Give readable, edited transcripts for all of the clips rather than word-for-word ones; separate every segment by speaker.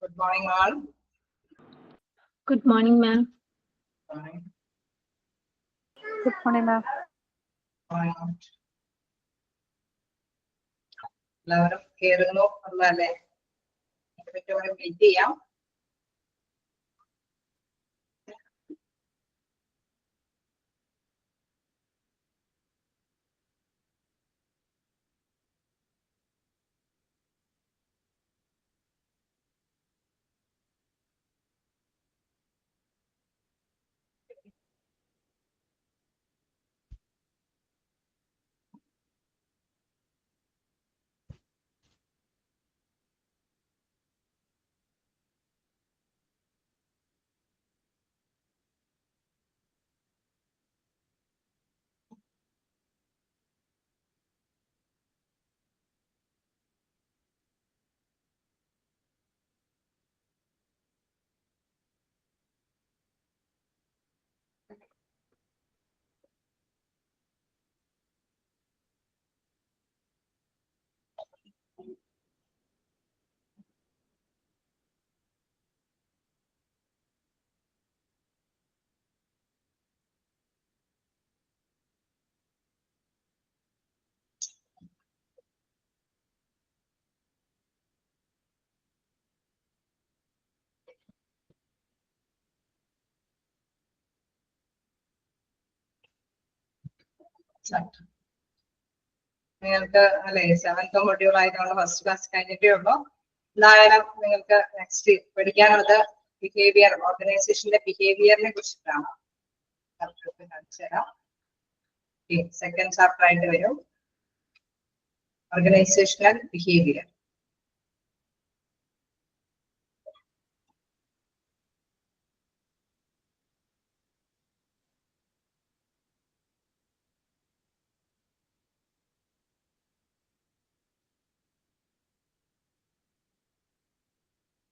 Speaker 1: Good morning, all.
Speaker 2: Good morning, ma'am.
Speaker 1: Morning.
Speaker 3: Good morning, ma'am.
Speaker 1: Morning. എല്ലാവരും കേറുന്നു അല്ലേ? Wait ചെയ്യാം. നിങ്ങൾക്ക് അല്ലെ 7th മൊഡ്യൂൾ ആയതുകൊണ്ട് ഫസ്റ്റ് ക്ലാസ് കഴിഞ്ഞിട്ടേ ഉള്ളൂ. എന്തായാലും നിങ്ങൾക്ക് നെക്സ്റ്റ് പഠിക്കാനുള്ളത് ബിഹേവിയർ, ഓർഗനൈസേഷന്റെ ബിഹേവിയറിനെ കുറിച്ചിട്ടാണ്. കാണിച്ചു തരാം. സെക്കൻഡ് ചാപ്റ്റർ ആയിട്ട് വരും ഓർഗനൈസേഷണൽ ബിഹേവിയർ.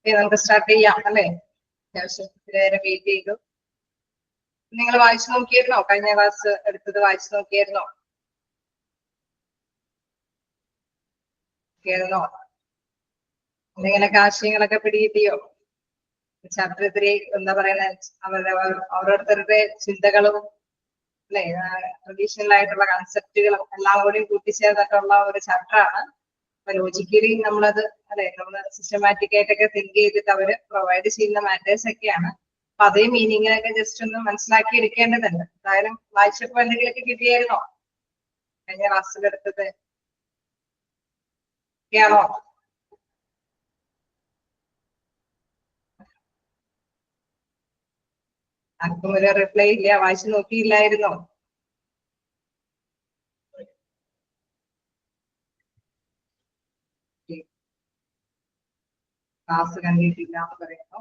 Speaker 1: നമുക്ക് സ്റ്റാർട്ട് ചെയ്യാം അല്ലെ? അത്യാവശ്യം നേരെ വെയിറ്റ് ചെയ്തു. നിങ്ങൾ വായിച്ചു നോക്കിയിരുന്നോ? കഴിഞ്ഞ ക്ലാസ് എടുത്തത് വായിച്ചു നോക്കിയിരുന്നോ? എന്തെങ്കിലൊക്കെ ആശയങ്ങളൊക്കെ പിടികിട്ടിയോ? ചാപ്റ്റർ 3 എന്താ പറയുന്നത്, ഓരോരുത്തരുടെ ചിന്തകളും അല്ലെ, ട്രഡീഷണൽ ആയിട്ടുള്ള കൺസെപ്റ്റുകളും എല്ലാം കൂടി കൂട്ടിച്ചേർന്നിട്ടുള്ള ഒരു ചാപ്റ്റർ ആണ്. അപ്പൊ ലോജിക്കലി നമ്മളത് അല്ലെ, നമ്മൾ സിസ്റ്റമാറ്റിക് ആയിട്ടൊക്കെ തിങ്ക് ചെയ്തിട്ട് അവര് പ്രൊവൈഡ് ചെയ്യുന്ന മാറ്റേഴ്സ് ഒക്കെയാണ്. അപ്പൊ അതേ മീനിങ്ങിനൊക്കെ ജസ്റ്റ് ഒന്ന് മനസ്സിലാക്കി എടുക്കേണ്ടതുണ്ട്. എന്തായാലും വായിച്ചപ്പോ എന്തെങ്കിലുമൊക്കെ കിട്ടിയായിരുന്നോ കഴിഞ്ഞ ക്ലാസ്സിലെടുത്തത്? ഒക്കെയാണോ? ആർക്കും ഒരു റിപ്ലൈ ഇല്ല. വായിച്ചു നോക്കിയില്ലായിരുന്നോ? ക്ലാസ് കണ്ടിട്ടില്ല എന്ന് പറയുന്നു.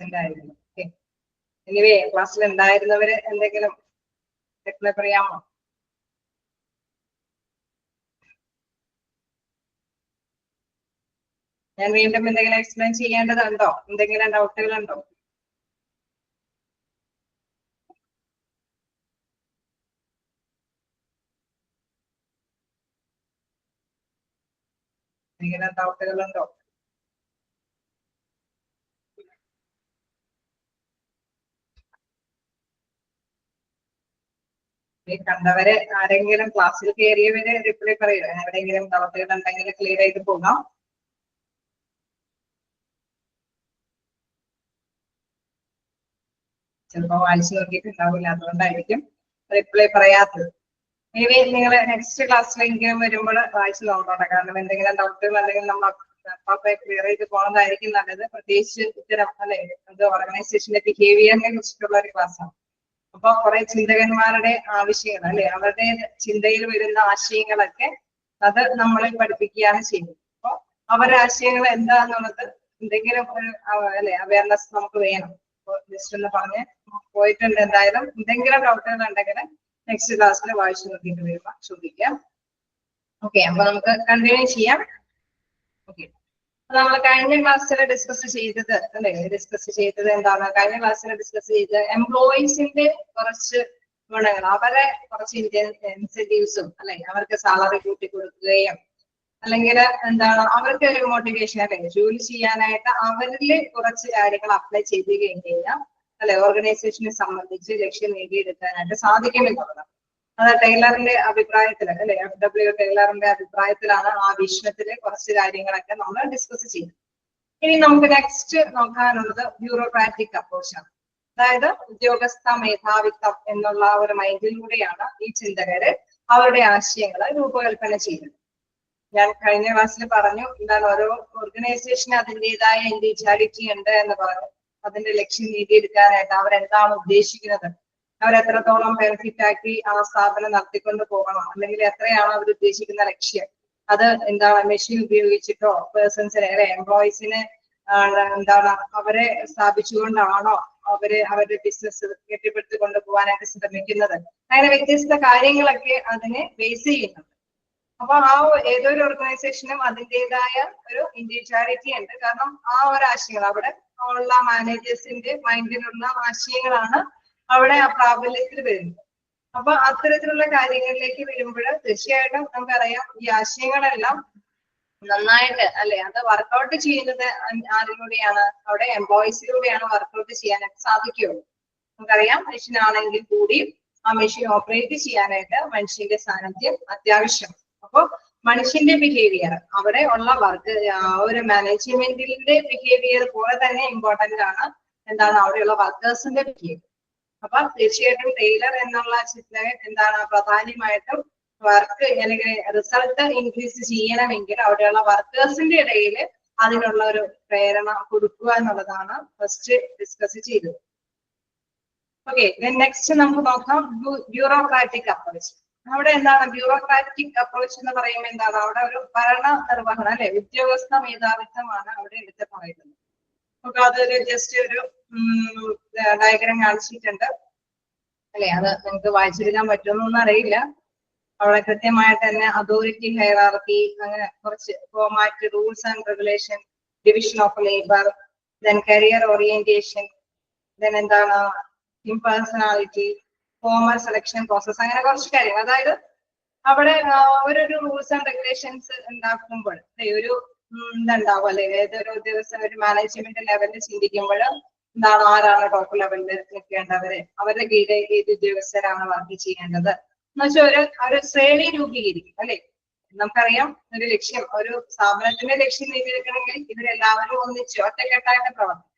Speaker 1: എന്തായിരുന്നു? എനിവേ ക്ലാസ്സിൽ ഉണ്ടായിരുന്നവര് എന്തെങ്കിലും റിപ്ലൈ പറയാമോ? ഞാൻ വീണ്ടും എന്തെങ്കിലും എക്സ്പ്ലെയിൻ ചെയ്യേണ്ടതുണ്ടോ? എന്തെങ്കിലും ഡൗട്ടുകൾ ഉണ്ടോ? എന്തെങ്കിലും ഡൗട്ടുകൾ ഉണ്ടോ? കണ്ടവരെ ആരെങ്കിലും ക്ലാസ്സിൽ കയറിയവര് റിപ്ലൈ പറയുക. എവിടെയെങ്കിലും ഡൗട്ടുകൾ ഉണ്ടെങ്കിൽ ക്ലിയർ ചെയ്ത് പോകാം. ചിലപ്പോ വായിച്ചു നോക്കിയിട്ടുണ്ടാവില്ല, അതുകൊണ്ടായിരിക്കും റിപ്ലൈ പറയാത്തത്. ഇനി നിങ്ങൾ നെക്സ്റ്റ് ക്ലാസ്സിലെങ്കിലും വരുമ്പോൾ വായിച്ചു നോക്കട്ടെ. കാരണം എന്തെങ്കിലും ഡൗട്ടുകൾ അല്ലെങ്കിൽ നമ്മൾ ക്ലിയർ ചെയ്ത് പോകുന്നതായിരിക്കും നല്ലത്. പ്രത്യേകിച്ച് ഇത്തരം അല്ലെ, അത് ഓർഗനൈസേഷന്റെ ബിഹേവിയറിനെ കുറിച്ചിട്ടുള്ള ഒരു ക്ലാസ്സാണ്. അപ്പൊ കുറെ ചിന്തകന്മാരുടെ ആവശ്യങ്ങൾ അല്ലെ, അവരുടെ ചിന്തയിൽ വരുന്ന ആശയങ്ങളൊക്കെ അത് നമ്മളെ പഠിപ്പിക്കുകയാണ് ചെയ്യുന്നത്. അപ്പൊ അവരുടെ ആശയങ്ങൾ എന്താന്നുള്ളത് എന്തെങ്കിലും ഒരു അല്ലെ അവയർനെസ് നമുക്ക് വേണം. ജസ്റ്റ് ഒന്ന് പറഞ്ഞ് പോയിട്ടുണ്ട്. എന്തായാലും എന്തെങ്കിലും ഡൗട്ടുകൾ ഉണ്ടെങ്കിൽ നെക്സ്റ്റ് ക്ലാസ്സിൽ വായിച്ചു നോക്കിയിട്ട് വരുമ്പോൾ ചോദിക്കാം. ഓക്കെ, അപ്പൊ നമുക്ക് കണ്ടിന്യൂ ചെയ്യാം. ഓക്കെ, നമ്മൾ കഴിഞ്ഞ ക്ലാസ്സിൽ ഡിസ്കസ് ചെയ്തത് അല്ലെ, എന്താണ്? കഴിഞ്ഞ ക്ലാസ്സിൽ ഡിസ്കസ് ചെയ്തത് എംപ്ലോയീസിന്റെ കുറച്ച് ഗുണങ്ങൾ, അവരെ കുറച്ച് ഇൻസെന്റീവ്സും അല്ലെ, അവർക്ക് സാലറി കൂട്ടി കൊടുക്കുകയും അല്ലെങ്കിൽ എന്താണ് അവർക്ക് ഒരു മോട്ടിവേഷൻ അല്ലെ ജോലി ചെയ്യാനായിട്ട് അവരിൽ കുറച്ച് കാര്യങ്ങൾ അപ്ലൈ ചെയ്ത് കഴിഞ്ഞാൽ അല്ലെ ഓർഗനൈസേഷനെ സംബന്ധിച്ച് ലക്ഷ്യം നേടിയെടുക്കാനായിട്ട് സാധിക്കുമെന്നുള്ളതാണ്. അത് ടൈലറിന്റെ അഭിപ്രായത്തിൽ അല്ലെ FW ടൈലറിന്റെ അഭിപ്രായത്തിലാണ് ആ വീക്ഷണത്തിലെ കുറച്ച് കാര്യങ്ങളൊക്കെ നമ്മൾ ഡിസ്കസ് ചെയ്യുന്നത്. ഇനി നമുക്ക് നെക്സ്റ്റ് നോക്കാനുള്ളത് ബ്യൂറോക്രാറ്റിക് അപ്രോച്ചാണ്. അതായത് ഉദ്യോഗസ്ഥ മേധാവിത്വം എന്നുള്ള ഒരു മൈൻഡിലൂടെയാണ് ഈ ചിന്തകര് അവരുടെ ആശയങ്ങൾ രൂപകൽപ്പന ചെയ്യുന്നത്. ഞാൻ കഴിഞ്ഞ ക്ലാസ്സിൽ പറഞ്ഞു എന്താണ് ഓരോ ഓർഗനൈസേഷന് അതിൻ്റെതായ ഇൻഡിവിജ്വാലിറ്റി ഉണ്ട് എന്ന് പറഞ്ഞു. അതിന്റെ ലക്ഷ്യം നേടിയെടുക്കാനായിട്ട് അവരെന്താണ് ഉദ്ദേശിക്കുന്നത്, അവരെത്രത്തോളം ബെനിഫിറ്റ് ആക്കി ആ സ്ഥാപനം നടത്തിക്കൊണ്ട് പോകണം, അല്ലെങ്കിൽ എത്രയാണ് അവർ ഉദ്ദേശിക്കുന്ന ലക്ഷ്യം, അത് എന്താണ് മെഷീൻ ഉപയോഗിച്ചിട്ടോ പേഴ്സൺസിനെ അല്ലെ എംപ്ലോയീസിനെ എന്താണ് അവരെ സ്ഥാപിച്ചുകൊണ്ടാണോ അവരുടെ ബിസിനസ് കെട്ടിപ്പടുത്തി കൊണ്ടുപോകാനായിട്ട് ശ്രമിക്കുന്നത്, അങ്ങനെ വ്യത്യസ്ത കാര്യങ്ങളൊക്കെ അതിനെ ബേസ് ചെയ്യുന്നുണ്ട്. അപ്പൊ ആ ഏതൊരു ഓർഗനൈസേഷനും അതിൻ്റെതായ ഒരു ഇൻഡിവിജ്വാലിറ്റി ഉണ്ട്. കാരണം ആ ഒരു ആശയങ്ങൾ അവിടെ ഉള്ള മാനേജേഴ്സിന്റെ മൈൻഡിലുള്ള ആശയങ്ങളാണ് അവിടെ ആ പ്രാബല്യത്തിൽ വരുന്നത്. അപ്പൊ അത്തരത്തിലുള്ള കാര്യങ്ങളിലേക്ക് വരുമ്പോൾ തീർച്ചയായിട്ടും നമുക്കറിയാം ഈ ആശയങ്ങളെല്ലാം നന്നായിട്ട് അല്ലെ അത് വർക്കൗട്ട് ചെയ്യുന്നത് ആരിലൂടെയാണ്, അവിടെ എംപ്ലോയീസിലൂടെയാണ് വർക്കൗട്ട് ചെയ്യാനായിട്ട് സാധിക്കുകയുള്ളൂ. നമുക്കറിയാം മെഷീനാണെങ്കിൽ കൂടി ആ മെഷീൻ ഓപ്പറേറ്റ് ചെയ്യാനായിട്ട് മനുഷ്യന്റെ സാന്നിധ്യം അത്യാവശ്യം. അപ്പൊ മനുഷ്യന്റെ ബിഹേവിയർ അവിടെ ഉള്ള വർക്ക് ഒരു മാനേജ്മെന്റിന്റെ ബിഹേവിയർ പോലെ തന്നെ ഇമ്പോർട്ടന്റ് ആണ് എന്താണ് അവിടെയുള്ള വർക്കേഴ്സിന്റെ ബിഹേവിയർ. അപ്പൊ തീർച്ചയായിട്ടും ടൈലർ എന്നുള്ള ചിന്തകൻ എന്താണ് പ്രധാനമായിട്ടും വർക്ക് അല്ലെങ്കിൽ റിസൾട്ട് ഇൻക്രീസ് ചെയ്യണമെങ്കിൽ അവിടെയുള്ള വർക്കേഴ്സിന്റെ ഇടയിൽ അതിനുള്ള ഒരു പ്രേരണ കൊടുക്കുക എന്നുള്ളതാണ് ഫസ്റ്റ് ഡിസ്കസ് ചെയ്തത്. ഓക്കെ, നെക്സ്റ്റ് നമുക്ക് നോക്കാം ബ്യൂറോക്രാറ്റിക് അപ്രോച്ച്. അവിടെ എന്താണ് ബ്യൂറോക്രാറ്റിക് അപ്രോച്ച് എന്ന് പറയുമ്പോൾ എന്താണ് അവിടെ ഒരു ഭരണ നിർവഹണം അല്ലെ ഉദ്യോഗസ്ഥ മേധാവിത്വമാണ് അവിടെ എടുത്ത് പറയുന്നത്. നമുക്ക് അതൊരു ജസ്റ്റ് ഒരു ഡയഗ്രാം കാണിച്ചിട്ടുണ്ട് അല്ലെ, അത് നിങ്ങൾക്ക് വായിച്ചെടുക്കാൻ പറ്റുമെന്നൊന്നും അറിയില്ല. അവിടെ കൃത്യമായിട്ട് തന്നെ അതോറിറ്റി ഹൈറാർക്കി, അങ്ങനെ കുറച്ച് format, rules and regulation, division of labour, then career orientation, then എന്താണ് ഇംപേഴ്സണാലിറ്റി, ഫോമൽ സെലക്ഷൻ പ്രോസസ്, അങ്ങനെ കുറച്ച് കാര്യങ്ങൾ. അതായത് അവിടെ ഒരു റൂൾസ് ആൻഡ് റെഗുലേഷൻസ് ഉണ്ടാക്കുമ്പോൾ ഒരു ഇതുണ്ടാവും അല്ലെ, ഏതൊരു ഉദ്യോഗസ്ഥൻ ഒരു മാനേജ്മെന്റ് ലെവലിൽ ചിന്തിക്കുമ്പോൾ എന്താണ് ആരാണ് ടോപ്പ് ലെവലിൽ നിൽക്കേണ്ടവര്, അവരുടെ കീഴിൽ ഏത് ഉദ്യോഗസ്ഥരാണ് വർക്ക് ചെയ്യേണ്ടത് എന്ന് വെച്ചാൽ ഒരു ശ്രേണി രൂപീകരിക്കും അല്ലെ. നമുക്കറിയാം ഒരു ലക്ഷ്യം, ഒരു സ്ഥാപനത്തിന്റെ ലക്ഷ്യം നേടിയെടുക്കണമെങ്കിൽ ഇവരെല്ലാവരും ഒന്നിച്ച് ഒറ്റക്കെട്ടായിട്ട് പ്രവർത്തിക്കും.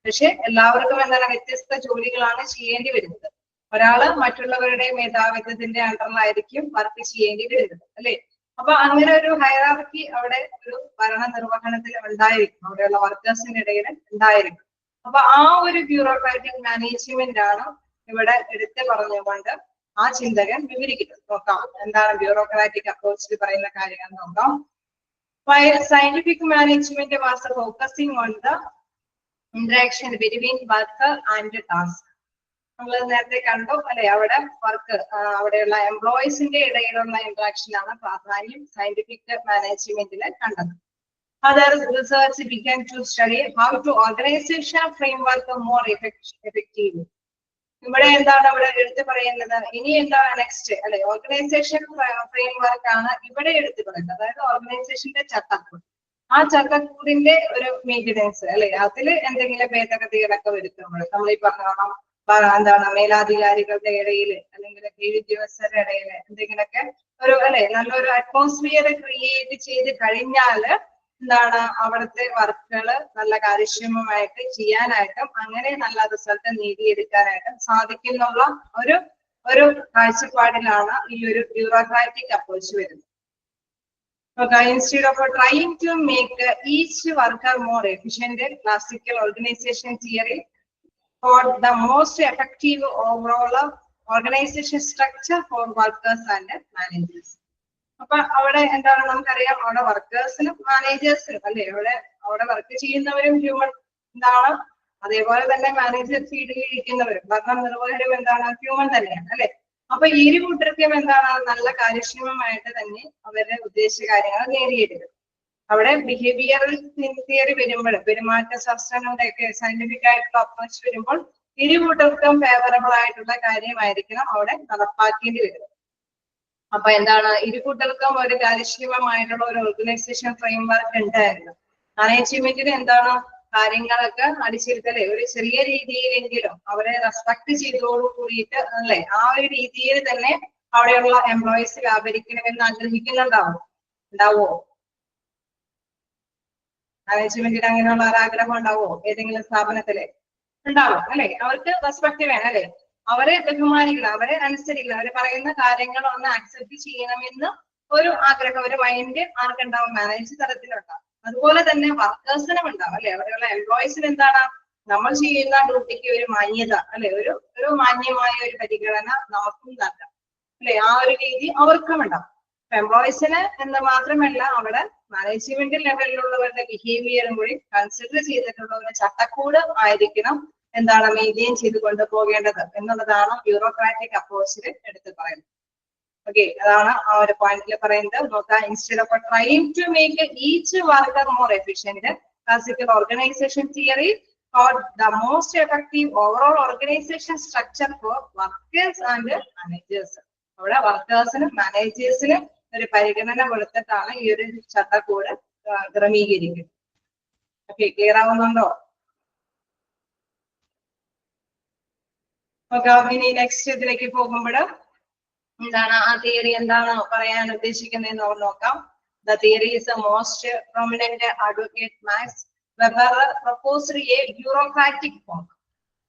Speaker 1: പക്ഷെ എല്ലാവർക്കും എന്താണ് വ്യത്യസ്ത ജോലികളാണ് ചെയ്യേണ്ടി വരുന്നത്. ഒരാള് മറ്റുള്ളവരുടെ മേധാവിത്വത്തിന്റെ അണ്ടറിലായിരിക്കും വർക്ക് ചെയ്യേണ്ടി വരുന്നത് അല്ലെ. അപ്പൊ അങ്ങനെ ഒരു ഹൈറാർക്കി അവിടെ ഒരു ഭരണ നിർവഹണത്തിൽ ഉണ്ടായിരിക്കും, അവിടെയുള്ള വർക്കേഴ്സിന്റെ ഇടയിൽ ഉണ്ടായിരിക്കും. അപ്പൊ ആ ഒരു ബ്യൂറോക്രാറ്റിക് മാനേജ്മെന്റ് ആണ് ഇവിടെ എടുത്ത് പറഞ്ഞുകൊണ്ട് ആ ചിന്തകൻ വിവരിക്കുന്നത്. നോക്കാം എന്താണ് ബ്യൂറോക്രാറ്റിക് അപ്രോച്ചിൽ പറയുന്ന കാര്യങ്ങൾ നോക്കാം. Scientific management was focusing on the interaction between worker and task. നമ്മൾ നേരത്തെ കണ്ടു അല്ലെ, അവിടെ വർക്ക് അവിടെയുള്ള എംപ്ലോയീസിന്റെ ഇടയിലുള്ള ഇന്ററാക്ഷൻ ആണ് പ്രാധാന്യം സയന്റിഫിക് മാനേജ്മെന്റിൽ കണ്ടത്. Other research began to study how to organization framework more effectively. ഇവിടെ എന്താണ് അവിടെ എടുത്തു പറയുന്നത്, ഇനി എന്താണ് നെക്സ്റ്റ് അല്ലെ, ഓർഗനൈസേഷൻ ഫ്രെയിംവർക്ക് ആണ് ഇവിടെ എടുത്തു പറയുന്നത്. അതായത് ഓർഗനൈസേഷന്റെ ചട്ടക്കൂട്, ആ ചട്ടക്കൂടിന്റെ ഒരു മെയിൻ്റെനൻസ് അല്ലെ, അതിൽ എന്തെങ്കിലും ഭേദഗതികളൊക്കെ വരുത്തുമ്പോൾ നമ്മൾ ഈ പറഞ്ഞോണം എന്താണ് മേലാധികാരികളുടെ ഇടയിൽ അല്ലെങ്കിൽ കീഴുദ്യോഗസ്ഥരുടെ ഇടയിൽ എന്തെങ്കിലുമൊക്കെ ഒരു അല്ലെ നല്ലൊരു അറ്റ്മോസ്ഫിയർ ക്രിയേറ്റ് ചെയ്ത് കഴിഞ്ഞാല് എന്താണ് അവിടുത്തെ വർക്കുകള് നല്ല കാര്യക്ഷമമായിട്ട് ചെയ്യാനായിട്ടും അങ്ങനെ നല്ല റിസൾട്ട് നേടിയെടുക്കാനായിട്ടും സാധിക്കുന്നുള്ള ഒരു കാഴ്ചപ്പാടിലാണ് ഈ ഒരു ബ്യൂറോക്രാറ്റിക് അപ്രോച്ച് വരുന്നത്. Instead of trying to make each worker more efficient, classical organization theory for the most effective overall organization structure for workers and managers. അപ്പൊ അവിടെ എന്താണ് നമുക്കറിയാം, അവിടെ വർക്കേഴ്സിനും മാനേജേഴ്സിനും അല്ലെ, അവിടെ വർക്ക് ചെയ്യുന്നവരും ഹ്യൂമൻ എന്താണ്, അതേപോലെ തന്നെ മാനേജർ ഫീൽഡിൽ ഇരിക്കുന്നവരും ഭരണ നിർവഹരും എന്താണ് ഹ്യൂമൻ തന്നെയാണ് അല്ലെ. അപ്പൊ ഇരു കൂട്ടർക്കും എന്താണ് നല്ല കാര്യക്ഷമമായിട്ട് തന്നെ അവരുടെ ഉദ്ദേശിച്ച കാര്യങ്ങൾ നേടിയെടുക്കും. അവിടെ ബിഹേവിയറൽ തിയറി വരുമ്പോൾ, പെരുമാറ്റ ശാസ്ത്രങ്ങളുടെ ഒക്കെ സയന്റിഫിക് ആയിട്ടുള്ള അപ്രോച്ച് വരുമ്പോൾ ഇരു കൂട്ടർക്കും ഫേവറബിൾ ആയിട്ടുള്ള കാര്യമായിരിക്കണം അവിടെ നടപ്പാക്കേണ്ടി വരുന്നത്. അപ്പൊ എന്താണ് ഇരുകൂട്ടർക്കും ഒരു കാര്യക്ഷമമായിട്ടുള്ള ഒരു ഓർഗനൈസേഷൻ ഫ്രെയിംവർക്ക് ഉണ്ടായിരുന്നു. മാനേജ്മെന്റിന് എന്താണ് കാര്യങ്ങളൊക്കെ അടിച്ചിരുത്തല്ലേ ഒരു ചെറിയ രീതിയിലെങ്കിലും അവരെ റെസ്പെക്ട് ചെയ്തോടു കൂടിയിട്ട് അല്ലെ ആ ഒരു രീതിയിൽ തന്നെ അവിടെയുള്ള എംപ്ലോയീസ് വ്യാപരിക്കണമെന്ന് ഉണ്ടാവോ? മാനേജ്മെന്റിന് അങ്ങനെയുള്ള ഒരു ആഗ്രഹം ഉണ്ടാവോ ഏതെങ്കിലും സ്ഥാപനത്തില്? ഉണ്ടാവും അല്ലെ? അവർക്ക് റെസ്പെക്ട് വേണം അല്ലെ? അവരെ ബഹുമാനിക്കണം, അവരെ അനുസരിക്കണം, അവര് പറയുന്ന കാര്യങ്ങൾ ഒന്ന് അക്സെപ്റ്റ് ചെയ്യണമെന്ന് ഒരു ആഗ്രഹം, ഒരു മൈൻഡ് ആർക്കുണ്ടാവും? മാനേജ് തലത്തിലുണ്ടാവും. അതുപോലെ തന്നെ വർക്കേഴ്സിനും ഉണ്ടാവും അല്ലെ? അവിടെയുള്ള എംപ്ലോയീസിന് എന്താണ് നമ്മൾ ചെയ്യുന്ന ഡ്യൂട്ടിക്ക് ഒരു മാന്യത അല്ലെ, ഒരു മാന്യമായ ഒരു പരിഗണന നമുക്കും നൽകാം അല്ലെ? ആ ഒരു രീതി അവർക്കും ഉണ്ടാവും. എംപ്ലോയീസിന് എന്ന് മാത്രമല്ല അവിടെ മാനേജ്മെന്റ് ലെവലിലുള്ളവരുടെ ബിഹേവിയറും കൂടി കൺസിഡർ ചെയ്തിട്ടുള്ള ഒരു ചട്ടക്കൂട് ആയിരിക്കണം എന്താണ് മെയിൻറ്റെയിൻ ചെയ്ത് കൊണ്ടുപോകേണ്ടത് എന്നുള്ളതാണ് ബ്യൂറോക്രാറ്റിക് അപ്രോച്ചിൽ എടുത്ത് പറയുന്നത്. ഓക്കെ, അതാണ് ആ ഒരു പോയിന്റിൽ പറയുന്നത്. നോക്കാം, instead of trying to make each worker more efficient, classical organisation theory or the most effective overall organization structure for workers and managers. അവിടെ വർക്കേഴ്സിനും മാനേജേഴ്സിനും ഒരു പരിഗണന കൊടുത്തിട്ടാണ് ഈ ഒരു ചട്ടക്കൂട് ക്രമീകരിക്കുന്നത്. ഓക്കെ, ക്ലിയർ ആവുന്നുണ്ടോ? ഓക്കെ, ഇനി നെക്സ്റ്റ് ഇതിലേക്ക് പോകുമ്പോൾ എന്താണ് ആ തിയറി എന്താണ് പറയാൻ ഉദ്ദേശിക്കുന്നതെന്ന് നോക്കാം. The theory is the most prominent advocate Max Weber proposed a bureaucratic form.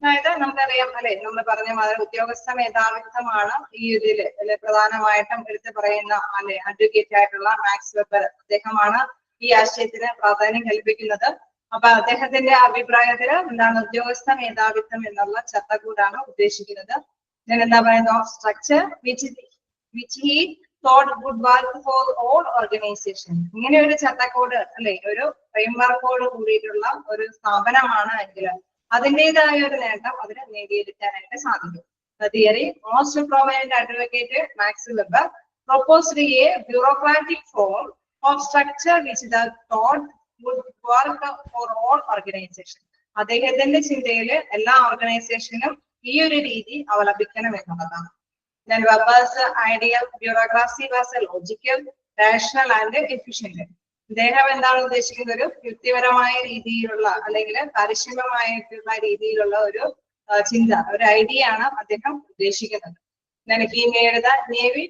Speaker 1: അതായത് നമുക്കറിയാം അല്ലെ, നമ്മൾ പറഞ്ഞ മാതിരി ഉദ്യോഗസ്ഥ മേധാവിത്വമാണ് ഈ ഇതില് അല്ലെ പ്രധാനമായിട്ടും എടുത്ത് പറയുന്ന അല്ലെ അഡ്വക്കേറ്റ് ആയിട്ടുള്ള മാക്സ് വെബർ. അദ്ദേഹമാണ് ഈ ആശയത്തിന് പ്രാധാന്യം കൽപ്പിക്കുന്നത്. അപ്പൊ അദ്ദേഹത്തിന്റെ അഭിപ്രായത്തില് എന്താണ് ഉദ്യോഗസ്ഥ മേധാവിത്വം എന്നുള്ള ചട്ടക്കൂടാണ് ഉദ്ദേശിക്കുന്നത്. ഞാൻ എന്താ പറയുന്നത്, structure which he thought would work for all organization. ഇങ്ങനെ ഒരു ചട്ടക്കൂട് അല്ലെ, ഒരു ഫ്രെയിംവർക്കോട് കൂടിയിട്ടുള്ള ഒരു സ്ഥാപനമാണ് എങ്കിൽ അതിൻ്റെതായ ഒരു നേട്ടം അതിന് നേടിയെടുക്കാനായിട്ട് സാധിക്കും. The theory most prominent advocate Max Weber proposed a bureaucratic form of structure which the thought would work for all organization. അദ്ദേഹത്തിന്റെ ചിന്തയില് എല്ലാ ഓർഗനൈസേഷനും ഈ ഒരു രീതി അവലംബിക്കണം എന്നുള്ളതാണ്. Then Weber's ideal bureaucracy was a logical, rational and efficient. അദ്ദേഹം എന്താണ് ഉദ്ദേശിക്കുന്നത്, ഒരു യുക്തിപരമായ രീതിയിലുള്ള അല്ലെങ്കിൽ കാര്യക്ഷമമായിട്ടുള്ള രീതിയിലുള്ള ഒരു ചിന്ത, ഒരു ഐഡിയ ആണ് അദ്ദേഹം ഉദ്ദേശിക്കുന്നത്. Then he made the Navy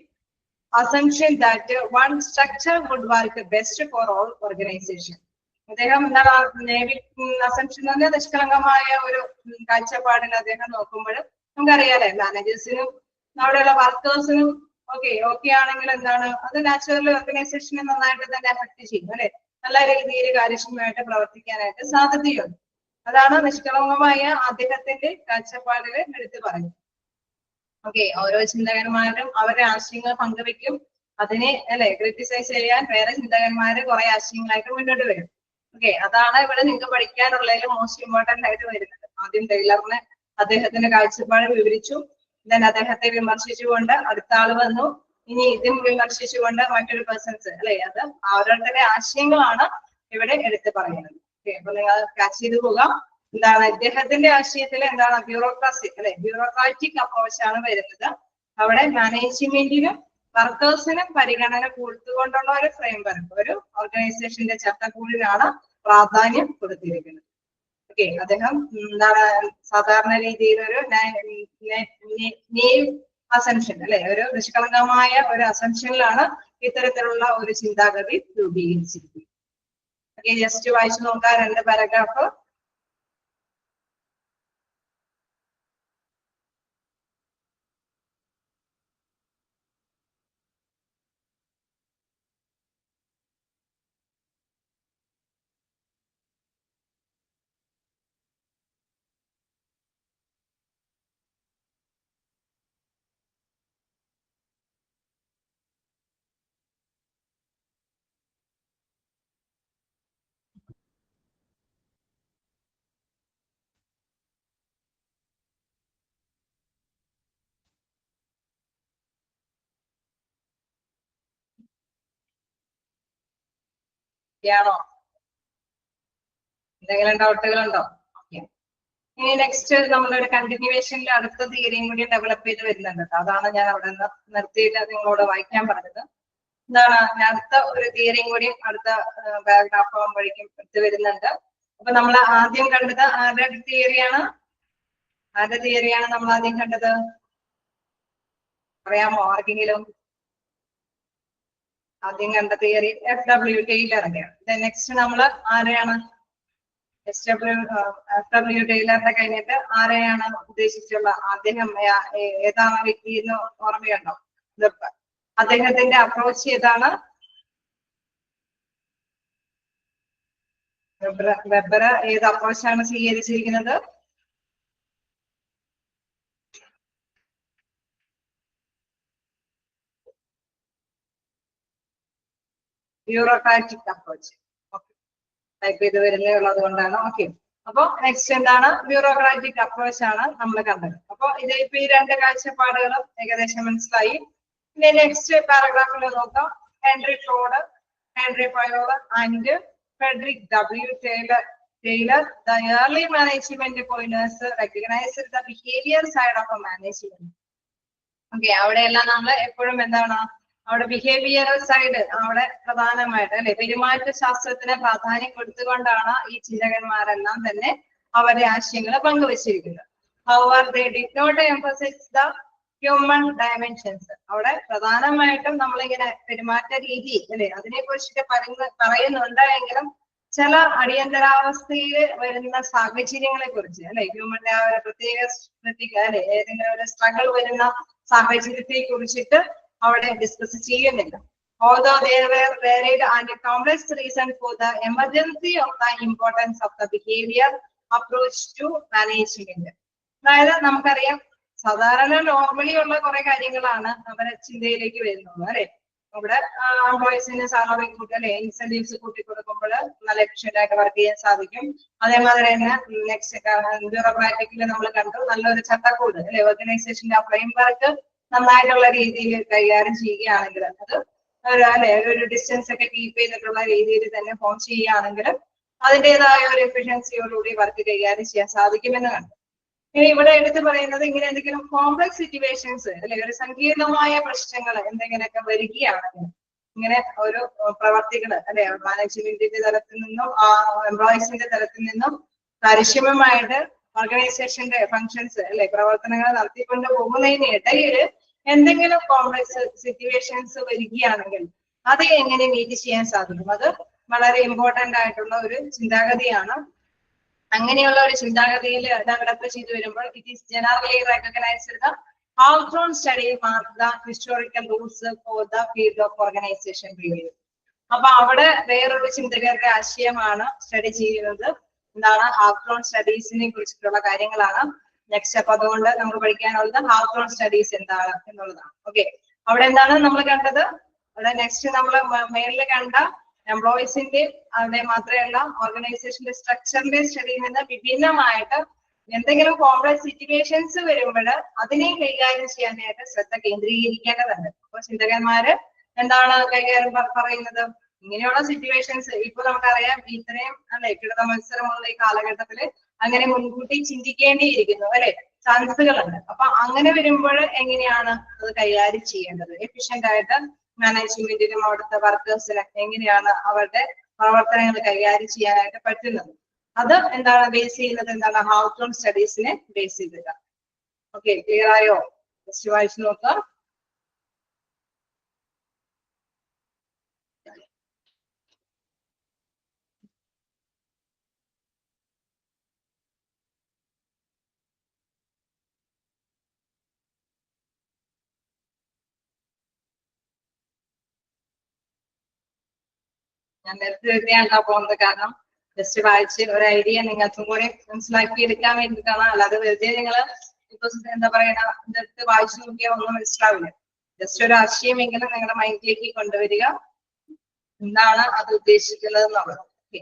Speaker 1: assumption that one structure would work best for all organization. അദ്ദേഹം എന്താണ് നേവി അസംഷൻ തന്നെ നിഷ്കളങ്കമായ ഒരു കാഴ്ചപ്പാടിൽ അദ്ദേഹം നോക്കുമ്പോൾ നമുക്കറിയാലേ മാനേജേഴ്സിനും അവിടെയുള്ള വർക്കേഴ്സിനും ഓക്കെ ആണെങ്കിൽ എന്താണ് അത് നാച്ചുറൽ ഓർഗനൈസേഷനെ നന്നായിട്ട് തന്നെ എഫക്ട് ചെയ്യും അല്ലെ, നല്ല രീതിയിൽ കാര്യക്ഷമമായിട്ട് പ്രവർത്തിക്കാനായിട്ട് സാധ്യതയുണ്ട്. അതാണ് നിഷ്കളങ്കമായ അദ്ദേഹത്തിന്റെ കാഴ്ചപ്പാടിൽ എടുത്തു പറയുന്നത്. ഓക്കെ, ഓരോ ചിന്തകന്മാരും അവരുടെ ആശയങ്ങൾ പങ്കുവെക്കും, അതിനെ അല്ലെ ക്രിറ്റിസൈസ് ചെയ്യാൻ വേറെ ചിന്തകന്മാര് കുറെ ആശയങ്ങളായിട്ട് മുന്നോട്ട് വരും. ഓക്കെ, അതാണ് ഇവിടെ നിങ്ങൾക്ക് പഠിക്കാനുള്ളതിൽ മോസ്റ്റ് ഇമ്പോർട്ടന്റ് ആയിട്ട് വരുന്നത്. ആദ്യം ടൈലറിന് അദ്ദേഹത്തിന്റെ കാഴ്ചപ്പാട് വിവരിച്ചു, then അദ്ദേഹത്തെ വിമർശിച്ചുകൊണ്ട് അടുത്ത ആള് വന്നു, ഇനി ഇതും വിമർശിച്ചുകൊണ്ട് മറ്റൊരു പേഴ്സൺസ് അല്ലെ, അത് അവരുടെ ആശയങ്ങളാണ് ഇവിടെ എടുത്ത് പറയുന്നത്. ഓക്കെ, അപ്പൊ നിങ്ങൾ ക്യാച്ച് ചെയ്ത് പോകാം. എന്താണ് ഇദ്ദേഹത്തിന്റെ ആശയത്തിൽ എന്താണ് ബ്യൂറോക്രാസി അല്ലെ, ബ്യൂറോക്രാറ്റിക് അപ്രോച്ച് ആണ് വരുന്നത്. അവിടെ മാനേജ്മെന്റിനും വർക്കേഴ്സിനും പരിഗണന കൊടുത്തുകൊണ്ടുള്ള ഒരു ഫ്രെയിംവർക്ക്, ഒരു ഓർഗനൈസേഷന്റെ ചട്ടക്കൂടിനാണ് പ്രാധാന്യം കൊടുത്തിരിക്കുന്നത്. ഓക്കെ, അദ്ദേഹം എന്താണ് സാധാരണ രീതിയിൽ ഒരു അസംഷൻ അല്ലെ, ഒരു നിഷ്കളങ്കമായ ഒരു അസംഷനിലാണ് ഇത്തരത്തിലുള്ള ഒരു ചിന്താഗതി രൂപീകരിച്ചിരിക്കുന്നത്. ഓക്കെ, ജസ്റ്റ് വായിച്ചു നോക്കാം രണ്ട് പാരഗ്രാഫ്. യാണോ? എന്തെങ്കിലും ഡൗട്ടുകളുണ്ടോ? ഇനി നെക്സ്റ്റ് നമ്മളൊരു കണ്ടിന്യൂവേഷനിൽ അടുത്ത തിയറിയും കൂടി ഡെവലപ്പ് ചെയ്ത് വരുന്നുണ്ട് കേട്ടോ. അതാണ് ഞാൻ അവിടെ നിന്ന് നിർത്തിയിട്ട് നിങ്ങളോട് വായിക്കാൻ പറഞ്ഞത്. എന്താണ് അടുത്ത ഒരു തിയറിയും കൂടി അടുത്ത പാരഗ്രാഫ് ആകുമ്പോഴേക്കും എടുത്ത് വരുന്നുണ്ട്. അപ്പൊ നമ്മൾ ആദ്യം കണ്ടത് ആരുടെ തിയറിയാണ് നമ്മൾ ആദ്യം കണ്ടത്? പറയാമോ ആർക്കെങ്കിലും? ആദ്യം കണ്ട തിയറി FW ടൈലറിന്റെയാണ്. നെക്സ്റ്റ് നമ്മൾ ആരെയാണ്? FW ടൈലറിന്റെ കഴിഞ്ഞിട്ട് ആരെയാണ് ഉദ്ദേശിച്ചുള്ള അദ്ദേഹം ഏതാണ് വ്യക്തി എന്ന് ഓർമ്മയുണ്ടോ? അദ്ദേഹത്തിന്റെ അപ്രോച്ച് ഏതാണ്? വെബർ ഏത് അപ്രോച്ചാണ് സ്വീകരിച്ചിരിക്കുന്നത്? Bureaucratic approach. ടൈപ്പ് ചെയ്ത് വരുന്നേ ഉള്ളത് കൊണ്ടാണ്. ഓക്കെ, അപ്പൊ നെക്സ്റ്റ് എന്താണ്? ബ്യൂറോക്രാറ്റിക് അപ്രോച്ച് ആണ് നമ്മൾ കണ്ടത്. അപ്പൊ ഇത് ഇപ്പൊ ഈ രണ്ട് കാഴ്ചപ്പാടുകളും ഏകദേശം മനസ്സിലായി. ഇനി നെക്സ്റ്റ് പാരഗ്രാഫിൽ നോക്കാം. Henry Ford, Henry Fayol and Frederick W. Taylor, the early management pioneers recognized the behavior side of a management. Okay, അവിടെയെല്ലാം നമ്മൾ എപ്പോഴും എന്താണ് അവിടെ ബിഹേവിയറൽ സൈഡ് അവിടെ പ്രധാനമായിട്ട് അല്ലെ പെരുമാറ്റ ശാസ്ത്രത്തിന് പ്രാധാന്യം കൊടുത്തുകൊണ്ടാണ് ഈ ചിന്തകന്മാരെല്ലാം തന്നെ അവരുടെ ആശയങ്ങൾ പങ്കുവച്ചിരിക്കുന്നത്. However, they did not emphasize the human dimensions. അവിടെ പ്രധാനമായിട്ടും നമ്മളിങ്ങനെ പെരുമാറ്റ രീതി അല്ലെ അതിനെ കുറിച്ചിട്ട് പറയുന്നുണ്ടെങ്കിലും ചില അടിയന്തരാവസ്ഥയിൽ വരുന്ന സാഹചര്യങ്ങളെ കുറിച്ച് അല്ലെ ഹ്യൂമന്റെ ആ ഒരു പ്രത്യേക അല്ലെ ഏതെങ്കിലും ഒരു സ്ട്രഗിൾ വരുന്ന സാഹചര്യത്തെ കുറിച്ചിട്ട് അവിടെ ഡിസ്കസ് ചെയ്യുന്നില്ല. Although there were varied and complex reasons for the emergency of the importance of the behavior approach to management. അതായത് നമുക്കറിയാം സാധാരണ നോർമലി ഉള്ള കുറെ കാര്യങ്ങളാണ് അവരെ ചിന്തയിലേക്ക് വരുന്നത് അല്ലെ. അവിടെ എംപ്ലോയീസിന് സാലറി കൂട്ടി അല്ലെ ഇൻസെന്റീവ്സ് കൂട്ടി കൊടുക്കുമ്പോൾ നല്ല എഫിഷ്യന്റ് ആയിട്ട് വർക്ക് ചെയ്യാൻ സാധിക്കും. അതേമാതിരി തന്നെ നെക്സ്റ്റ് ബ്യൂറോക്രാറ്റിക്കിൽ നമ്മൾ കണ്ടു നല്ലൊരു ചട്ടക്കൂട് അല്ലെ ഓർഗനൈസേഷന്റെ ആ ഫ്രെയിം വർക്ക് നന്നായിട്ടുള്ള രീതിയിൽ കൈകാര്യം ചെയ്യുകയാണെങ്കിൽ അത് അല്ലെ ഒരു ഡിസ്റ്റൻസ് ഒക്കെ കീപ്പ് ചെയ്തിട്ടുള്ള രീതിയിൽ തന്നെ ഫോം ചെയ്യുകയാണെങ്കിൽ അതിൻ്റെതായ ഒരു എഫിഷ്യൻസിയോടുകൂടി വർക്ക് കൈകാര്യം ചെയ്യാൻ സാധിക്കുമെന്ന് കണ്ടു. ഇനി ഇവിടെ എടുത്ത് പറയുന്നത് ഇങ്ങനെ എന്തെങ്കിലും കോംപ്ലക്സ് സിറ്റുവേഷൻസ് അല്ലെ ഒരു സങ്കീർണമായ പ്രശ്നങ്ങൾ എന്തെങ്കിലുമൊക്കെ വരികയാണെങ്കിൽ ഇങ്ങനെ ഒരു പ്രവർത്തികൾ അല്ലെ മാനേജ്മെന്റിന്റെ തലത്തിൽ നിന്നും എംപ്ലോയീസിന്റെ തലത്തിൽ നിന്നും കാര്യക്ഷമമായിട്ട് ഓർഗനൈസേഷന്റെ ഫങ്ഷൻസ് അല്ലെ പ്രവർത്തനങ്ങൾ നടത്തിക്കൊണ്ട് പോകുന്നതിന് ഇടയിൽ എന്തെങ്കിലും കോംപ്ലക്സ് സിറ്റുവേഷൻസ് വരികയാണെങ്കിൽ അത് എങ്ങനെ മീറ്റ് ചെയ്യാൻ സാധിക്കും? അത് വളരെ ഇമ്പോർട്ടന്റ് ആയിട്ടുള്ള ഒരു ചിന്താഗതിയാണ്. അങ്ങനെയുള്ള ഒരു ചിന്താഗതിയിൽ ഡെവലപ്പ് ചെയ്തു വരുമ്പോൾ it is generally recognised the Hawthorne study mark the historical roots for the field of organisation behaviour. അപ്പൊ അവിടെ വേറൊരു ചിന്തകരുടെ ആശയമാണ് സ്റ്റഡി ചെയ്യുന്നത്. എന്താണ്? ഔട്ട്റോൺ സ്റ്റഡീസിനെ കുറിച്ചിട്ടുള്ള കാര്യങ്ങളാണ് നെക്സ്റ്റ്. അപ്പൊ അതുകൊണ്ട് നമുക്ക് പഠിക്കാനുള്ളത് ഔട്ട്റോൺ സ്റ്റഡീസ് എന്താണ് എന്നുള്ളതാണ്. ഓക്കെ, അവിടെ എന്താണ് നമ്മൾ കണ്ടത്? അവിടെ നെക്സ്റ്റ് നമ്മൾ മേളിൽ കണ്ട എംപ്ലോയീസിന്റെ അവിടെ മാത്രമല്ല ഓർഗനൈസേഷന്റെ സ്ട്രക്ചറിന്റെ സ്റ്റഡിയിൽ നിന്ന് വിഭിന്നമായിട്ട് എന്തെങ്കിലും കോംപ്ലക്സ് സിറ്റുവേഷൻസ് വരുമ്പോൾ അതിനെ കൈകാര്യം ചെയ്യാനായിട്ട് ശ്രദ്ധ കേന്ദ്രീകരിക്കേണ്ടതുണ്ട്. അപ്പൊ ചിന്തകന്മാര് എന്താണ് കൈകാര്യം പറയുന്നത്? ഇങ്ങനെയുള്ള സിറ്റുവേഷൻസ് ഇപ്പൊ നമുക്കറിയാം ഇത്രയും അല്ലെ കിടന്ന മത്സരമുള്ള ഈ കാലഘട്ടത്തില് അങ്ങനെ മുൻകൂട്ടി ചിന്തിക്കേണ്ടിയിരിക്കുന്നു അല്ലെ ചാൻസുകളുണ്ട്. അപ്പൊ അങ്ങനെ വരുമ്പോൾ എങ്ങനെയാണ് അത് കൈകാര്യം ചെയ്യേണ്ടത്? എഫിഷ്യന്റ് ആയിട്ട് മാനേജ്മെന്റിനും അവിടുത്തെ വർക്കേഴ്സിനും എങ്ങനെയാണ് അവരുടെ പ്രവർത്തനങ്ങൾ കൈകാര്യം ചെയ്യാനായിട്ട് പറ്റുന്നത്? അത് എന്താണ് ബേസ് ചെയ്യുന്നത്? എന്താണ്? ഔട്ട്റോൺ സ്റ്റഡീസിനെ ബേസ് ചെയ്തിട്ടാണ്. ഓക്കെ, ക്ലിയർ ആയോ? ജസ്റ്റ് വായിച്ചു നോക്കുക. ഞാൻ നേരത്തെ എഴുതിയാണ്ടാ പോകുന്നത്. കാരണം ജസ്റ്റ് വായിച്ച് ഒരു ഐഡിയ നിങ്ങൾക്കും കൂടി മനസ്സിലാക്കി എടുക്കാൻ വേണ്ടിയിട്ടാണ്. അല്ലാതെ വെറുതെ നിങ്ങൾ ഇപ്പൊ എന്താ പറയുക ഇതെടുത്ത് വായിച്ചു നോക്കിയാൽ ഒന്നും മനസ്സിലാവില്ല. ജസ്റ്റ് ഒരു ആശയമെങ്കിലും നിങ്ങളുടെ മൈൻഡിലേക്ക് കൊണ്ടുവരിക, എന്താണ് അത് ഉദ്ദേശിക്കുന്നത് എന്നുള്ളത്. ഓക്കെ,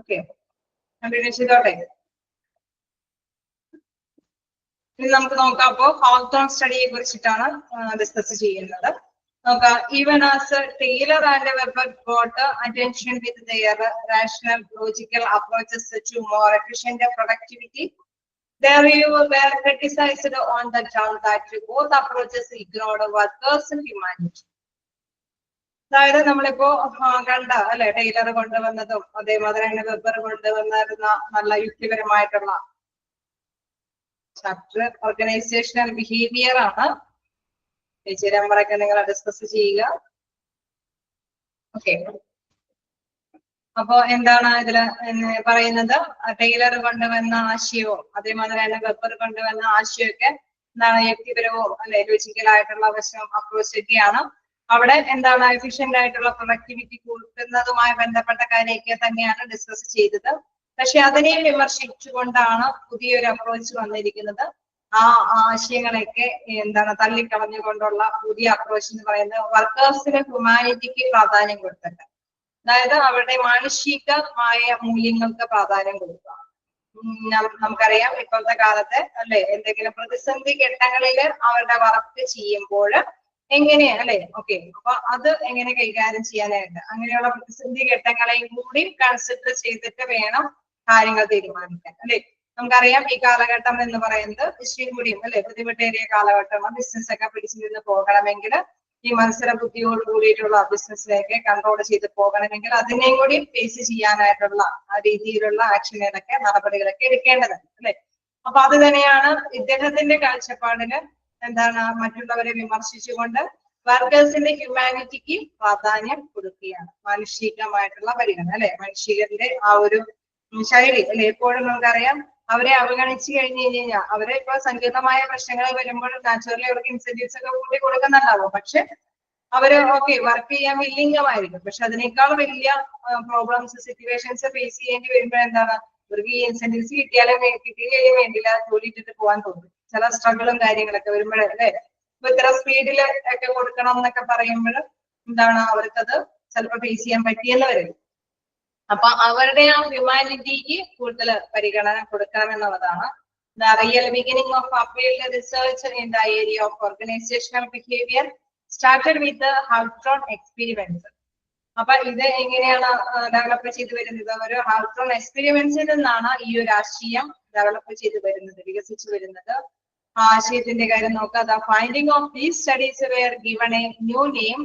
Speaker 1: ഓക്കെ, കണ്ടിന്യൂ ചെയ്തോട്ടെ. ഇനി നമുക്ക് നോക്കാം. അപ്പോ ഹോൾട്ടോൺ സ്റ്റഡിയെ കുറിച്ചിട്ടാണ് ഡിസ്കസ് ചെയ്യുന്നത്. നോക്കാം. Even as Taylor and Weber got attention with their rational logical approaches to more efficient productivity, their review were criticized on the ground that both approaches ignored workers' humanity. അതായത് നമ്മളിപ്പോ കണ്ട അല്ലെ, ടൈലർ കൊണ്ടുവന്നതും അതേമാതിരി തന്നെ weber കൊണ്ടുവന്നിരുന്ന നല്ല യുക്തിപരമായിട്ടുള്ള chapter organisational behaviour ആണ്. Teacher നമ്പറൊക്കെ നിങ്ങൾ ഡിസ്കസ് ചെയ്യുക. ഓക്കെ, അപ്പോ എന്താണ് ഇതില് പറയുന്നത്? ടൈലർ കൊണ്ടുവന്ന ആശയവും അതേമാതിരി തന്നെ വെബർ കൊണ്ടുവന്ന ആശയമൊക്കെ എന്താണ്, യുക്തിപരവും അല്ലെ ലോജിക്കലായിട്ടുള്ള വശം അപ്രോച്ച് ഒക്കെയാണ്. അവിടെ എന്താണ് എഫിഷ്യന്റ് ആയിട്ടുള്ള പ്രൊഡക്ടിവിറ്റി കൂട്ടുന്നതുമായി ബന്ധപ്പെട്ട കാര്യമൊക്കെ തന്നെയാണ് ഡിസ്കസ് ചെയ്തത്. പക്ഷെ അതിനെയും വിമർശിച്ചുകൊണ്ടാണ് പുതിയൊരു അപ്രോച്ച് വന്നിരിക്കുന്നത്. ആ ആശയങ്ങളൊക്കെ എന്താണ് തള്ളിക്കളഞ്ഞുകൊണ്ടുള്ള പുതിയ അപ്രോച്ച് എന്ന് പറയുന്നത് വർക്കേഴ്സിന് ഹ്യൂമാനിറ്റിക്ക് പ്രാധാന്യം കൊടുത്തിട്ട്, അതായത് അവരുടെ മാനുഷികമായ മൂല്യങ്ങൾക്ക് പ്രാധാന്യം കൊടുക്കുക. നമുക്കറിയാം ഇപ്പോഴത്തെ കാലത്ത് അല്ലെ, എന്തെങ്കിലും പ്രതിസന്ധി ഘട്ടങ്ങളിൽ അവരുടെ വർക്ക് ചെയ്യുമ്പോൾ എങ്ങനെ അല്ലെ, ഓക്കെ, അപ്പൊ അത് എങ്ങനെ കൈകാര്യം ചെയ്യാനായിട്ട് അങ്ങനെയുള്ള പ്രതിസന്ധി ഘട്ടങ്ങളെയും കൂടി കൺസിഡർ ചെയ്തിട്ട് വേണം കാര്യങ്ങൾ തീരുമാനിക്കാൻ അല്ലെ. നമുക്കറിയാം ഈ കാലഘട്ടം എന്ന് പറയുന്നത് ഇച്ചിരി കൂടിയും അല്ലെ ബുദ്ധിമുട്ടേറിയ കാലഘട്ടമാണ്. ബിസിനസ് ഒക്കെ പിടിച്ചു നിന്ന് പോകണമെങ്കിൽ, ഈ മത്സര ബുദ്ധിയോട് കൂടിയിട്ടുള്ള ബിസിനസ്സിലേക്ക് കൺട്രോൾ ചെയ്ത് പോകണമെങ്കിൽ അതിനെയും കൂടി ഫേസ് ചെയ്യാനായിട്ടുള്ള ആ രീതിയിലുള്ള ആക്ഷനുകളൊക്കെ നടപടികളൊക്കെ എടുക്കേണ്ടതുണ്ട് അല്ലെ. അപ്പൊ അത് തന്നെയാണ് ഇദ്ദേഹത്തിന്റെ കാഴ്ചപ്പാടിന് എന്താണ് മറ്റുള്ളവരെ വിമർശിച്ചുകൊണ്ട് വർക്കേഴ്സിന്റെ ഹ്യൂമാനിറ്റിക്ക് പ്രാധാന്യം കൊടുക്കുകയാണ്. മാനുഷികമായിട്ടുള്ള പരിഗണന അല്ലെ, മനുഷ്യന്റെ ആ ഒരു ശൈലി അല്ലെ. എപ്പോഴും നമുക്കറിയാം അവരെ അവഗണിച്ചു കഴിഞ്ഞു കഴിഞ്ഞാൽ അവരെ ഇപ്പൊ സങ്കീർണമായ പ്രശ്നങ്ങൾ വരുമ്പോൾ നാച്ചുറലി അവർക്ക് ഇൻസെന്റീവ്സ് ഒക്കെ കൂടി കൊടുക്കുന്നുണ്ടാവും. പക്ഷെ അവര് ഓക്കെ വർക്ക് ചെയ്യാൻ വില്ലിംഗമായിരിക്കും. പക്ഷെ അതിനേക്കാൾ വലിയ പ്രോബ്ലംസ് സിറ്റുവേഷൻസ് ഫേസ് ചെയ്യേണ്ടി വരുമ്പോൾ എന്താണ്, ഇവർക്ക് ഈ ഇൻസെന്റീവ്സ് കിട്ടിയില്ലെങ്കിൽ വേണ്ടില്ല ജോലി ഇട്ടിട്ട് പോകാൻ തോന്നും. ചില സ്ട്രഗിളും കാര്യങ്ങളൊക്കെ വരുമ്പോഴേ അല്ലെ, ഇപ്പൊ ഇത്ര സ്പീഡിൽ ഒക്കെ കൊടുക്കണം എന്നൊക്കെ പറയുമ്പോൾ എന്താണ് അവർക്കത് ചിലപ്പോൾ ഫേസ് ചെയ്യാൻ പറ്റിയെന്ന് വരും. അപ്പൊ അവരുടെ ആ ഹ്യൂമാനിറ്റിക്ക് കൂടുതൽ പരിഗണന കൊടുക്കണമെന്നുള്ളതാണ്. The real beginning of applied research in the area of organizational behavior started with the Hawthorne experiments. അപ്പൊ ഇത് എങ്ങനെയാണ് ഡെവലപ്പ് ചെയ്ത് വരുന്നത്? ഒരു ഹാൾട്ടോൺ എക്സ്പെരിമെന്റ്സിൽ നിന്നാണ് ഈ ഒരു ആശയം ഡെവലപ്പ് ചെയ്ത് വരുന്നത്, വികസിച്ചു വരുന്നത്. ആശയത്തിന്റെ കാര്യം നോക്കുക. The finding of these studies were given a new name,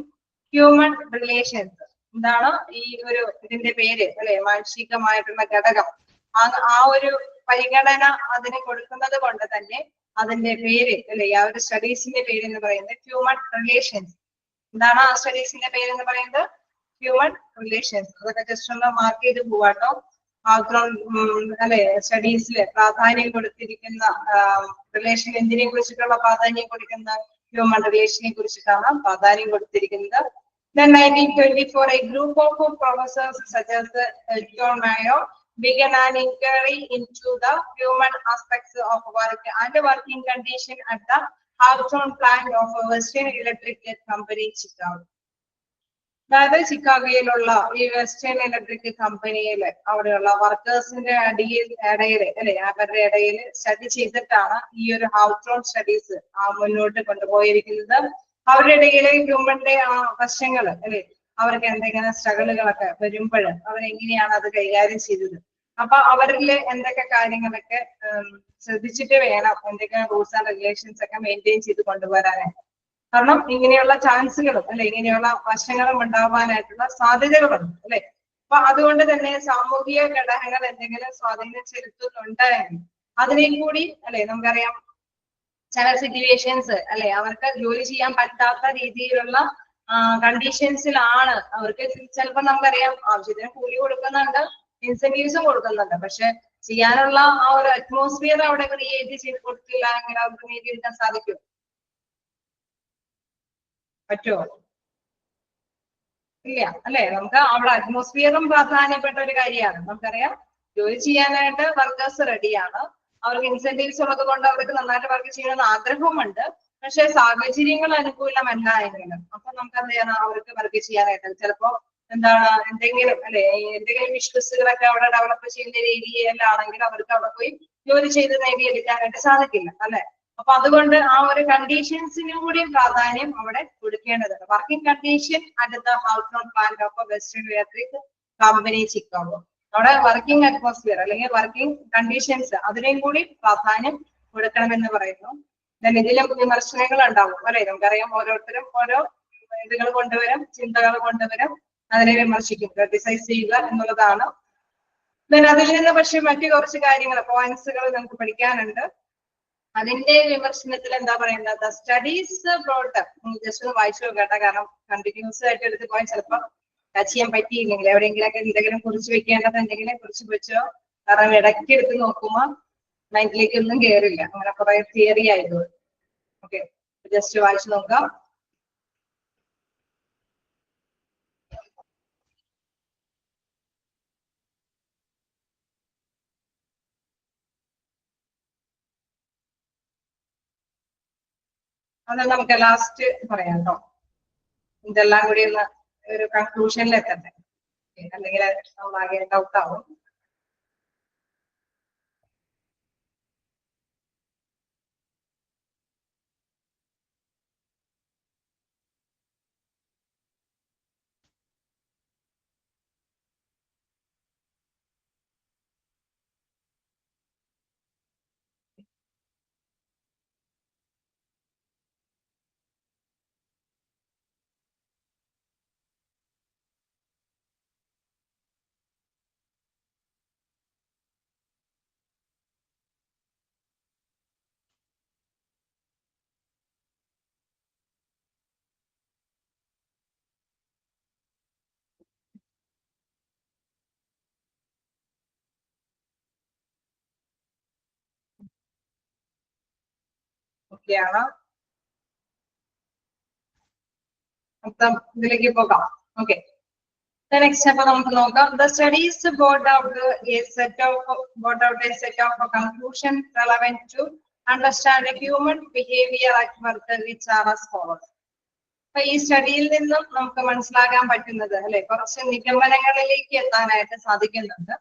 Speaker 1: human relations. എന്താണ് ഈ ഒരു ഇതിന്റെ പേര് അല്ലെ, മാനുഷികമായിട്ടുള്ള ഘടകം. ആ ഒരു പരിഗണന അതിന് കൊടുക്കുന്നത് കൊണ്ട് തന്നെ അതിന്റെ പേര് അല്ലെ, ആ ഒരു സ്റ്റഡീസിന്റെ പേര് എന്ന് പറയുന്നത് ഹ്യൂമൻ റിലേഷൻസ്. എന്താണ് ആ സ്റ്റഡീസിന്റെ പേര് എന്ന് പറയുന്നത്? Human relations. അതൊക്കെ ജസ്റ്റ് ഒന്ന് മാർക്ക് ചെയ്ത് പോവാട്ടോ. അല്ലെ സ്റ്റഡീസില് പ്രാധാന്യം കൊടുത്തിരിക്കുന്ന റിലേഷൻ എന്തിനെ കുറിച്ചിട്ടുള്ള പ്രാധാന്യം കൊടുക്കുന്ന ഹ്യൂമൻ റിലേഷനെ കുറിച്ചിട്ടാണ് പ്രാധാന്യം കൊടുത്തിരിക്കുന്നത്. Then 1924, a group of professors such as John Mayo began an inquiry into the human aspects of work and working condition at the Hawthorne plant of Western Electric Company, Chicago. അതായത് ചിക്കാഗോയിലുള്ള ഈ western electric കമ്പനിയില് അവിടെയുള്ള വർക്കേഴ്സിന്റെ ഇടയിൽ അല്ലെ അവരുടെ ഇടയിൽ study ചെയ്തിട്ടാണ് ഈ ഒരു ഹൗത്തോൺ സ്റ്റഡീസ് മുന്നോട്ട് കൊണ്ടുപോയിരിക്കുന്നത്. അവരുടെ ഇടയിലെ ഹ്യൂമന്റെ ആ വശങ്ങൾ അല്ലെ, അവർക്ക് എന്തെങ്കിലും സ്ട്രഗിളുകളൊക്കെ വരുമ്പോൾ അവരെങ്ങനെയാണ് അത് കൈകാര്യം ചെയ്തത്. അപ്പൊ അവരിൽ എന്തൊക്കെ കാര്യങ്ങളൊക്കെ ശ്രദ്ധിച്ചിട്ട് വേണം എന്തൊക്കെയാണ് റൂൾസ് ആൻഡ് റെഗുലേഷൻസ് ഒക്കെ മെയിൻറ്റെയിൻ ചെയ്ത് കൊണ്ടുവരാനായിട്ട്. കാരണം ഇങ്ങനെയുള്ള ചാൻസുകളും അല്ലെ ഇങ്ങനെയുള്ള വശങ്ങളും ഉണ്ടാവാനായിട്ടുള്ള സാധ്യതകളുണ്ട് അല്ലെ. അപ്പൊ അതുകൊണ്ട് തന്നെ സാമൂഹിക ഘടകങ്ങൾ എന്തെങ്കിലും സ്വാധീനം ചെലുത്തുന്നുണ്ടെങ്കിൽ അതിനെയും കൂടി അല്ലെ, നമുക്കറിയാം ചില സിറ്റുവേഷൻസ് അല്ലെ അവർക്ക് ജോലി ചെയ്യാൻ പറ്റാത്ത രീതിയിലുള്ള കണ്ടീഷൻസിലാണ് അവർക്ക്. ചിലപ്പോൾ നമുക്കറിയാം ആവശ്യത്തിന് കൂലി കൊടുക്കുന്നുണ്ട്, ഇൻസെന്റീവ്സും കൊടുക്കുന്നുണ്ട്. പക്ഷെ ചെയ്യാനുള്ള ആ ഒരു അറ്റ്മോസ്ഫിയർ അവിടെ ക്രിയേറ്റ് ചെയ്ത് കൊടുത്തില്ല എങ്കിൽ അവർക്ക് നേടിയെടുക്കാൻ സാധിക്കും? പറ്റുമോ? ഇല്ല അല്ലെ. നമുക്ക് അവിടെ അറ്റ്മോസ്ഫിയറും പ്രാധാന്യപ്പെട്ട ഒരു കാര്യമാണ്. നമുക്കറിയാം ജോലി ചെയ്യാനായിട്ട് വർക്കേഴ്സ് റെഡിയാണ്, അവർക്ക് ഇൻസെന്റീവ്സ് ഉള്ളത് കൊണ്ട് അവർക്ക് നന്നായിട്ട് വർക്ക് ചെയ്യണമെന്ന് ആഗ്രഹവുമുണ്ട്. പക്ഷെ സാഹചര്യങ്ങൾ അനുകൂലമല്ല എങ്കിലും അപ്പൊ നമുക്ക് എന്ത് ചെയ്യണം, അവർക്ക് വർക്ക് ചെയ്യാനായിട്ട് ചിലപ്പോ എന്താണ് എന്തെങ്കിലും അല്ലെ എന്തെങ്കിലും ബിസിനസ്സുകളൊക്കെ അവിടെ ഡെവലപ്പ് ചെയ്യുന്ന രീതിയിലാണെങ്കിൽ അവർക്ക് അവിടെ പോയി ജോലി ചെയ്ത് നേടിയെടുക്കാനായിട്ട് സാധിക്കില്ല അല്ലെ. അപ്പൊ അതുകൊണ്ട് ആ ഒരു കണ്ടീഷൻസിനും കൂടി പ്രാധാന്യം അവിടെ കൊടുക്കേണ്ടതുണ്ട്. Working condition at the house plant of western electric company Chicago. അവിടെ വർക്കിംഗ് അറ്റ്മോസ്ഫിയർ അല്ലെങ്കിൽ വർക്കിംഗ് കണ്ടീഷൻസ് അതിനെയും കൂടി പ്രാധാന്യം കൊടുക്കണമെന്ന് പറയുന്നു. ഇതിലും വിമർശനങ്ങൾ ഉണ്ടാവും അല്ലെ. നമുക്കറിയാം ഓരോരുത്തരും ഓരോ ഇതുകൾ കൊണ്ടുവരും, ചിന്തകൾ കൊണ്ടുവരും, അതിനെ വിമർശിക്കും, ക്രിട്ടിസൈസ് ചെയ്യുക എന്നുള്ളതാണ്. അതിൽ നിന്ന് പക്ഷെ മറ്റു കുറച്ച് കാര്യങ്ങൾ പോയിന്റ്സുകൾ നമുക്ക് പഠിക്കാനുണ്ട്. അതിന്റെ വിമർശനത്തിൽ എന്താ പറയുന്നത്, സ്റ്റഡീസ് ബ്രോട്ട് ജസ്റ്റ് ഒന്ന് വായിച്ചു നോക്കട്ടെ. കാരണം കണ്ടിന്യൂസ് ആയിട്ട് എടുത്ത് പോയാൽ ചിലപ്പോൾ ടച്ച് ചെയ്യാൻ പറ്റിയില്ലെങ്കിൽ എവിടെയെങ്കിലൊക്കെ എന്തെങ്കിലും കുറിച്ച് വെക്കേണ്ടതുണ്ടെങ്കിൽ കുറിച്ച് വെച്ചോ. കാരണം ഇടയ്ക്ക് എടുത്ത് നോക്കുമ്പോൾ മൈൻഡിലേക്ക് ഒന്നും കയറില്ല, അങ്ങനെ കുറെ തിയറി ആയതുകൊണ്ട്. ഓക്കെ, ജസ്റ്റ് വായിച്ചു നോക്കാം. അത് നമുക്ക് ലാസ്റ്റ് പറയാം കേട്ടോ. ഇതെല്ലാം കൂടി ഒന്ന് ഒരു കൺക്ലൂഷനിൽ എത്തട്ടെ, അല്ലെങ്കിൽ ആകെ ഡൗട്ട് ആവും. ഓക്കെയാണ്, മൊത്തം ഇതിലേക്ക് പോകാം. ഓക്കെ, നെക്സ്റ്റ് അപ്പൊ നമുക്ക് നോക്കാം. The studies board out a set of conclusion relevant to understand human behaviour at work which are as follows. അപ്പൊ ഈ സ്റ്റഡിയിൽ നിന്നും നമുക്ക് മനസ്സിലാക്കാൻ പറ്റുന്നത് അല്ലെ, കുറച്ച് നിഗമനങ്ങളിലേക്ക് എത്താനായിട്ട് സാധിക്കുന്നുണ്ട്.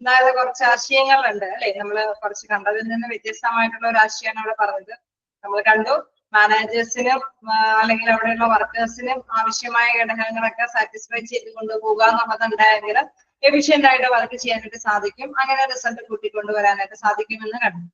Speaker 1: അതായത് കുറച്ച് ആശയങ്ങളുണ്ട് അല്ലെ, നമ്മൾ കുറച്ച് കണ്ടതിൽ നിന്ന് വ്യത്യസ്തമായിട്ടുള്ള ഒരു ആശയമാണ് അവിടെ പറഞ്ഞത്. നമ്മൾ കണ്ടു മാനേജേഴ്സിനും അല്ലെങ്കിൽ അവിടെയുള്ള വർക്കേഴ്സിനും ആവശ്യമായ ഘടകങ്ങളൊക്കെ സാറ്റിസ്ഫൈ ചെയ്ത് കൊണ്ടുപോകുക എന്നുള്ളതുണ്ടായെങ്കിൽ എഫിഷ്യന്റ് ആയിട്ട് വർക്ക് ചെയ്യാനായിട്ട് സാധിക്കും, അങ്ങനെ റിസൾട്ട് കൂട്ടിക്കൊണ്ടുവരാനായിട്ട് സാധിക്കുമെന്ന് കണ്ടു.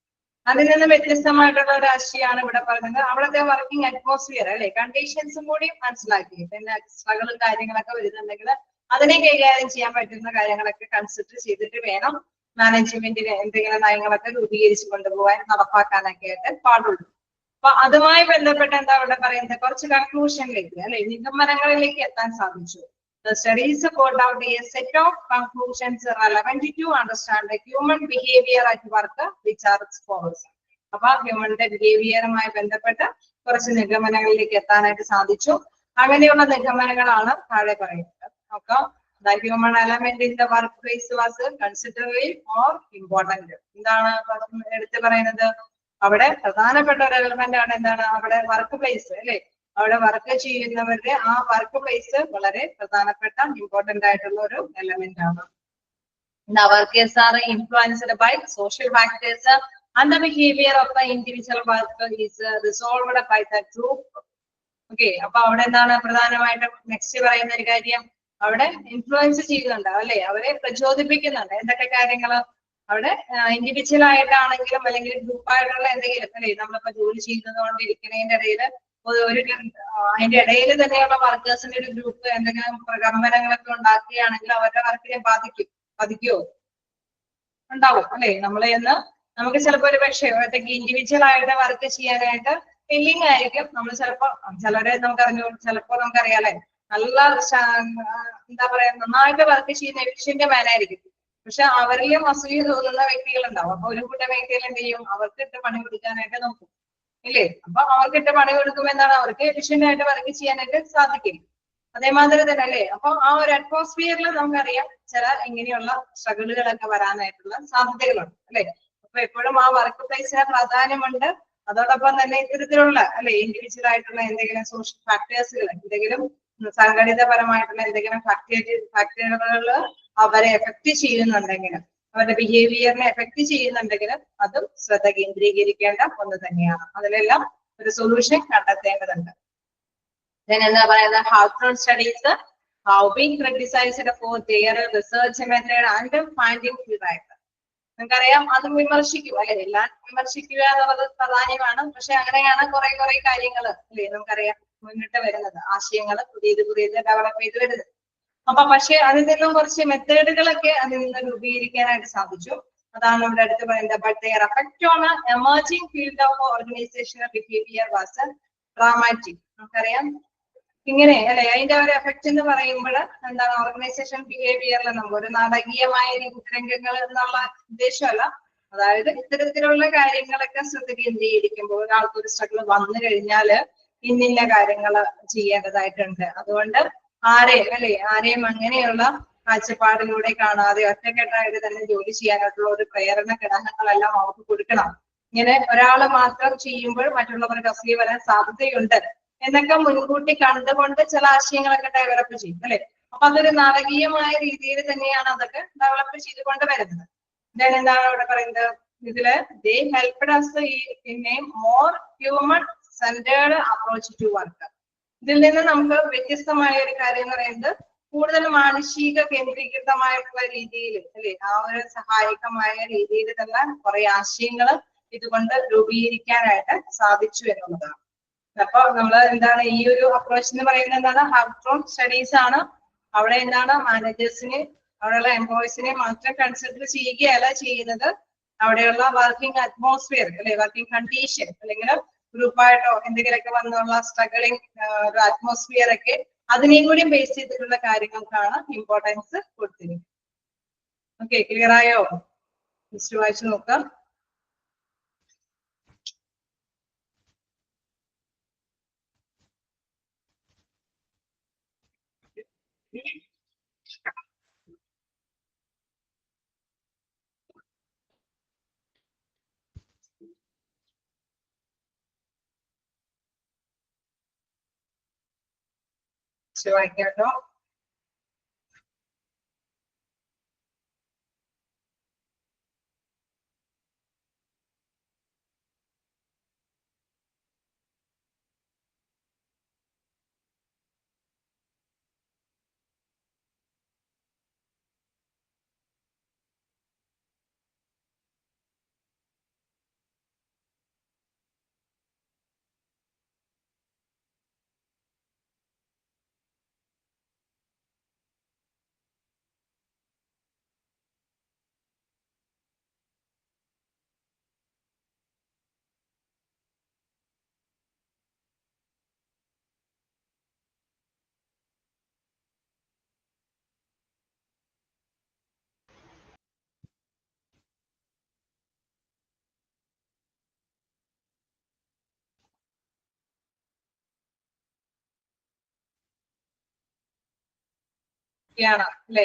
Speaker 1: അതിൽ നിന്ന് വ്യത്യസ്തമായിട്ടുള്ള ഒരു ആശയമാണ് ഇവിടെ പറയുന്നത്. അവിടുത്തെ വർക്കിംഗ് അറ്റ്മോസ്ഫിയർ അല്ലെ, കണ്ടീഷൻസും കൂടി മനസ്സിലാക്കി. പിന്നെ സ്ട്രഗിളും കാര്യങ്ങളൊക്കെ വരുന്നുണ്ടെങ്കിൽ അതിനെ കൈകാര്യം ചെയ്യാൻ പറ്റുന്ന കാര്യങ്ങളൊക്കെ കൺസിഡർ ചെയ്തിട്ട് വേണം മാനേജ്മെന്റിന് എന്തെങ്കിലും നയങ്ങളൊക്കെ രൂപീകരിച്ചു കൊണ്ടുപോകാൻ നടപ്പാക്കാനൊക്കെ ആയിട്ട് പാടുള്ളൂ. അപ്പൊ അതുമായി ബന്ധപ്പെട്ട് എന്താ ഇവിടെ പറയുന്നത്, കുറച്ച് കൺക്ലൂഷനിലേക്ക് അല്ലെ, നിഗമനങ്ങളിലേക്ക് എത്താൻ സാധിച്ചു. The studies brought out a set of conclusions relevant to understand the human behavior at work which are as follows. അപ്പൊ ഹ്യൂമന്റെ ബിഹേവിയറുമായി ബന്ധപ്പെട്ട് കുറച്ച് നിഗമനങ്ങളിലേക്ക് എത്താനായിട്ട് സാധിച്ചു. അങ്ങനെയുള്ള നിഗമനങ്ങളാണ് താഴെ പറയുന്നത്. നോക്കാം. The human element in the workplace was considerably more important. എന്താണ് എടുത്തു പറയുന്നത്, അവിടെ പ്രധാനപ്പെട്ട ഒരു എലമെന്റ് ആണ് എന്താണ്, അവിടെ വർക്ക് പ്ലേസ് അല്ലെ, അവിടെ വർക്ക് ചെയ്യുന്നവരുടെ ആ വർക്ക് പ്ലേസ് വളരെ പ്രധാനപ്പെട്ട ഇമ്പോർട്ടന്റ് ആയിട്ടുള്ള ഒരു എലമെന്റ് ആണ്. The workers are influenced by social factors and the behavior of the individual worker is resolved by the group. Okay, അപ്പൊ അവിടെ എന്താണ് പ്രധാനമായിട്ടും നെക്സ്റ്റ് പറയുന്ന ഒരു കാര്യം, അവിടെ ഇൻഫ്ലുവൻസ് ചെയ്യുന്നുണ്ട് അല്ലെ, അവരെ പ്രചോദിപ്പിക്കുന്നുണ്ട്. എന്തൊക്കെ കാര്യങ്ങൾ അവിടെ ഇൻഡിവിജ്വൽ ആയിട്ടാണെങ്കിലും അല്ലെങ്കിൽ ഗ്രൂപ്പായിട്ടുള്ള എന്തെങ്കിലും അല്ലെ, നമ്മളിപ്പോ ജോലി ചെയ്യുന്നത് കൊണ്ടിരിക്കുന്നതിന്റെ ഇടയിൽ അതിന്റെ ഇടയിൽ തന്നെയുള്ള വർക്കേഴ്സിന്റെ ഒരു ഗ്രൂപ്പ് എന്തെങ്കിലും പ്രകമ്പനങ്ങളൊക്കെ ഉണ്ടാക്കുകയാണെങ്കിൽ അവരുടെ വർക്കിനെ ബാധിക്കുമോ? ഉണ്ടാവും അല്ലെ. നമ്മൾ എന്ന് നമുക്ക് ചിലപ്പോൾ ഒരു പക്ഷേ ഒറ്റയ്ക്ക് ഇൻഡിവിജ്വൽ ആയിട്ട് വർക്ക് ചെയ്യാനായിട്ട് ഫീലിംഗ് ആയിരിക്കും. നമ്മൾ ചിലരെ ചിലപ്പോൾ നമുക്കറിയാലേ, നല്ല എന്താ പറയാ നന്നായിട്ട് വർക്ക് ചെയ്യുന്ന എഫിഷ്യന്റ് മാനായിരിക്കും. പക്ഷെ അവരിലും അസൂയ തോന്നുന്ന വ്യക്തികളുണ്ടാവും. അപ്പൊ ഒരു കൂട്ടം വ്യക്തികൾ എന്ത് ചെയ്യും, അവർക്കിട്ട് പണി കൊടുക്കാനായിട്ട് നോക്കും ഇല്ലേ. അപ്പൊ അവർക്കിട്ട് പണി കൊടുക്കുമ്പോൾ എന്താണ്, അവർക്ക് എഫിഷ്യന്റ് ആയിട്ട് വർക്ക് ചെയ്യാനായിട്ട് സാധിക്കും. അതേമാതിരി തന്നെ അല്ലേ. അപ്പൊ ആ ഒരു അറ്റ്മോസ്ഫിയറിൽ നമുക്കറിയാം ചില ഇങ്ങനെയുള്ള സ്ട്രഗിളുകളൊക്കെ വരാനായിട്ടുള്ള സാധ്യതകളുണ്ട് അല്ലെ. അപ്പൊ എപ്പോഴും ആ വർക്ക് പ്ലേസിന് പ്രാധാന്യമുണ്ട്. അതോടൊപ്പം തന്നെ ഇത്തരത്തിലുള്ള അല്ലെ ഇൻഡിവിജ്വൽ ആയിട്ടുള്ള എന്തെങ്കിലും സോഷ്യൽ ഫാക്ടേഴ്സുകൾ എന്തെങ്കിലും സംഘടിതപരമായിട്ടുള്ള എന്തെങ്കിലും ഫാക്ടറുകൾ അവരെ എഫക്ട് ചെയ്യുന്നുണ്ടെങ്കിൽ, അവരുടെ ബിഹേവിയറിനെ എഫക്ട് ചെയ്യുന്നുണ്ടെങ്കിൽ അതും ശ്രദ്ധ കേന്ദ്രീകരിക്കേണ്ട ഒന്ന് തന്നെയാണ്. അതിലെല്ലാം ഒരു സൊല്യൂഷൻ കണ്ടെത്തേണ്ടതുണ്ട്. എന്താ പറയുന്നത്, ഹാർട്ട്രോൺ studies how being criticized for their research method and finding feedback. നമുക്കറിയാം അതും വിമർശിക്കും അല്ലെ, എല്ലാം വിമർശിക്കുക എന്നുള്ളത് പ്രധാനമാണ്. പക്ഷെ അങ്ങനെയാണ് കുറെ കാര്യങ്ങൾ അല്ലെ നമുക്കറിയാം മുന്നിട്ട് വരുന്നത്, ആശയങ്ങൾ പുതിയത് ഡെവലപ്പ് ചെയ്ത് വരുന്നത്. അപ്പൊ പക്ഷെ അതിൽ നിന്നും കുറച്ച് മെത്തേഡുകളൊക്കെ അതിൽ നിന്ന് രൂപീകരിക്കാനായിട്ട് സാധിച്ചു. അതാണ് ഇവിടെ അടുത്ത് പറയുന്നത്. But their effect on emerging field of organizational behavior was dramatic. നമുക്കറിയാം ഇങ്ങനെ അല്ലെ, അതിന്റെ ഒരു എഫക്ട് എന്ന് പറയുമ്പോൾ എന്താണ്, ഓർഗനൈസേഷൻ ബിഹേവിയറിൽ നമുക്ക് ഒരു നാടകീയമായ രംഗങ്ങൾ എന്നുള്ള ഉദ്ദേശമല്ല. അതായത് ഇത്തരത്തിലുള്ള കാര്യങ്ങളൊക്കെ ശ്രദ്ധ കേന്ദ്രീകരിക്കുമ്പോൾ ഒരാൾക്ക് ഒരു സ്ട്രഗിൾ വന്നു കഴിഞ്ഞാല് ഇന്നിന്ന കാര്യങ്ങൾ ചെയ്യേണ്ടതായിട്ടുണ്ട്. അതുകൊണ്ട് ആരെയും അങ്ങനെയുള്ള കാഴ്ചപ്പാടിലൂടെ കാണാതെ ഒറ്റക്കെട്ടായിട്ട് തന്നെ ജോലി ചെയ്യാനായിട്ടുള്ള ഒരു പ്രേരണ ഘടകങ്ങളെല്ലാം അവർക്ക് കൊടുക്കണം. ഇങ്ങനെ ഒരാള് മാത്രം ചെയ്യുമ്പോൾ മറ്റുള്ളവർക്ക് അസൂയ വരാൻ സാധ്യതയുണ്ട് എന്നൊക്കെ മുൻകൂട്ടി കണ്ടുകൊണ്ട് ചില ആശയങ്ങളൊക്കെ ഡെവലപ്പ് ചെയ്യും അല്ലെ. അപ്പൊ അതൊരു നാടകീയമായ രീതിയിൽ തന്നെയാണ് അതൊക്കെ ഡെവലപ്പ് ചെയ്തുകൊണ്ട് വരുന്നത്. ഞാൻ എന്താണ് ഇവിടെ പറയുന്നത്, ഇതില് they helped us in a more human centered approach to work. ഇതിൽ നിന്ന് നമുക്ക് വ്യത്യസ്തമായ ഒരു കാര്യം എന്ന് പറയുന്നത് കൂടുതൽ മാനുഷിക കേന്ദ്രീകൃതമായിട്ടുള്ള രീതിയിൽ അല്ലെ, ആ ഒരു സഹായകമായ രീതിയിൽ തന്നെ കുറെ ആശയങ്ങൾ ഇതുകൊണ്ട് രൂപീകരിക്കാനായിട്ട് സാധിച്ചു എന്നുള്ളതാണ്. അപ്പൊ നമ്മൾ എന്താണ് ഈ ഒരു അപ്രോച്ച് എന്ന് പറയുന്നത് എന്താണ്, ഹാർട്ട്രോൺ സ്റ്റഡീസ് ആണ്. അവിടെ എന്താണ് മാനേജേഴ്സിനെ, അവിടെയുള്ള എംപ്ലോയീസിനെ മാത്രം കൺസിഡർ ചെയ്യുകയല്ല ചെയ്യുന്നത്, അവിടെയുള്ള വർക്കിംഗ് അറ്റ്മോസ്ഫിയർ അല്ലെ, വർക്കിംഗ് കണ്ടീഷൻ അല്ലെങ്കിൽ ഗ്രൂപ്പായിട്ടോ എന്തെങ്കിലുമൊക്കെ വന്നുള്ള സ്ട്രഗിളിംഗ് ഒരു അറ്റ്മോസ്ഫിയർ ഒക്കെ അതിനെയും കൂടി ബേസ് ചെയ്തിട്ടുള്ള കാര്യങ്ങൾക്കാണ് ഇമ്പോർട്ടൻസ് കൊടുത്തിരിക്കുന്നത്. ഓക്കെ, ക്ലിയർ ആയോ? ലിസ്റ്റ് വായിച്ചു നോക്കാം. വായിക്കാട്ടോ. ാണ് അല്ലേ?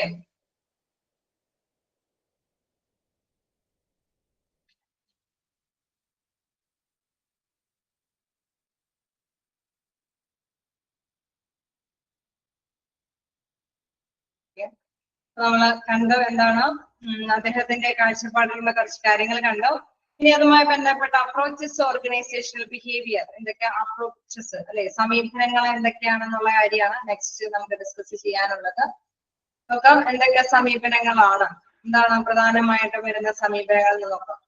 Speaker 1: നമ്മള് കണ്ടു എന്താണ് അദ്ദേഹത്തിന്റെ കാഴ്ചപ്പാടിലുള്ള കുറച്ച് കാര്യങ്ങൾ കണ്ടു. ഇനി അതുമായി ബന്ധപ്പെട്ട അപ്രോച്ചസ് ഓർഗനൈസേഷണൽ ബിഹേവിയർ, എന്തൊക്കെ അപ്രോച്ചസ് അല്ലെ, സമീപനങ്ങൾ എന്തൊക്കെയാണെന്നുള്ള കാര്യമാണ് നെക്സ്റ്റ് നമുക്ക് ഡിസ്കസ് ചെയ്യാനുള്ളത്. നോക്കാം എന്തൊക്കെ സമീപനങ്ങളാണ്, എന്താണ് പ്രധാനമായിട്ടും വരുന്ന സമീപനങ്ങൾ എന്ന് നോക്കാം.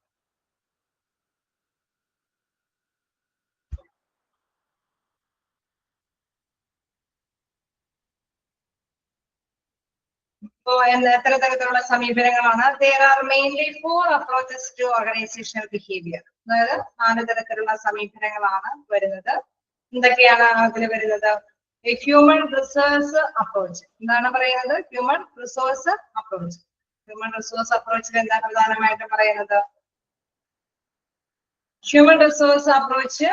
Speaker 1: എത്ര തരത്തിലുള്ള സമീപനങ്ങളാണ്? there are mainly 4 approaches to organizational behavior. അതായത് 4 തരത്തിലുള്ള സമീപനങ്ങളാണ് വരുന്നത്. എന്തൊക്കെയാണ് അതിൽ വരുന്നത്? Human resource approach. എന്താണ് പറയുന്നത്? Human resource approach. Human resource അപ്രോച്ചിൽ എന്താണ് പ്രധാനമായിട്ടും പറയുന്നത്? Human resource approach,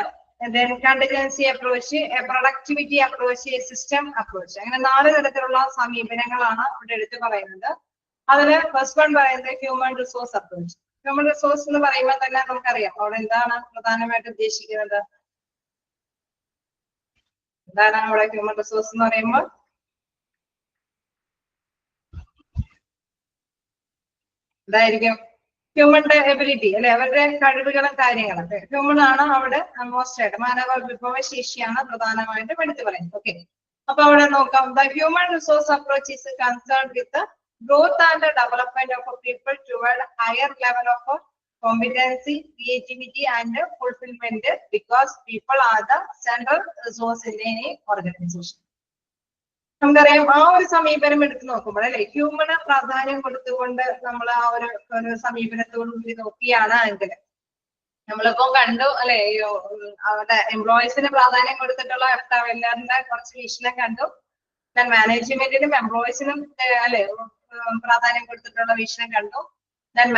Speaker 1: then contingency approach, a productivity approach, a system approach. അങ്ങനെ 4 തരത്തിലുള്ള സമീപനങ്ങളാണ് ഇവിടെ എടുത്തു പറയുന്നത്. അതില് ഫസ്റ്റ് വൺ പറയുന്നത് human resource approach. Human resource എന്ന് പറയുമ്പോൾ തന്നെ നമുക്കറിയാം അവിടെ എന്താണ് പ്രധാനമായിട്ട് ഉദ്ദേശിക്കുന്നത്. എന്താണ് അവിടെ ഹ്യൂമൻ റിസോഴ്സ് എന്ന് പറയുമ്പോൾ? എന്തായിരിക്കും? ഹ്യൂമന്റെ എബിലിറ്റി അല്ലെ, അവരുടെ കഴിവുകളും കാര്യങ്ങളും. ഹ്യൂമൻ ആണ് അവിടെ മോസ്റ്റ് ആയിട്ട്, മാനവ വിഭവശേഷിയാണ് പ്രധാനമായിട്ട് എടുത്തു പറയുന്നത്. ഓക്കെ, അപ്പൊ അവിടെ നോക്കാം. The human resource approach is concern with growth and the development of people toward a higher level of competency, creativity and fulfillment, because people are the central resource in any organization. നമുക്കറിയാം ആ ഒരു സമീപനം എടുത്ത് നോക്കുമ്പോൾ അല്ലെ, human പ്രാധാന്യം കൊടുത്തുകൊണ്ട് നമ്മൾ ആ ഒരു സമീപനത്തോടു കൂടി നോക്കിയാണ് എങ്കിൽ നമ്മളിപ്പോ കണ്ടു അല്ലെ, അവരുടെ എംപ്ലോയീസിന് പ്രാധാന്യം കൊടുത്തിട്ടുള്ള എല്ലാവരുടെ കുറച്ച് വീക്ഷണം കണ്ടു. മാനേജ്മെന്റിനും എംപ്ലോയീസിനും അല്ലെ പ്രാധാന്യം കൊടുത്തിട്ടുള്ള വീക്ഷണം കണ്ടു.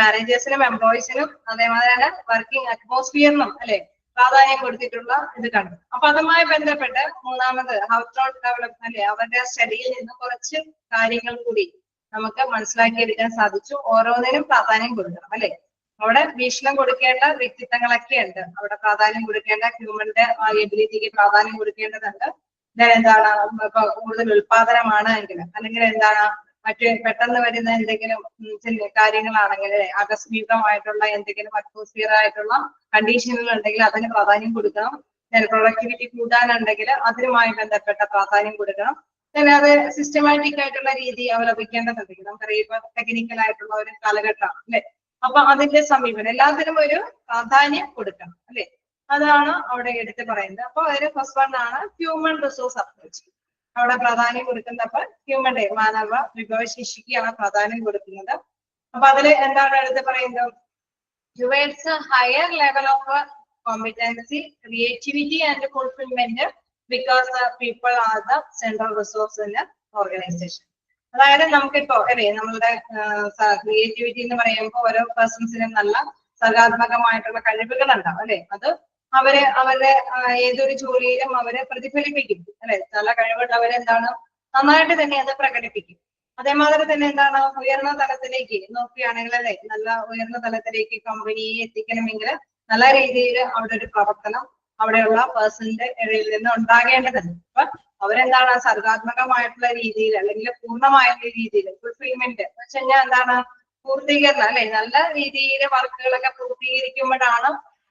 Speaker 1: മാനേജേഴ്സിനും എംപ്ലോയീസിനും അതേമാതിരി തന്നെ വർക്കിംഗ് അറ്റ്മോസ്ഫിയറിനും അല്ലെ പ്രാധാന്യം കൊടുത്തിട്ടുള്ള ഇത് കണ്ടു. അപ്പൊ അതുമായി ബന്ധപ്പെട്ട് മൂന്നാമത് ഹൗ ടു ഡെവലപ്പ് അല്ലെ, അവരുടെ സ്റ്റഡിയിൽ നിന്ന് കുറച്ച് കാര്യങ്ങൾ കൂടി നമുക്ക് മനസ്സിലാക്കിയെടുക്കാൻ സാധിച്ചു. ഓരോന്നിനും പ്രാധാന്യം കൊടുക്കണം അല്ലെ. അവിടെ വീക്ഷണം കൊടുക്കേണ്ട വ്യക്തിത്വങ്ങളൊക്കെ ഉണ്ട്, അവിടെ പ്രാധാന്യം കൊടുക്കേണ്ട ഹ്യൂമന്റെ എബിലിറ്റിക്ക് പ്രാധാന്യം കൊടുക്കേണ്ടതുണ്ട്. എന്താണ് ഇപ്പൊ കൂടുതൽ ഉൽപാദനമാണ് എങ്കിൽ, അല്ലെങ്കിൽ എന്താണ് മറ്റു പെട്ടെന്ന് വരുന്ന എന്തെങ്കിലും കാര്യങ്ങളാണെങ്കിൽ, ആകസ്മികമായിട്ടുള്ള എന്തെങ്കിലും അറ്റ്മോസ്ഫിയർ ആയിട്ടുള്ള കണ്ടീഷനുകൾ ഉണ്ടെങ്കിൽ അതിന് പ്രാധാന്യം കൊടുക്കണം. പ്രൊഡക്ടിവിറ്റി കൂട്ടാനുണ്ടെങ്കിൽ അതിനുമായി ബന്ധപ്പെട്ട പ്രാധാന്യം കൊടുക്കണം. അത് സിസ്റ്റമാറ്റിക് ആയിട്ടുള്ള രീതി അവലംബിക്കേണ്ടതുണ്ടെങ്കിൽ, നമുക്കറിയാം ഇപ്പൊ ടെക്നിക്കൽ ആയിട്ടുള്ള ഒരു കാലഘട്ടമാണ് അല്ലെ. അപ്പൊ അതിന്റെ സമീപനം എല്ലാത്തിനും ഒരു പ്രാധാന്യം കൊടുക്കണം അല്ലെ. അതാണ് അവിടെ എടുത്ത് പറയുന്നത്. അപ്പൊ അതിന് ഫസ്റ്റ് വൺ ആണ് ഹ്യൂമൻ റിസോഴ്സ് അപ്രോച്ച്. അവിടെ പ്രാധാന്യം കൊടുക്കുന്നത് അപ്പൊ ഹ്യൂമന്റെ മാനവ വിഭവശേഷിക്കാണ് പ്രാധാന്യം കൊടുക്കുന്നത്. അപ്പൊ അതില് എന്താണ് എടുത്ത് പറയുന്നത്? Towards higher level of competency, creativity and fulfilment, because people are the central resource in organisation. അതായത് നമുക്കിപ്പോ അല്ലെ, നമ്മളുടെ ക്രിയേറ്റിവിറ്റി എന്ന് പറയുമ്പോൾ ഓരോ പേഴ്സൺസിനും നല്ല സർഗാത്മകമായിട്ടുള്ള കഴിവുകൾ ഉണ്ടാവും അല്ലെ. അത് അവരുടെ ഏതൊരു ജോലിയിലും അവരെ പ്രതിഫലിപ്പിക്കും അല്ലെ. നല്ല കഴിവുള്ളവരെ എന്താണ് നന്നായിട്ട് തന്നെ അത് പ്രകടിപ്പിക്കും. അതേമാതിരി തന്നെ എന്താണ് ഉയർന്ന തലത്തിലേക്ക് നോക്കുകയാണെങ്കിൽ അല്ലെ, നല്ല ഉയർന്ന തലത്തിലേക്ക് കമ്പനിയെ എത്തിക്കണമെങ്കിൽ നല്ല രീതിയിൽ അവിടെ ഒരു പ്രവർത്തനം അവിടെയുള്ള പേഴ്സണിന്റെ ഇടയിൽ നിന്ന് ഉണ്ടാകേണ്ടതുണ്ട്. അപ്പൊ അവരെന്താണ് സർഗാത്മകമായിട്ടുള്ള രീതിയിൽ അല്ലെങ്കിൽ പൂർണ്ണമായിട്ടുള്ള രീതിയിൽ ഫുൾഫിൽമെന്റ് എന്ന് വെച്ച് കഴിഞ്ഞാൽ എന്താണ് പൂർത്തീകരണം അല്ലെ. നല്ല രീതിയിൽ വർക്കുകളൊക്കെ പൂർത്തീകരിക്കുമ്പോഴാണ്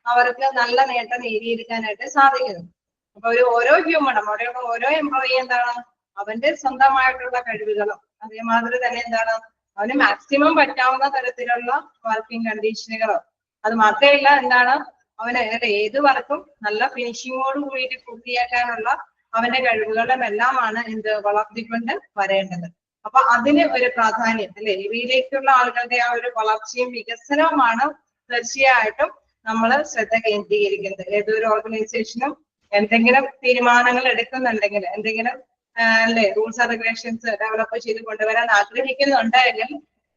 Speaker 1: അവർക്ക് നല്ല നേട്ടം നേടിയെടുക്കാനായിട്ട് സാധിക്കുന്നത്. അപ്പൊ ഓരോ ഹ്യൂമനും അവിടെയുള്ള ഓരോ എംപ്ലോയി എന്താണ് അവന്റെ സ്വന്തമായിട്ടുള്ള കഴിവുകളും അതേമാതിരി തന്നെ എന്താണ് അവന് മാക്സിമം പറ്റാവുന്ന തരത്തിലുള്ള വർക്കിംഗ് കണ്ടീഷനുകളോ, അത് മാത്രമല്ല എന്താണ് അവന് ഏത് വർക്കും നല്ല ഫിനിഷിങ്ങോട് കൂടിയിട്ട് പൂർത്തിയാക്കാനുള്ള അവന്റെ കഴിവുകളും എല്ലാമാണ് എന്ത് വളർത്തിക്കൊണ്ട് വരേണ്ടത്. അപ്പൊ അതിന് ഒരു പ്രാധാന്യം അല്ലെ, ഇവയിലേക്കുള്ള ആളുകളുടെ ആ ഒരു വളർച്ചയും വികസനവുമാണ് തീർച്ചയായിട്ടും നമ്മൾ ശ്രദ്ധ കേന്ദ്രീകരിക്കുന്നത്. ഏതൊരു ഓർഗനൈസേഷനും എന്തെങ്കിലും തീരുമാനങ്ങൾ എടുക്കുന്നുണ്ടെങ്കിൽ, എന്തെങ്കിലും അല്ലെ റൂൾസ് ആൻഡ് റെഗുലേഷൻസ് ഡെവലപ്പ് ചെയ്ത് കൊണ്ടുവരാൻ ആഗ്രഹിക്കുന്നുണ്ടെങ്കിൽ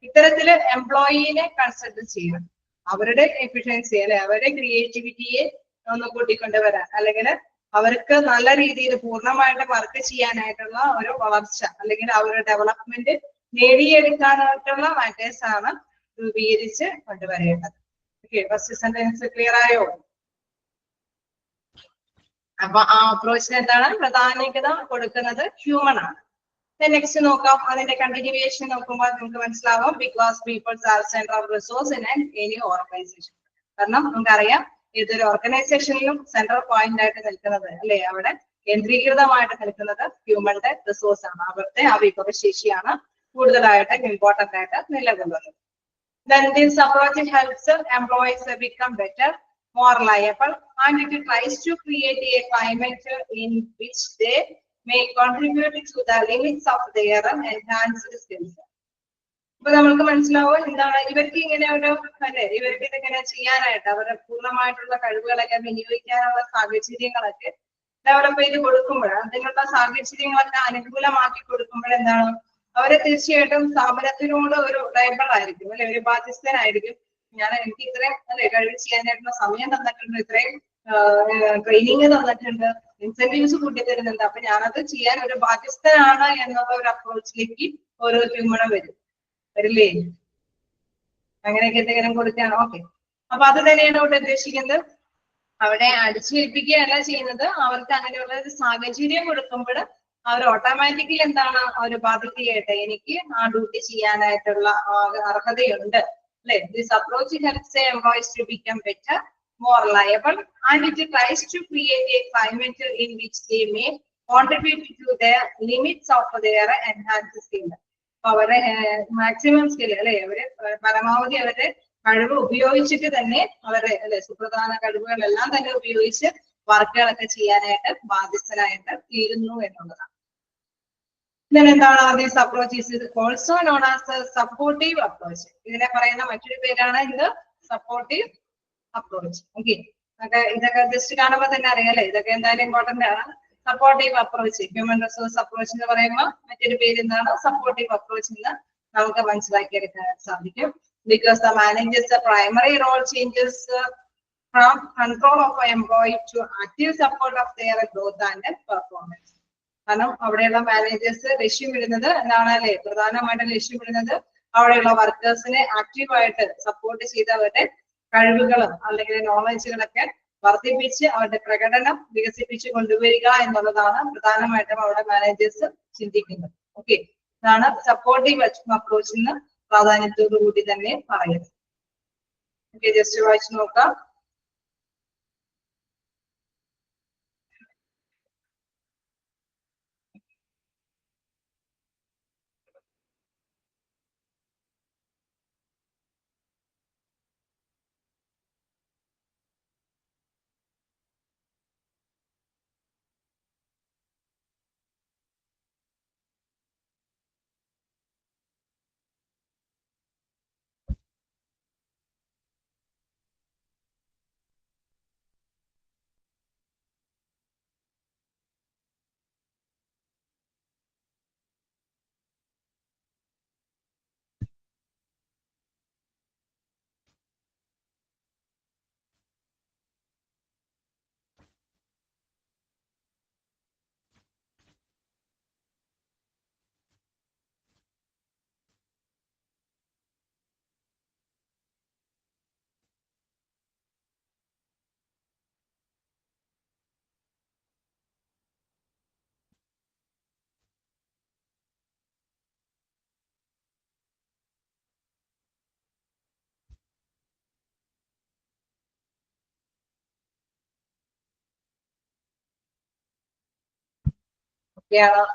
Speaker 1: ഇത്തരത്തില് എംപ്ലോയിനെ കൺസിഡർ ചെയ്യണം. അവരുടെ എഫിഷ്യൻസി അല്ലെ, അവരുടെ ക്രിയേറ്റിവിറ്റിയെ ഒന്ന് കൂട്ടിക്കൊണ്ടുവരാൻ, അല്ലെങ്കിൽ അവർക്ക് നല്ല രീതിയിൽ പൂർണ്ണമായിട്ട് വർക്ക് ചെയ്യാനായിട്ടുള്ള ഒരു വളർച്ച അല്ലെങ്കിൽ അവരുടെ ഡെവലപ്മെന്റ് നേടിയെടുക്കാനായിട്ടുള്ള മാറ്റേഴ്സ് ആണ് രൂപീകരിച്ച് കൊണ്ടുവരേണ്ടത്. ഓക്കെ, ഫസ്റ്റ് സെന്റൻസ് ക്ലിയർ ആയോ? അപ്പൊ ആ അപ്രോച്ചിന് എന്താണ് പ്രാധാന്യത കൊടുക്കുന്നത്? ഹ്യൂമൻ ആണ്. നെക്സ്റ്റ് നോക്കാം, അതിന്റെ കണ്ടിന്യൂവേഷൻ നോക്കുമ്പോൾ നമുക്ക് മനസ്സിലാവും. Because people's R central resource in any organisation. കാരണം നമുക്കറിയാം ഏതൊരു ഓർഗനൈസേഷനിലും സെൻട്രൽ പോയിന്റ് ആയിട്ട് നിൽക്കുന്നത് അല്ലെ, അവിടെ കേന്ദ്രീകൃതമായിട്ട് നിൽക്കുന്നത് ഹ്യൂമന്റെ റിസോഴ്സ് ആണ്. അവരുടെ ആ വിഭവശേഷിയാണ് കൂടുതലായിട്ട് ഇമ്പോർട്ടന്റ് ആയിട്ട് നിലകൊള്ളുന്നത്. Then this approach helps employees become better, more liable, and it tries to create a climate in which they may contribute to the limits of their enhanced skills. അപ്പൊ നമ്മൾക്ക് മനസ്സിലാവും എന്താണ് ഇവർക്ക് ഇങ്ങനെ ഒരു അല്ലെ, ഇവർക്ക് ഇതിങ്ങനെ ചെയ്യാനായിട്ട് അവരുടെ പൂർണ്ണമായിട്ടുള്ള കഴിവുകളൊക്കെ വിനിയോഗിക്കാനുള്ള സാഹചര്യങ്ങളൊക്കെ ഡെവലപ്പ് ചെയ്ത് കൊടുക്കുമ്പോൾ, അതിനുള്ള സാഹചര്യങ്ങളൊക്കെ അനുകൂലമാക്കി കൊടുക്കുമ്പോൾ എന്താണ് അവരെ തീർച്ചയായിട്ടും സ്ഥാപനത്തിനോട് ഒരു ലയബിൾ ആയിരിക്കും അല്ലെ, ഒരു ബാധ്യസ്ഥനായിരിക്കും. എനിക്ക് ഇത്രയും അല്ലെ കഴിവ് ചെയ്യാനായിട്ടുള്ള സമയം തന്നിട്ടുണ്ട്, ഇത്രയും ട്രെയിനിങ് തന്നിട്ടുണ്ട്, ഇൻസെന്റീവ്സ് കൂട്ടിത്തരുന്നുണ്ട്, അപ്പൊ ഞാനത് ചെയ്യാൻ ഒരു ബാധ്യസ്ഥനാണ് എന്നുള്ള ഒരു അപ്രോച്ചിലേക്ക് ഓരോ ഹ്യൂമനും വരില്ലേ? അങ്ങനെയൊക്കെ എന്തെങ്കിലും കൊടുക്കുകയാണ്. ഓക്കെ, അപ്പൊ അത് തന്നെയാണ് ഇവിടെ ഉദ്ദേശിക്കുന്നത്. അവിടെ അടിച്ചേൽപ്പിക്കുകയല്ല ചെയ്യുന്നത്. അവർക്ക് അങ്ങനെയുള്ള ഒരു സാഹചര്യം കൊടുക്കുമ്പോൾ അവർ ഓട്ടോമാറ്റിക്കലി എന്താണ് അവർ ബാധിക്കുകയായിട്ട് എനിക്ക് ആ ഡ്യൂട്ടി ചെയ്യാനായിട്ടുള്ള അർഹതയുണ്ട് അല്ലെ. This approach helps employees to become better, more liable, and it tries to create a climate in which they may contribute to the limits of their enhanced skill. അവരെ മാക്സിമം സ്കിൽ അല്ലെ, അവര് പരമാവധി അവരുടെ കഴിവ് ഉപയോഗിച്ചിട്ട് തന്നെ അവരുടെ അല്ലെ സുപ്രധാന കഴിവുകളെല്ലാം തന്നെ ഉപയോഗിച്ച് വർക്കുകളൊക്കെ ചെയ്യാനായിട്ട് ബാധ്യസ്ഥരായിട്ട് തീരുന്നു എന്നുള്ളതാണ്. എന്താണ് this approach is also known as supportive approach. ഇതിനെ പറയുന്ന മറ്റൊരു പേരാണ് ഇത് സപ്പോർട്ടീവ് അപ്രോച്ച്. ഓക്കെ, ഇതൊക്കെ ജസ്റ്റ് കാണുമ്പോൾ തന്നെ അറിയാലേ, ഇതൊക്കെ എന്തായാലും ഇമ്പോർട്ടന്റ് ആണ്. Supportive approach, human resource approach എന്ന് പറയുമ്പോൾ മറ്റൊരു പേര് എന്താണ് സപ്പോർട്ടീവ് അപ്രോച്ച് എന്ന് നമുക്ക് മനസ്സിലാക്കിയെടുക്കാൻ സാധിക്കും. Because the manager's primary role changes from control of employee to active support of their growth and performance. കാരണം അവിടെയുള്ള മാനേജേഴ്സ് ലക്ഷ്യമിടുന്നത് എന്താണ് അല്ലെ, പ്രധാനമായിട്ടും ലക്ഷ്യമിടുന്നത് അവിടെയുള്ള വർക്കേഴ്സിനെ ആക്റ്റീവായിട്ട് സപ്പോർട്ട് ചെയ്ത് അവരുടെ കഴിവുകളും അല്ലെങ്കിൽ നോളജുകളൊക്കെ വർദ്ധിപ്പിച്ച് അവരുടെ പ്രകടനം വികസിപ്പിച്ച് കൊണ്ടുവരിക എന്നുള്ളതാണ് പ്രധാനമായിട്ടും അവിടെ മാനേജേഴ്സ് ചിന്തിക്കുന്നത്. ഓക്കെ, ഇതാണ് സപ്പോർട്ടീവ് അപ്രോച്ചിന് പ്രാധാന്യത്തോടു കൂടി തന്നെ പറയുന്നത്. ഓക്കെ, ജസ്റ്റ് വായിച്ചു നോക്കാം.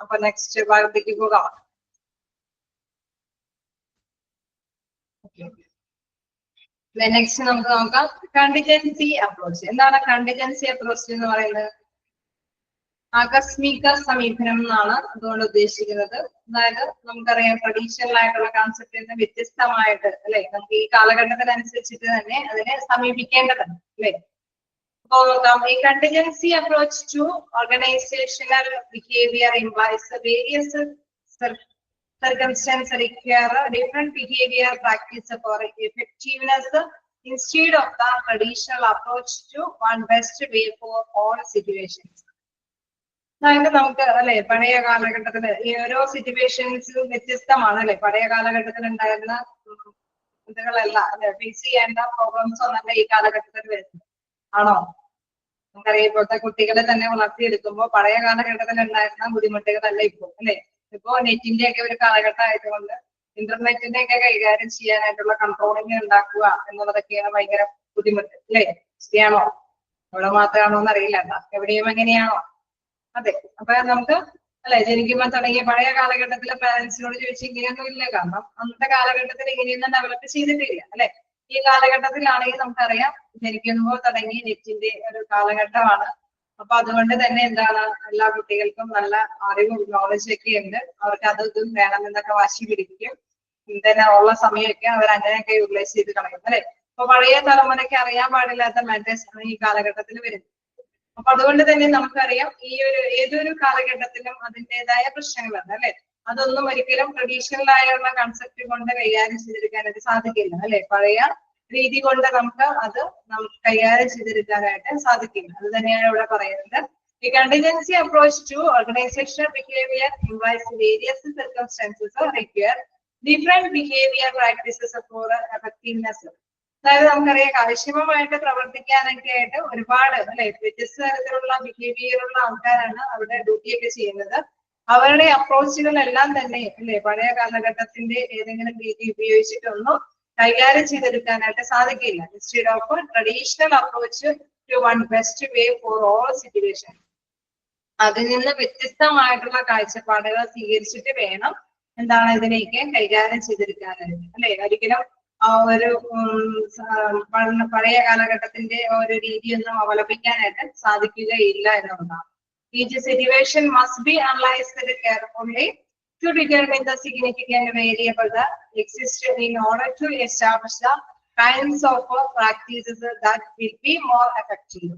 Speaker 1: അപ്പൊ നെക്സ്റ്റ് ഭാഗത്തേക്ക് പോകാം. നെക്സ്റ്റ് നമുക്ക് നോക്കാം കണ്ടിജൻസി അപ്രോച്ച്. എന്താണ് കണ്ടിജൻസി അപ്രോച്ച് എന്ന് പറയുന്നത്? ആകസ്മിക സമീപനം എന്നാണ് അതുകൊണ്ട് ഉദ്ദേശിക്കുന്നത്. അതായത് നമുക്കറിയാം ട്രഡീഷണൽ ആയിട്ടുള്ള കൺസെപ്റ്റിൽ നിന്ന് വ്യത്യസ്തമായിട്ട് അല്ലെ, നമുക്ക് ഈ കാലഘട്ടത്തിനനുസരിച്ചിട്ട് തന്നെ അതിനെ സമീപിക്കേണ്ടതുണ്ട് അല്ലെ. അപ്പോൾ നോക്കാം, ഈ contingency approach to organisational behaviour implies various circumstances require different behavior practice for effectiveness instead of the traditional approach to one best way for all situations. അതായത് നമുക്ക് അല്ലെ പഴയ കാലഘട്ടത്തില് ഈ ഓരോ സിറ്റുവേഷൻസും വ്യത്യസ്തമാണ് അല്ലെ. പഴയ കാലഘട്ടത്തിൽ ഉണ്ടായിരുന്ന ഇതുകളല്ല അല്ലെ, ഫേസ് ചെയ്യേണ്ട പ്രോബ്ലംസ് ഒന്നല്ല ഈ കാലഘട്ടത്തിൽ വരുന്നത് ആണോ? നമുക്കറിയാം ഇപ്പോഴത്തെ കുട്ടികളെ തന്നെ വളർത്തിയെടുക്കുമ്പോൾ പഴയ കാലഘട്ടത്തിൽ ഉണ്ടായിരുന്ന ബുദ്ധിമുട്ടുകളല്ല ഇപ്പോൾ അല്ലെ. ഇപ്പോ നെറ്റിന്റെ ഒക്കെ ഒരു കാലഘട്ടം ആയതുകൊണ്ട് ഇന്റർനെറ്റിന്റെ ഒക്കെ കൈകാര്യം ചെയ്യാനായിട്ടുള്ള കൺട്രോളിങ് ഉണ്ടാക്കുക എന്നുള്ളതൊക്കെയാണ് ഭയങ്കര ബുദ്ധിമുട്ട് അല്ലെ. ശരിയാണോ? അവിടെ മാത്രമാണോ എന്ന് അറിയില്ല, എവിടെയും എങ്ങനെയാണോ? അതെ. അപ്പൊ നമുക്ക് അല്ലെ ജനിക്കുമ്പോൾ തുടങ്ങിയ പഴയ കാലഘട്ടത്തിലെ പാരന്റ്സിനോട് ചോദിച്ച് ഇങ്ങനെയൊന്നും ഇല്ല, കാരണം അന്നത്തെ കാലഘട്ടത്തിൽ ഇങ്ങനെയൊന്നും ഡെവലപ്പ് ചെയ്തിട്ടില്ല അല്ലെ. ഈ കാലഘട്ടത്തിലാണെങ്കിൽ നമുക്കറിയാം ജനിക്കുമ്പോൾ തുടങ്ങി നെറ്റിന്റെ ഒരു കാലഘട്ടമാണ്. അപ്പൊ അതുകൊണ്ട് തന്നെ എന്താണ് എല്ലാ കുട്ടികൾക്കും നല്ല അറിവും നോളജ് ഒക്കെ ഉണ്ട്. അവർക്ക് അതും വേണമെന്നൊക്കെ വാശി പിടിക്കും. തന്നെ ഉള്ള സമയമൊക്കെ അവർ അങ്ങനെയൊക്കെ യൂട്ടിലൈസ് ചെയ്ത് കളയും അല്ലെ. അപ്പൊ പഴയ തലമുറയ്ക്ക് അറിയാൻ പാടില്ലാത്ത മാറ്റേഴ്സ് ആണ് ഈ കാലഘട്ടത്തിൽ വരുന്നത്. അപ്പൊ അതുകൊണ്ട് തന്നെ നമുക്കറിയാം ഈ ഒരു ഏതൊരു കാലഘട്ടത്തിലും അതിൻ്റെതായ പ്രശ്നങ്ങളുണ്ട് അല്ലെ. അതൊന്നും ഒരിക്കലും ട്രഡീഷണൽ ആയുള്ള കൺസെപ്റ്റ് കൊണ്ട് കൈകാര്യം ചെയ്തെടുക്കാനായിട്ട് സാധിക്കില്ല അല്ലെ. പഴയ രീതി കൊണ്ട് നമുക്ക് അത് കൈകാര്യം ചെയ്തെടുക്കാനായിട്ട് സാധിക്കില്ല. അത് തന്നെയാണ് ഇവിടെ പറയുന്നത്. The contingency approach to organizational behavior involves various circumstances or require different behavior practices for effectiveness. അതായത് നമുക്കറിയാം കാര്യക്ഷമമായിട്ട് പ്രവർത്തിക്കാനൊക്കെ ആയിട്ട് ഒരുപാട് അല്ലെ വ്യത്യസ്ത തരത്തിലുള്ള ബിഹേവിയർ ഉള്ള ആൾക്കാരാണ് അവിടെ ഡ്യൂട്ടി ഒക്കെ ചെയ്യുന്നത്. അവരുടെ അപ്രോച്ചുകളെല്ലാം തന്നെ അല്ലെ പഴയ കാലഘട്ടത്തിന്റെ ഏതെങ്കിലും രീതി ഉപയോഗിച്ചിട്ടൊന്നും കൈകാര്യം ചെയ്തെടുക്കാനായിട്ട് സാധിക്കില്ല. Instead of traditional approach to one best way for all situation, അതിൽ നിന്ന് വ്യത്യസ്തമായിട്ടുള്ള കാഴ്ചപ്പാടുകൾ സ്വീകരിച്ചിട്ട് വേണം എന്താണ് ഇതിനെയൊക്കെ കൈകാര്യം ചെയ്തെടുക്കാനായിട്ട് അല്ലെ. ഒരിക്കലും ആ ഒരു പഴയ കാലഘട്ടത്തിന്റെ ഒരു രീതിയൊന്നും അവലംബിക്കാനായിട്ട് സാധിക്കുകയില്ല എന്നുള്ളതാണ്. Each situation must be analyzed carefully to determine the significant variable that exists in order to establish the kinds of practices that will be more effective.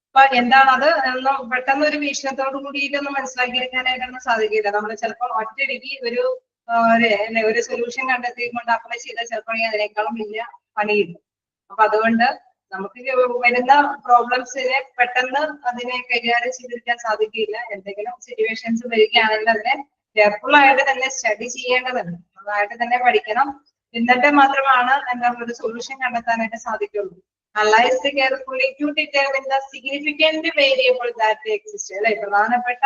Speaker 1: അപ്പൊ എന്താണത് എന്ന് പെട്ടെന്ന് ഒരു വീക്ഷണത്തോടു കൂടിയിട്ടൊന്നും മനസ്സിലാക്കിയെടുക്കാനായിട്ടൊന്നും സാധിക്കില്ല. നമ്മൾ ചിലപ്പോൾ ഒറ്റയടിക്ക് ഒരു സൊല്യൂഷൻ കണ്ടെത്തിക്കൊണ്ട് അപ്ലൈ ചെയ്താൽ ചിലപ്പോൾ അതിനേക്കാളും വലിയ പണിയില്ല. അപ്പൊ അതുകൊണ്ട് നമുക്ക് വരുന്ന പ്രോബ്ലംസിനെ പെട്ടെന്ന് അതിനെ കൈകാര്യം ചെയ്തെടുക്കാൻ സാധിക്കില്ല. എന്തെങ്കിലും സിറ്റുവേഷൻസ് വരികയാണെങ്കിൽ അതിനെ കെയർഫുൾ ആയിട്ട് തന്നെ സ്റ്റഡി ചെയ്യേണ്ടതുണ്ട്, അതായിട്ട് തന്നെ പഠിക്കണം. എന്നിട്ട് മാത്രമാണ് എന്താണ് ഒരു സൊല്യൂഷൻ കണ്ടെത്താനായിട്ട് സാധിക്കുള്ളൂ. Analyze carefully to determine the significant variable that exists. അല്ലെ പ്രധാനപ്പെട്ട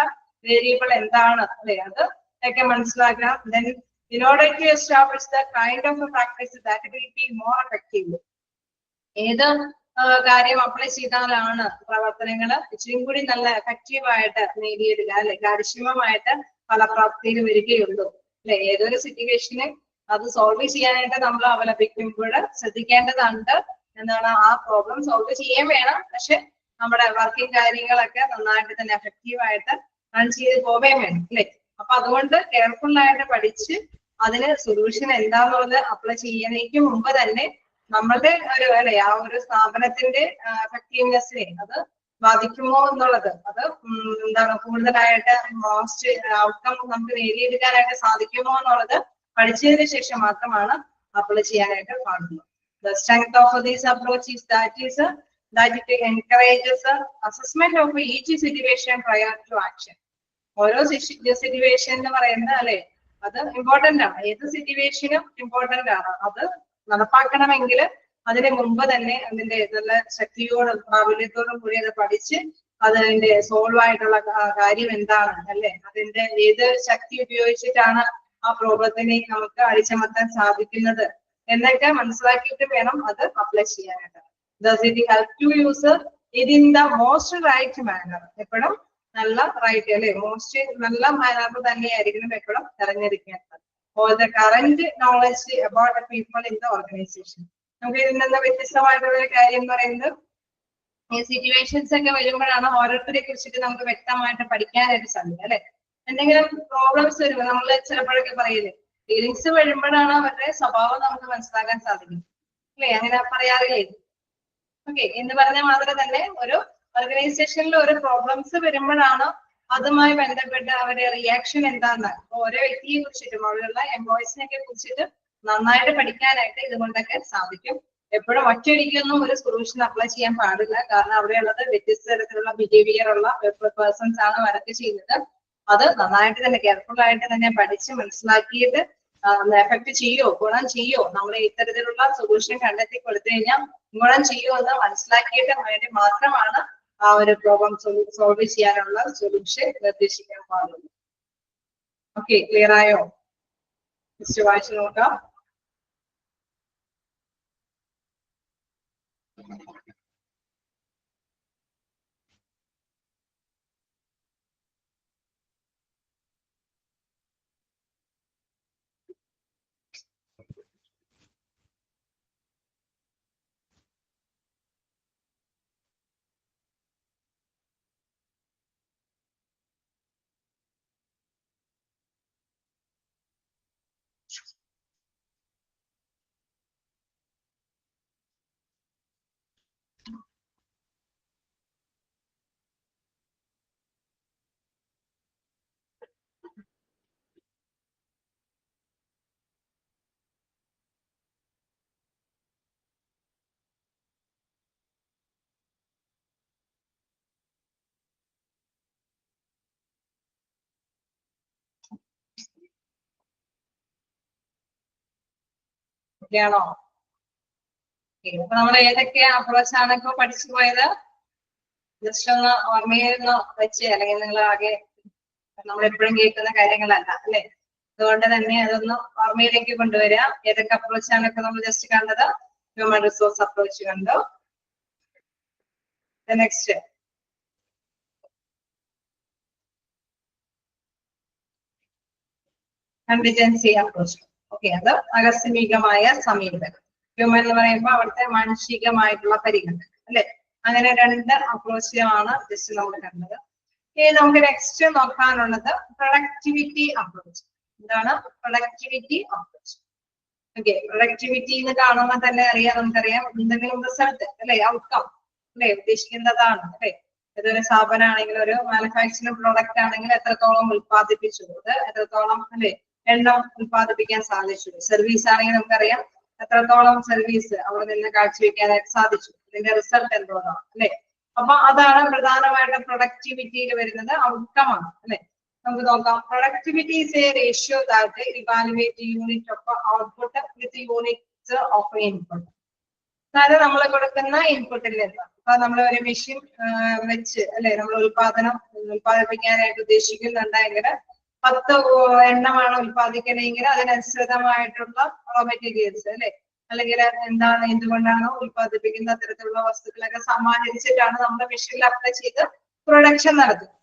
Speaker 1: വേരിയബിൾ എന്താണ് അല്ലെ അത് ഒക്കെ മനസ്സിലാക്കാം. Then in order to establish the kind of practice that will be more effective, ഏത് കാര്യം അപ്ലൈ ചെയ്താലാണ് പ്രവർത്തനങ്ങൾ ഇച്ചിരി കൂടി നല്ല എഫക്റ്റീവായിട്ട് നേടിയെടുക്കുക അല്ലെ കാര്യക്ഷമമായിട്ട് ഫലപ്രാപ്തിയിൽ വരികയുള്ളൂ അല്ലെ. ഏതൊരു സിറ്റുവേഷനെ അത് സോൾവ് ചെയ്യാനായിട്ട് നമ്മൾ അവലംബിക്കുമ്പോൾ ശ്രദ്ധിക്കേണ്ടതുണ്ട് എന്താണ് ആ പ്രോബ്ലം സോൾവ് ചെയ്യാൻ വേണം, പക്ഷെ നമ്മുടെ വർക്കിംഗ് കാര്യങ്ങളൊക്കെ നന്നായിട്ട് തന്നെ എഫക്റ്റീവായിട്ട് റൺ ചെയ്ത് പോവുകയും വേണം അല്ലെ. അപ്പൊ അതുകൊണ്ട് കെയർഫുൾ ആയിട്ട് പഠിച്ച് അതിന് സൊല്യൂഷൻ എന്താന്നുള്ളത് അപ്ലൈ ചെയ്യുന്നതിന് മുമ്പ് തന്നെ നമ്മളുടെ ഒരു അല്ലെ ആ ഒരു സ്ഥാപനത്തിന്റെ എഫക്റ്റീവ്നെസ്സിനെ അത് ബാധിക്കുമോ എന്നുള്ളത്, അത് എന്താണ് കൂടുതലായിട്ട് മോസ്റ്റ് ഔട്ട്കം നമുക്ക് നേടിയെടുക്കാനായിട്ട് സാധിക്കുമോ എന്നുള്ളത് പഠിച്ചതിന് ശേഷം മാത്രമാണ് അപ്ലൈ ചെയ്യാനായിട്ട് പാടുള്ളൂ. The strength of this approach is that it encourages assessment of each situation prior to action. ഓരോ സിറ്റുവേഷൻ എന്ന് പറയുന്നത് അല്ലെ അത് ഇമ്പോർട്ടന്റ് ആണ്. ഏത് സിറ്റുവേഷനും ഇമ്പോർട്ടന്റ് ആണ്. അത് നടപ്പാക്കണമെങ്കിൽ അതിന് മുമ്പ് തന്നെ അതിന്റെ നല്ല ശക്തിയോടും പ്രാബല്യത്തോടും കൂടി അത് പഠിച്ച് അതിന്റെ സോൾവ് ആയിട്ടുള്ള കാര്യം എന്താണ് അല്ലെ, അതിന്റെ ഏത് ശക്തി ഉപയോഗിച്ചിട്ടാണ് ആ പ്രോബ്ലത്തിനെ നമുക്ക് അടിച്ചമർത്താൻ സാധിക്കുന്നത് എന്നൊക്കെ മനസ്സിലാക്കിയിട്ട് വേണം അത് അപ്ലൈ ചെയ്യാനായിട്ട്. Does it help to use it in the most right manner? എപ്പോഴും നല്ല റൈറ്റ് അല്ലെ മോസ്റ്റ് നല്ല മാനർ തന്നെയായിരിക്കണം എപ്പോഴും തെരഞ്ഞെടുക്കേണ്ടത്. For the current knowledge about the people in the organization. നമുക്ക് ഇതിൽ നിന്ന് വ്യത്യസ്തമായിട്ടുള്ള ഒരു കാര്യം എന്ന് പറയുന്നത് ഈ സിറ്റുവേഷൻസ് ഒക്കെ വരുമ്പോഴാണ് ഓരോരുത്തരെ കുറിച്ചിട്ട് നമുക്ക് വ്യക്തമായിട്ട് പഠിക്കാനായിട്ട് സാധിക്കും അല്ലെ. എന്തെങ്കിലും പ്രോബ്ലംസ് വരുമ്പോൾ നമ്മൾ ചിലപ്പോഴൊക്കെ പറയില്ലേ ഫീലിങ്സ് വരുമ്പോഴാണ് അവരുടെ സ്വഭാവം നമുക്ക് മനസ്സിലാക്കാൻ സാധിക്കും അല്ലെ, അങ്ങനെ പറയാറില്ലേ? ഓക്കെ എന്ന് പറഞ്ഞാൽ മാത്രമേ തന്നെ ഒരു ഓർഗനൈസേഷനിൽ ഒരു പ്രോബ്ലംസ് വരുമ്പോഴാണ് അതുമായി ബന്ധപ്പെട്ട് അവരുടെ റിയാക്ഷൻ എന്താന്ന് ഓരോ വ്യക്തിയെ കുറിച്ചിട്ടും അവിടെയുള്ള എംപ്ലോയീസിനെയൊക്കെ കുറിച്ചിട്ട് നന്നായിട്ട് പഠിക്കാനായിട്ട് ഇതുകൊണ്ടൊക്കെ സാധിക്കും. എപ്പോഴും ഒറ്റയടിക്കൊന്നും ഒരു സൊല്യൂഷൻ അപ്ലൈ ചെയ്യാൻ പാടില്ല, കാരണം അവിടെയുള്ളത് വ്യത്യസ്ത തരത്തിലുള്ള ബിഹേവിയർ ഉള്ള പേഴ്സൺസ് ആണ് വർക്ക് ചെയ്യുന്നത്. അത് നന്നായിട്ട് തന്നെ കെയർഫുൾ ആയിട്ട് തന്നെ പഠിച്ച് മനസ്സിലാക്കിയിട്ട് എഫക്ട് ചെയ്യോ ഗുണം ചെയ്യോ നമ്മൾ ഇത്തരത്തിലുള്ള സൊല്യൂഷൻ കണ്ടെത്തി കൊടുത്തു കഴിഞ്ഞാൽ ഗുണം ചെയ്യോ എന്ന് മനസ്സിലാക്കിയിട്ട് വേണ്ടി മാത്രമാണ് ആ ഒരു പ്രോബ്ലം സോൾവ് ചെയ്യാനുള്ള സൊല്യൂഷൻ നിർദ്ദേശിക്കാൻ പാടുള്ളൂ. ഓക്കെ, ക്ലിയർ ആയോ? വായിച്ചു നോക്കാം. ഓക്കെയാണോ? അപ്പൊ നമ്മൾ ഏതൊക്കെ അപ്രോച്ചാണ് ഇപ്പൊ പഠിച്ചു പോയത്? ജസ്റ്റ് ഒന്ന് ഓർമ്മയിൽ വെച്ച്, അല്ലെങ്കിൽ നിങ്ങൾ ആകെ നമ്മൾ എപ്പോഴും കേൾക്കുന്ന കാര്യങ്ങളല്ല അല്ലെ. അതുകൊണ്ട് തന്നെ അതൊന്ന് ഓർമ്മയിലേക്ക് കൊണ്ടുവരിക. ഏതൊക്കെ അപ്രോച്ചാണ് ഇപ്പൊ നമ്മൾ ജസ്റ്റ് കണ്ടത്? ഹ്യൂമൻ റിസോഴ്സ് അപ്രോച്ച് കണ്ടു. Next contingency approach. ഓക്കെ, അത് ആകസ്മികമായ സമീപനം. ഹ്യൂമൻ എന്ന് പറയുമ്പോൾ അവിടുത്തെ മാനുഷികമായിട്ടുള്ള പരിഗണന അല്ലെ. അങ്ങനെ രണ്ട് അപ്രോച്ചുകളാണ് ജസ്റ്റ് നമ്മൾ കണ്ടത്. ഇനി നമുക്ക് നെക്സ്റ്റ് നോക്കാനുള്ളത് പ്രൊഡക്ടിവിറ്റി അപ്രോച്ച്. എന്താണ് പ്രൊഡക്ടിവിറ്റി അപ്രോച്ച്? ഓക്കെ, പ്രൊഡക്ടിവിറ്റി എന്ന് കാണുമ്പോൾ തന്നെ നമുക്കറിയാം എന്തെങ്കിലും റിസൾട്ട് അല്ലെ, ഔട്ട്കം അല്ലെ, ഉദ്ദേശിക്കുന്നതാണ് അല്ലെ. ഇതൊരു സ്ഥാപനമാണെങ്കിൽ, ഒരു മാനുഫാക്ചറിംഗ് പ്രോഡക്റ്റ് ആണെങ്കിൽ എത്രത്തോളം ഉത്പാദിപ്പിച്ചു, അത് എത്രത്തോളം അല്ലെ എണ്ണം ഉത്പാദിപ്പിക്കാൻ സാധിച്ചു. സർവീസ് ആണെങ്കിൽ നമുക്കറിയാം എത്രത്തോളം സർവീസ് അവിടെ നിന്ന് കാഴ്ചവെക്കാനായിട്ട് സാധിച്ചു, ഇതിന്റെ റിസൾട്ട് എന്തോന്നാണ് അല്ലെ. അപ്പൊ അതാണ് പ്രധാനമായിട്ടും പ്രൊഡക്ടിവിറ്റിയിൽ വരുന്നത്, ഔട്ട്കം ആണ് അല്ലെ. നമുക്ക് നോക്കാം. Productivity is A ratio that evaluate unit of output with units of input. അതായത് നമ്മൾ കൊടുക്കുന്ന ഇൻപുട്ടിൽ നിന്ന്, അപ്പൊ നമ്മൾ ഒരു മെഷീൻ വെച്ച് അല്ലെ നമ്മൾ ഉത്പാദിപ്പിക്കാനായിട്ട് ഉദ്ദേശിക്കുന്നുണ്ടെങ്കിൽ 10 എണ്ണമാണ് ഉത്പാദിക്കണമെങ്കിൽ അതിനനുസൃതമായിട്ടുള്ള റോ മെറ്റീരിയൽസ് അല്ലെ, അല്ലെങ്കിൽ എന്തുകൊണ്ടാണോ ഉത്പാദിപ്പിക്കുന്ന അത്തരത്തിലുള്ള വസ്തുക്കളൊക്കെ സമാഹരിച്ചിട്ടാണ് നമ്മുടെ മെഷീനിൽ അപ്ലൈ ചെയ്ത് പ്രൊഡക്ഷൻ നടത്തുന്നത്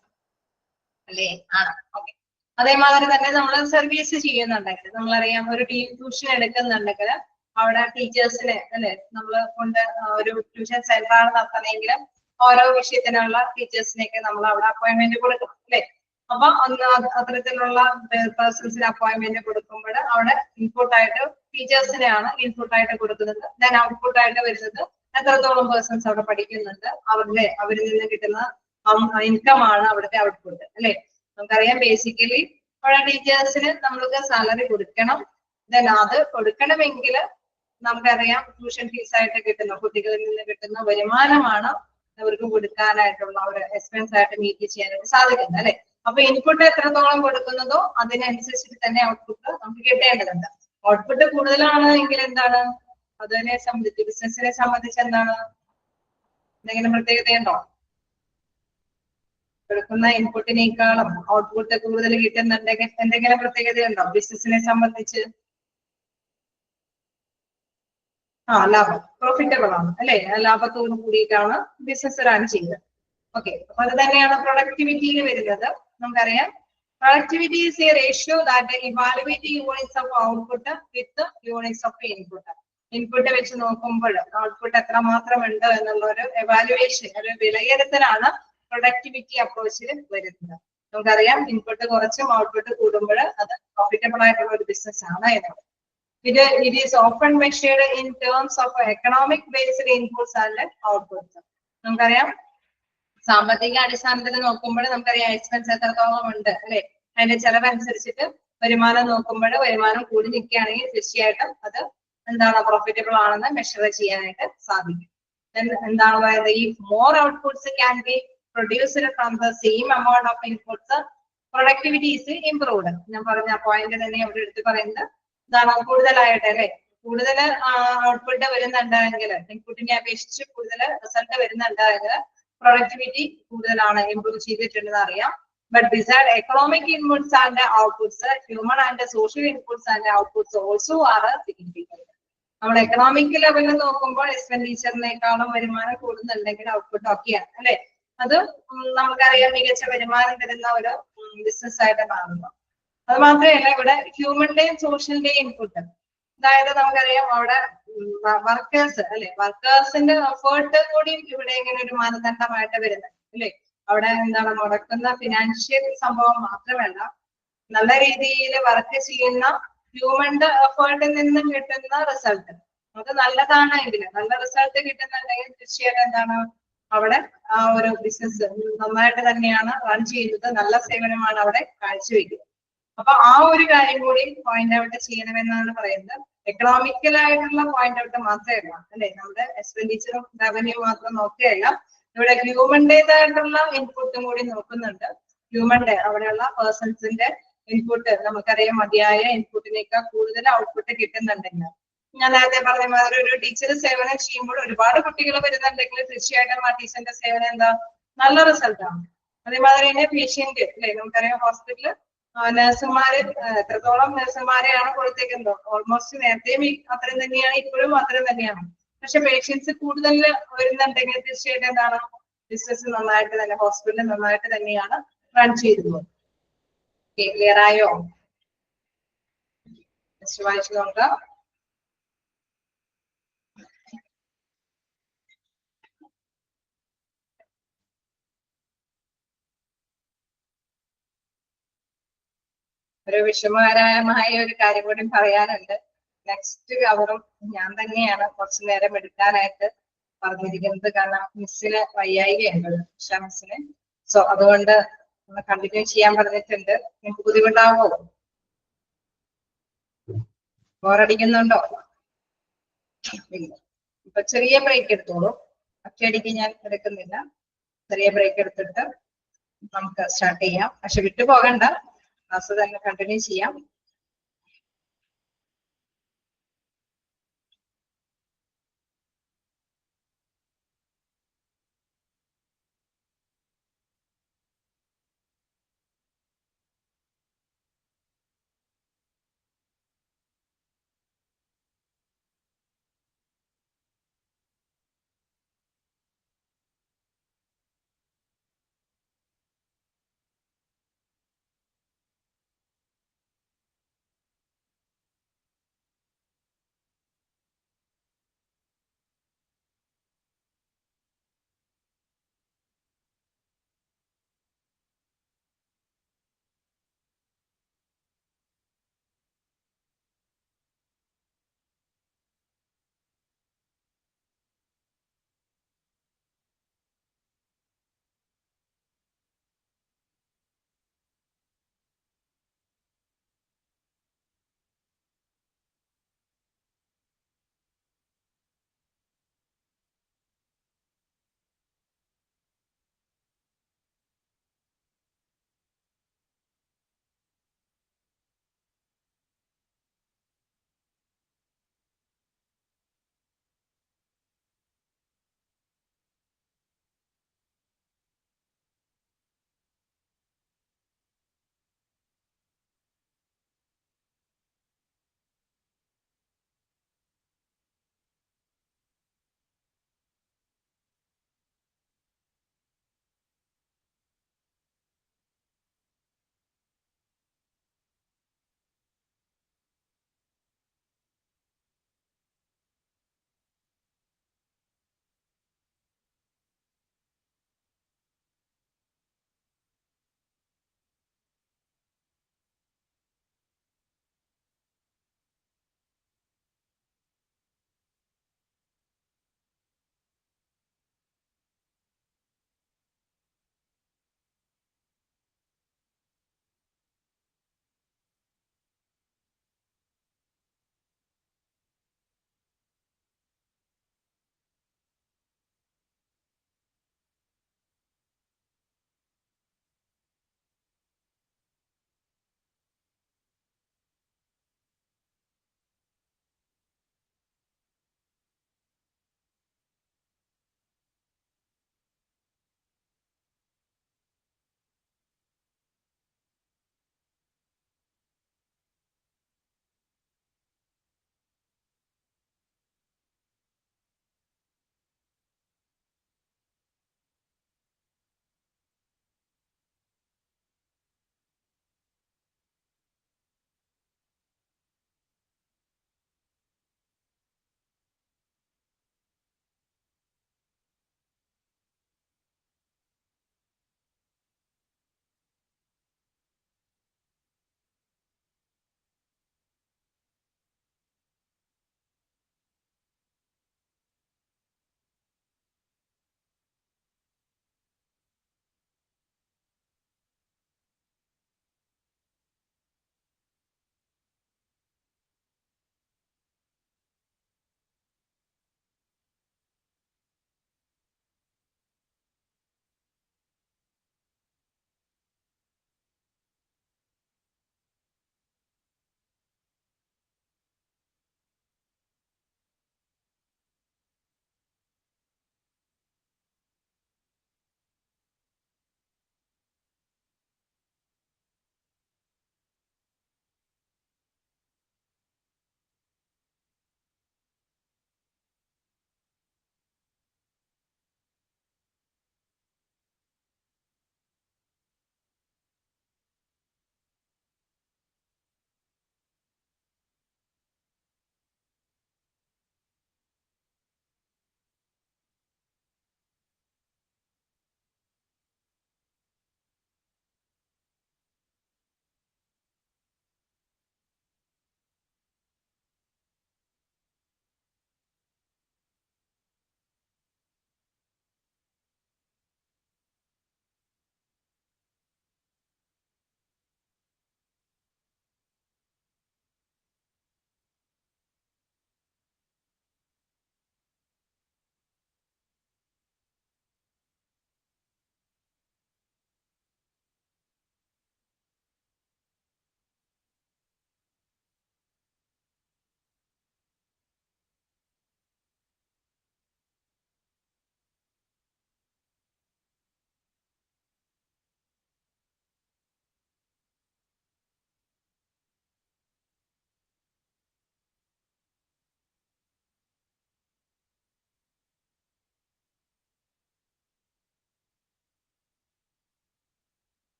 Speaker 1: അല്ലേ. ആണ്. ഓക്കെ, അതേമാതിരി തന്നെ നമ്മൾ സർവീസ് ചെയ്യുന്നുണ്ടെങ്കിൽ, നമ്മളറിയാം ഒരു ട്യൂഷൻ എടുക്കുന്നുണ്ടെങ്കിൽ അവിടെ ടീച്ചേഴ്സിനെ അല്ലെ നമ്മൾ കൊണ്ട് ഒരു ട്യൂഷൻ സെന്റർ ആണ് നടത്തണമെങ്കിൽ ഓരോ വിഷയത്തിനുള്ള ടീച്ചേഴ്സിനെയൊക്കെ നമ്മൾ അവിടെ അപ്പോയിന്റ്മെന്റ് കൊടുക്കണം അല്ലെ. അപ്പൊ അത്തരത്തിലുള്ള പേഴ്സൺസിന് അപ്പോയിന്റ്മെന്റ് കൊടുക്കുമ്പോൾ അവിടെ ഇൻപുട്ടായിട്ട് ടീച്ചേഴ്സിനെയാണ് ഇൻപുട്ടായിട്ട് കൊടുക്കുന്നത്. ദെൻ ഔട്ട്പുട്ടായിട്ട് വരുന്നത് എത്രത്തോളം പേഴ്സൺസ് അവിടെ പഠിക്കുന്നുണ്ട്, അവരിൽ നിന്ന് കിട്ടുന്ന ഇൻകം ആണ് അവിടുത്തെ ഔട്ട്പുട്ട് അല്ലെ. നമുക്കറിയാം ബേസിക്കലി അവിടെ ടീച്ചേഴ്സിന് നമ്മൾക്ക് സാലറി കൊടുക്കണം. ദെൻ അത് കൊടുക്കണമെങ്കിൽ നമുക്കറിയാം ട്യൂഷൻ ഫീസ് ആയിട്ട് കിട്ടുന്ന, കുട്ടികളിൽ നിന്ന് കിട്ടുന്ന വരുമാനമാണ് അവർക്ക് കൊടുക്കാനായിട്ടുള്ള ഒരു എക്സ്പെൻസ് ആയിട്ട് മീറ്റ് ചെയ്യാനായിട്ട് സാധിക്കുന്നത് അല്ലെ. അപ്പൊ ഇൻപുട്ട് എത്രത്തോളം കൊടുക്കുന്നതോ അതിനനുസരിച്ചിട്ട് തന്നെ ഔട്ട്പുട്ട് നമുക്ക് കിട്ടേണ്ടതുണ്ട്. ഔട്ട്പുട്ട് കൂടുതലാണ് എങ്കിൽ എന്താണ്, അതിനെ സംബന്ധിച്ച് ബിസിനസിനെ സംബന്ധിച്ച് എന്താണ്, എന്തെങ്കിലും പ്രത്യേകതയുണ്ടോ? കൊടുക്കുന്ന ഇൻപുട്ടിനേക്കാളും ഔട്ട്പുട്ട് കൂടുതൽ കിട്ടുന്നുണ്ടെങ്കിൽ എന്തെങ്കിലും പ്രത്യേകതയുണ്ടോ ബിസിനസിനെ സംബന്ധിച്ച്? ലാഭം, പ്രോഫിറ്റബിൾ ആണ് അല്ലെ. ലാഭത്തോട് കൂടിയിട്ടാണ് ബിസിനസ് റൺ ചെയ്യുന്നത്. ഓക്കെ, അപ്പൊ അത് തന്നെയാണ് പ്രൊഡക്ടിവിറ്റിയിൽ വരുന്നത്. നമുക്കറിയാം productivity is A ratio that evaluate units of output with units of input. Input വെച്ച് നോക്കുമ്പോൾ ഔട്ട്പുട്ട് എത്രമാത്രം ഉണ്ട് എന്നുള്ള ഒരു എവാലുവേഷൻ, ഒരു വിലയിരുത്തലാണ് പ്രൊഡക്ടിവിറ്റി അപ്രോച്ചിൽ വരുന്നത്. നമുക്കറിയാം ഇൻപുട്ട് കുറച്ചും ഔട്ട്പുട്ട് കൂടുമ്പോൾ അത് പ്രോഫിറ്റബിൾ ആയിട്ടുള്ള ഒരു ബിസിനസ് ആണ് എന്നത്. It is often measured in terms of economic based inputs and outputs. നമുക്കറിയാം സാമ്പത്തിക അടിസ്ഥാനത്തിൽ നോക്കുമ്പോൾ നമുക്കറിയാം എക്സ്പെൻസ് എത്രത്തോളം ഉണ്ട് അല്ലെ. അതിന്റെ ചെലവ് അനുസരിച്ചിട്ട് വരുമാനം നോക്കുമ്പോൾ വരുമാനം കൂടി നിൽക്കുകയാണെങ്കിൽ തീർച്ചയായിട്ടും അത് എന്താണ് പ്രോഫിറ്റബിൾ ആണെന്ന് മെഷർ ചെയ്യാനായിട്ട് സാധിക്കും. എന്താണ് പറയുന്നത്, ഈ more outputs can be produced from the same amount of inputs productivity is improved. ഞാൻ പറഞ്ഞ പോയിന്റ് തന്നെ അവിടെ എടുത്ത് പറയുന്നത് എന്താണ്, കൂടുതലായിട്ട് അല്ലെ കൂടുതൽ ഔട്ട്പുട്ട് വരുന്നുണ്ടെങ്കിൽ, ഇൻപുട്ടിനെ അപേക്ഷിച്ച് കൂടുതൽ റിസൾട്ട് വരുന്നുണ്ടെങ്കിൽ പ്രൊഡക്ടിവിറ്റി കൂടുതലാണ്, ഇംപ്രൂവ് ചെയ്തിട്ടുണ്ടെന്ന് അറിയാം. But beside economic inputs and outputs, human and social inputs and outputs also R significant. നമ്മൾ എക്കണോമിക് ലെവലിൽ നോക്കുമ്പോൾ എക്സ്പെൻഡിച്ചറിനേക്കാളും വരുമാനം കൂടുന്നുണ്ടെങ്കിൽ ഔട്ട്പുട്ട് ഒക്കെയാണ് അല്ലെ. അത് നമുക്കറിയാം മികച്ച വരുമാനം തരുന്ന ഒരു ബിസിനസ് ആയിട്ട് കാണുന്നു. അത് മാത്രമല്ല ഇവിടെ ഹ്യൂമന്റെയും സോഷ്യലിന്റെയും ഇൻപുട്ട്, അതായത് നമുക്കറിയാം അവിടെ വർക്കേഴ്സ് അല്ലെ, വർക്കേഴ്സിന്റെ എഫേർട്ട് കൂടി ഇവിടെ ഇങ്ങനെ ഒരു മാനദണ്ഡമായിട്ട് വരുന്നത് അല്ലെ. അവിടെ എന്താണ് മുടക്കുന്ന ഫിനാൻഷ്യൽ സംഭവം മാത്രമല്ല, നല്ല രീതിയിൽ വർക്ക് ചെയ്യുന്ന ഹ്യൂമന്റെ എഫേർട്ടിൽ നിന്നും കിട്ടുന്ന റിസൾട്ട് അത് നല്ലതാണെങ്കിൽ, നല്ല റിസൾട്ട് കിട്ടുന്നുണ്ടെങ്കിൽ തീർച്ചയായിട്ടും എന്താണ് അവിടെ ആ ഒരു ബിസിനസ് നന്നായിട്ട് തന്നെയാണ് റൺ ചെയ്യുന്നത്, നല്ല സേവനമാണ് അവിടെ കാഴ്ചവെക്കുന്നത്. അപ്പൊ ആ ഒരു കാര്യം കൂടി പോയിന്റ് ഔട്ട് ചെയ്യണമെന്നാണ് പറയുന്നത്. എക്കണോമിക്കലായിട്ടുള്ള പോയിന്റ് ഔട്ട് മാത്രമല്ല അല്ലെ, നമ്മുടെ എക്സ്പെൻഡിച്ചറും റവന്യൂ മാത്രം നോക്കുകയല്ല, ഇവിടെ ഹ്യൂമന്റേതായിട്ടുള്ള ഇൻപുട്ടും കൂടി നോക്കുന്നുണ്ട്. ഹ്യൂമന്റെ അവിടെയുള്ള പേഴ്സൺസിന്റെ ഇൻപുട്ട് നമുക്കറിയാം മതിയായ ഇൻപുട്ടിനേക്കാൾ കൂടുതൽ ഔട്ട്പുട്ട് കിട്ടുന്നുണ്ടെങ്കിൽ ഞാൻ നേരത്തെ പറഞ്ഞ മാതിരി ഒരു ടീച്ചർ സേവനം ചെയ്യുമ്പോൾ ഒരുപാട് കുട്ടികൾ വരുന്നുണ്ടെങ്കിൽ തീർച്ചയായിട്ടും ആ ടീച്ചറിന്റെ സേവനം എന്താ നല്ല റിസൾട്ടാണ്. അതേമാതിരി തന്നെ പേഷ്യന്റ് അല്ലെ, നമുക്കറിയാം ഹോസ്പിറ്റലിൽ നഴ്സുമാര് എത്രത്തോളം നഴ്സുമാരെയാണ് കൊടുത്തേക്കുന്നത്, ഓൾമോസ്റ്റ് നേരത്തെയും അത്രയും തന്നെയാണ്, ഇപ്പോഴും അത്രയും തന്നെയാണ്. പക്ഷെ പേഷ്യൻസ് കൂടുതൽ വരുന്നുണ്ടെങ്കിൽ തീർച്ചയായിട്ടും എന്താണ് ബിസിനസ് നന്നായിട്ട് തന്നെ, ഹോസ്പിറ്റൽ നന്നായിട്ട് തന്നെയാണ് റൺ ചെയ്തിരുന്നത്. ക്ലിയർ ആയോ? വായിച്ചു നോക്കാം. ഒരു വിഷമകരമായ ഒരു കാര്യം കൂടി പറയാനുണ്ട്. നെക്സ്റ്റ് കവറും ഞാൻ തന്നെയാണ് കുറച്ചു നേരം എടുക്കാനായിട്ട് പറഞ്ഞിരിക്കുന്നത്. കാരണം മിസ്സിന് വയ്യായികയുണ്ട്, ഉഷ മിസ്സിന്. സോ അതുകൊണ്ട് കണ്ടിന്യൂ ചെയ്യാൻ പറഞ്ഞിട്ടുണ്ട്. നിങ്ങൾക്ക് ബുദ്ധിമുട്ടാവോ? ബോറടിക്കുന്നുണ്ടോ? ഇപ്പൊ ചെറിയ ബ്രേക്ക് എടുത്തോളൂ. ഒറ്റയടിക്ക് ഞാൻ എടുക്കുന്നില്ല. ചെറിയ ബ്രേക്ക് എടുത്തിട്ട് നമുക്ക് സ്റ്റാർട്ട് ചെയ്യാം. പക്ഷെ വിട്ടു പോകണ്ട, ക്ലാസ് തന്നെ കണ്ടിന്യൂ ചെയ്യാം.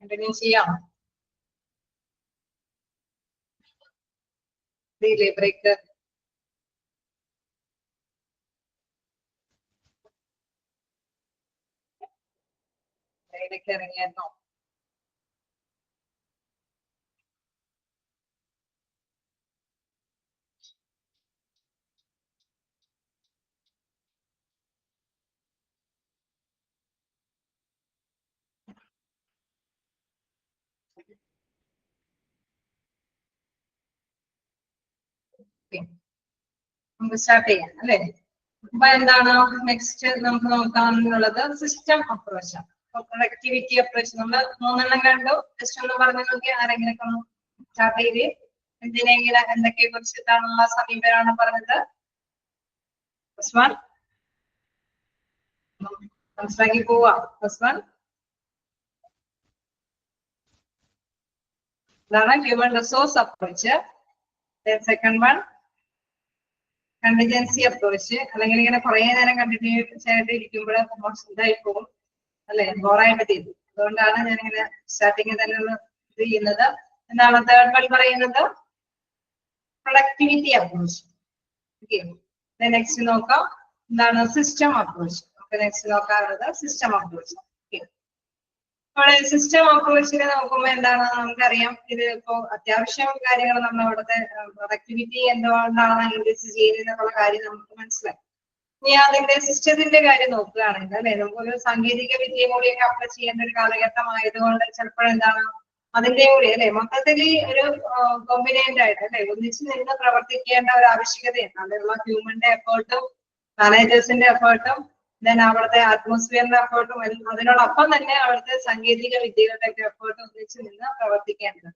Speaker 1: കണ്ടിന്യൂ ചെയ്യാം. ബ്രേക്ക് ഇറങ്ങിയായിരുന്നോ? നമുക്ക് സ്റ്റാർട്ട് ചെയ്യാം അല്ലെ. അപ്പൊ എന്താണ് നെക്സ്റ്റ് നമുക്ക് നോക്കാനുള്ളത്? System approach. പ്രൊഡക്ടിവിറ്റി അപ്രോച്ച് നമ്മൾ 3 കണ്ടു. ജസ്റ്റ് ഒന്ന് പറഞ്ഞു നോക്കി ആരെങ്കിലും ഒന്ന് സ്റ്റാർട്ട് ചെയ്ത് എന്തിനെങ്കിലും എന്തൊക്കെ കുറിച്ചിട്ടാണുള്ള സമീപനമാണ് പറഞ്ഞത്? മനസ്സിലാക്കി പോവാ. ഇതാണ് human resource approach. Second one contingency approach. അല്ലെങ്കിൽ ഇങ്ങനെ കുറെ നേരം കണ്ടിന്യൂസ് ആയിട്ട് ഇരിക്കുമ്പോൾ ഇതായി പോകും അല്ലെ, ബോറായിട്ട് തീരും. അതുകൊണ്ടാണ് ഞാൻ ഇങ്ങനെ സ്റ്റാർട്ടിങ്ങിൽ തന്നെ ഒന്ന് ഇത് ചെയ്യുന്നത്. എന്താണ് തേർഡ് വൺ പറയുന്നത്? Productivity approach. ഓക്കെ, നെക്സ്റ്റ് നോക്കാം എന്താണ് സിസ്റ്റം അപ്രോച്ച്. നമുക്ക് നെക്സ്റ്റ് നോക്കാറുള്ളത് സിസ്റ്റം അപ്രോച്ച്. അവിടെ സിസ്റ്റം അപ്രോച്ചിൽ നോക്കുമ്പോൾ എന്താണ് നമുക്കറിയാം, ഇത് ഇപ്പോ അത്യാവശ്യം കാര്യങ്ങൾ നമ്മൾ അവിടുത്തെ പ്രൊഡക്ടിവിറ്റി എന്തുകൊണ്ടാണ് ഇൻക്രീസ് ചെയ്യുന്നതെന്നുള്ള കാര്യം നമുക്ക് മനസ്സിലായി. ഇനി അതിന്റെ സിസ്റ്റത്തിന്റെ കാര്യം നോക്കുകയാണെങ്കിൽ അല്ലെ, നമുക്കൊരു സാങ്കേതിക വിദ്യയും കൂടിയൊക്കെ അപ്ലൈ ചെയ്യേണ്ട ഒരു കാലഘട്ടമായതുകൊണ്ട് ചിലപ്പോൾ എന്താണ് അതിന്റെ കൂടി അല്ലെ മൊത്തത്തിൽ ഒരു കോമ്പിനേറ്റ് ആയിട്ട് അല്ലെ ഒന്നിച്ച് നിന്ന് പ്രവർത്തിക്കേണ്ട ഒരു ആവശ്യകതയുണ്ട്. അതിനുള്ള ഹ്യൂമന്റെ എഫേർട്ടും മാനേജേഴ്സിന്റെ എഫേർട്ടും ദെൻ അവിടുത്തെ അറ്റ്മോസ്ഫിയറിന്റെ എഫേർട്ടും അതിനോടൊപ്പം തന്നെ അവിടുത്തെ സാങ്കേതിക വിദ്യകളുടെ ഒക്കെ എഫേർട്ടും ഒന്നിച്ച് നിന്ന് പ്രവർത്തിക്കേണ്ടത്.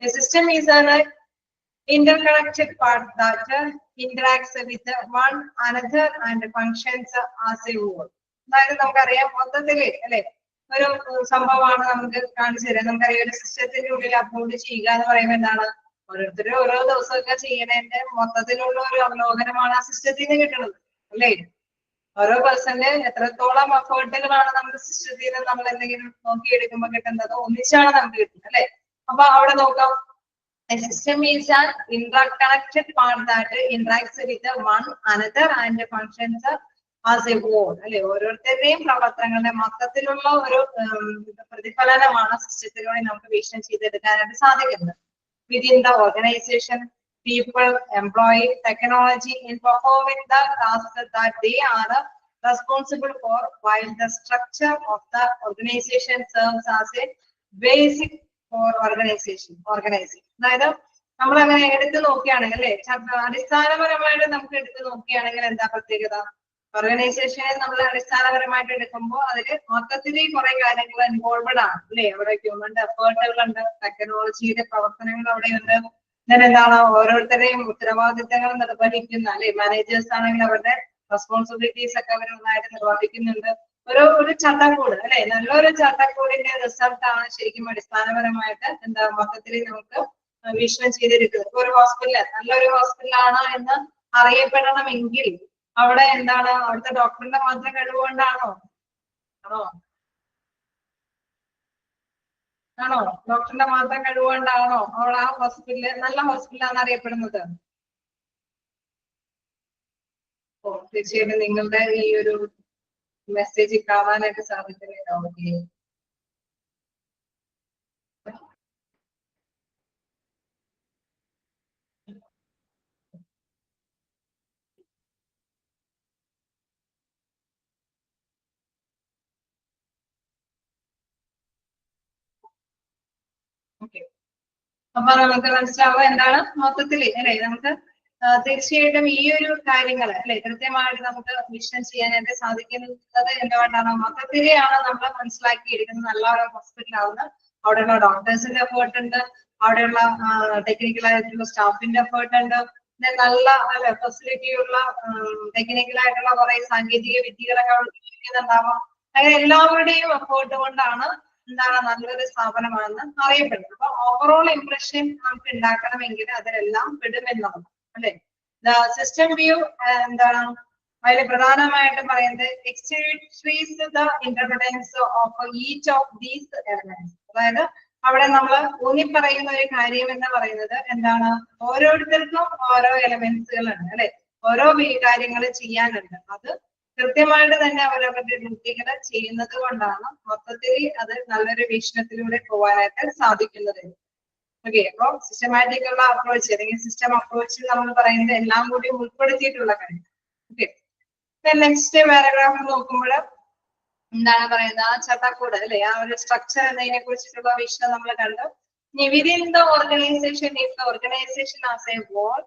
Speaker 1: System is an interconnected part that interacts with one another and functions as a whole. അതായത് നമുക്കറിയാം മൊത്തത്തില് അല്ലെ ഒരു സംഭവമാണ് നമുക്ക് കാണിച്ചു തരാം. നമുക്കറിയാം ഒരു സിസ്റ്റത്തിന്റെ ഉള്ളിൽ അപ്ലോഡ് ചെയ്യുക എന്ന് പറയുമ്പോൾ എന്താണ്, ഓരോരുത്തരും ഓരോ ദിവസമൊക്കെ ചെയ്യണതിന്റെ മൊത്തത്തിലുള്ള ഒരു അവലോകനമാണ് ആ സിസ്റ്റത്തിൽ നിന്ന് കിട്ടുന്നത് അല്ലേ. ഓരോ പേഴ്സന്റെ എത്രത്തോളം എഫേർട്ടുകളാണ് നമ്മുടെ സിസ്റ്റത്തിൽ നിന്ന് നമ്മൾ എന്തെങ്കിലും നോക്കിയെടുക്കുമ്പോൾ കിട്ടുന്നത് ഒന്നിച്ചാണ് നമുക്ക് കിട്ടുന്നത് അല്ലെ. അപ്പൊ അവിടെ നോക്കാം, a system is an interconnected part that interacts with one another and functions as a whole. അല്ലെ, ഓരോരുത്തരുടെയും പ്രവർത്തനങ്ങളുടെ മൊത്തത്തിലുള്ള ഒരു പ്രതിഫലനമാണ് സിസ്റ്റത്തിലൂടെ നമുക്ക് വീക്ഷണം ചെയ്തെടുക്കാനായിട്ട് സാധിക്കുന്നത്. Within the organization, people employ technology in performing the tasks that they are responsible for, while the structure of the organization serves as a basic for organizing. അതായത് നമ്മൾ അങ്ങനെ എടുത്തു നോക്കുകയാണെങ്കിൽ അല്ലെ, അടിസ്ഥാനപരമായിട്ട് നമുക്ക് എടുത്തു നോക്കുകയാണെങ്കിൽ എന്താ പ്രത്യേകത? ഓർഗനൈസേഷനെ നമ്മൾ അടിസ്ഥാനപരമായിട്ട് എടുക്കുമ്പോൾ അതിൽ മൊത്തത്തിൽ കുറെ കാര്യങ്ങൾ ഇൻവോൾവഡ് ആണ് അല്ലെ. അവിടെ ഹ്യൂമന്റെ എഫേർട്ടുകളുണ്ട്, ടെക്നോളജിയുടെ പ്രവർത്തനങ്ങൾ അവിടെയുണ്ട്. then എന്താണ് ഓരോരുത്തരുടെയും ഉത്തരവാദിത്തങ്ങൾ നിർവഹിക്കുന്ന അല്ലെ മാനേജേഴ്സ് ആണെങ്കിൽ അവരുടെ റെസ്പോൺസിബിലിറ്റീസ് ഒക്കെ അവർ നന്നായിട്ട് നിർവഹിക്കുന്നുണ്ട്. ഒരു ചട്ടക്കൂട് അല്ലെ, നല്ലൊരു ചട്ടക്കൂടിന്റെ റിസൾട്ട് ആണ് ശരിക്കും അടിസ്ഥാനപരമായിട്ട് എന്താ മൊത്തത്തിൽ നമുക്ക് വീക്ഷണം ചെയ്തിരിക്കുന്നത്. ഒരു ഹോസ്പിറ്റൽ നല്ലൊരു ഹോസ്പിറ്റലാണ് എന്ന് അറിയപ്പെടണമെങ്കിൽ അവിടെ എന്താണ് അവിടുത്തെ ഡോക്ടറിന്റെ മാത്രം കഴിവുകൊണ്ടാണോ? ആണോ ഡോക്ടറിന്റെ മാത്രം കഴിവുകൊണ്ടാണോ അവിടെ ആ ഹോസ്പിറ്റല് നല്ല ഹോസ്പിറ്റലാണെന്ന് അറിയപ്പെടുന്നത്? ഓ, തീർച്ചയായിട്ടും നിങ്ങളുടെ ഈ ഒരു മെസ്സേജ് കാണാനായിട്ട് സാധിക്കുന്നില്ല. Okay, okay. അപ്പൊ നമുക്ക് മനസ്സിലാവുക എന്താണ് മൊത്തത്തില് അല്ലെ നമുക്ക് തീർച്ചയായിട്ടും ഈ ഒരു കാര്യങ്ങൾ അല്ലെ കൃത്യമായിട്ട് നമുക്ക് വിഷൻ ചെയ്യാനായിട്ട് സാധിക്കുന്നത് എന്തുകൊണ്ടാണ്? മൊത്തത്തിലെയാണ് നമ്മൾ മനസ്സിലാക്കിയിരിക്കുന്നത് നല്ല ഒരു ഹോസ്പിറ്റൽ ആവുന്നത്. അവിടെയുള്ള ഡോക്ടേഴ്സിന്റെ എഫേർട്ട് ഉണ്ട്, അവിടെയുള്ള ടെക്നിക്കൽ ആയിട്ടുള്ള സ്റ്റാഫിന്റെ എഫേർട്ട് ഉണ്ട്, നല്ല അല്ലെ ഫെസിലിറ്റിയുള്ള ടെക്നിക്കലായിട്ടുള്ള കുറെ സാങ്കേതിക വിദ്യകളൊക്കെ അവിടെ ഉപയോഗിക്കുന്നുണ്ടാവാം. അങ്ങനെ എല്ലാവരുടെയും എഫേർട്ട് കൊണ്ടാണ് എന്താണ് നല്ലൊരു സ്ഥാപനമാണെന്ന് അറിയപ്പെടുന്നത്. അപ്പൊ ഓവറോൾ ഇംപ്രഷൻ നമുക്ക് ഉണ്ടാക്കണമെങ്കിൽ അതിലെല്ലാം പെടുമെന്നാണ് അല്ലെ. സിസ്റ്റം വ്യൂ എന്താണ് അതിൽ പ്രധാനമായിട്ടും പറയുന്നത് stresses the interdependence of each of these elements. അതായത് അവിടെ നമ്മൾ ഊന്നി പറയുന്ന ഒരു കാര്യം എന്ന് പറയുന്നത് എന്താണ്, ഓരോരുത്തർക്കും ഓരോ എലമെന്റ്സുകളുണ്ട് അല്ലെ, ഓരോ കാര്യങ്ങൾ ചെയ്യാനുണ്ട്. അത് കൃത്യമായിട്ട് തന്നെ അവരവരുടെ ഡ്യൂട്ടികൾ ചെയ്യുന്നത് കൊണ്ടാണ് മൊത്തത്തിൽ അത് നല്ലൊരു വീക്ഷണത്തിലൂടെ പോകാനായിട്ട് സാധിക്കുന്നത്. ഓക്കെ, അപ്പൊ സിസ്റ്റമാറ്റിക് ഉള്ള അപ്രോച്ച് അല്ലെങ്കിൽ സിസ്റ്റം അപ്രോച്ചിൽ നമ്മൾ പറയുന്നത് എല്ലാം കൂടി ഉൾപ്പെടുത്തിയിട്ടുള്ള കാര്യം. ഓക്കെ, നെക്സ്റ്റ് പാരഗ്രാഫ് നോക്കുമ്പോൾ എന്താണ് പറയുന്നത്, ആ ചട്ടക്കൂട് അല്ലെ, ആ ഒരു സ്ട്രക്ചർ എന്നതിനെ കുറിച്ചിട്ടുള്ള വീക്ഷണം നമ്മൾ കണ്ടു. Within the organisation, if the organisation as a whole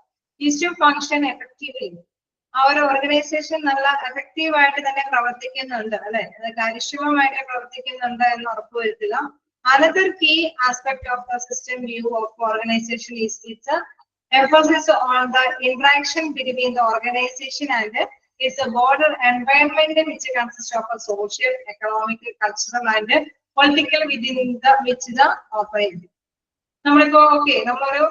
Speaker 1: is to function effectively, ആ ഒരു ഓർഗനൈസേഷൻ നല്ല എഫക്റ്റീവ് ആയിട്ട് തന്നെ പ്രവർത്തിക്കുന്നുണ്ട് അല്ലെ, അത് കാര്യക്ഷമമായിട്ട് പ്രവർത്തിക്കുന്നുണ്ട് എന്ന് ഉറപ്പുവരുത്തുക. Another key aspect of the system view of organization is its emphasis on the interaction between the organization and its broader environment, which consists of a social, economic, cultural, and political within the which the operate. നമ്മളിപ്പോ okay, നമ്മളൊരു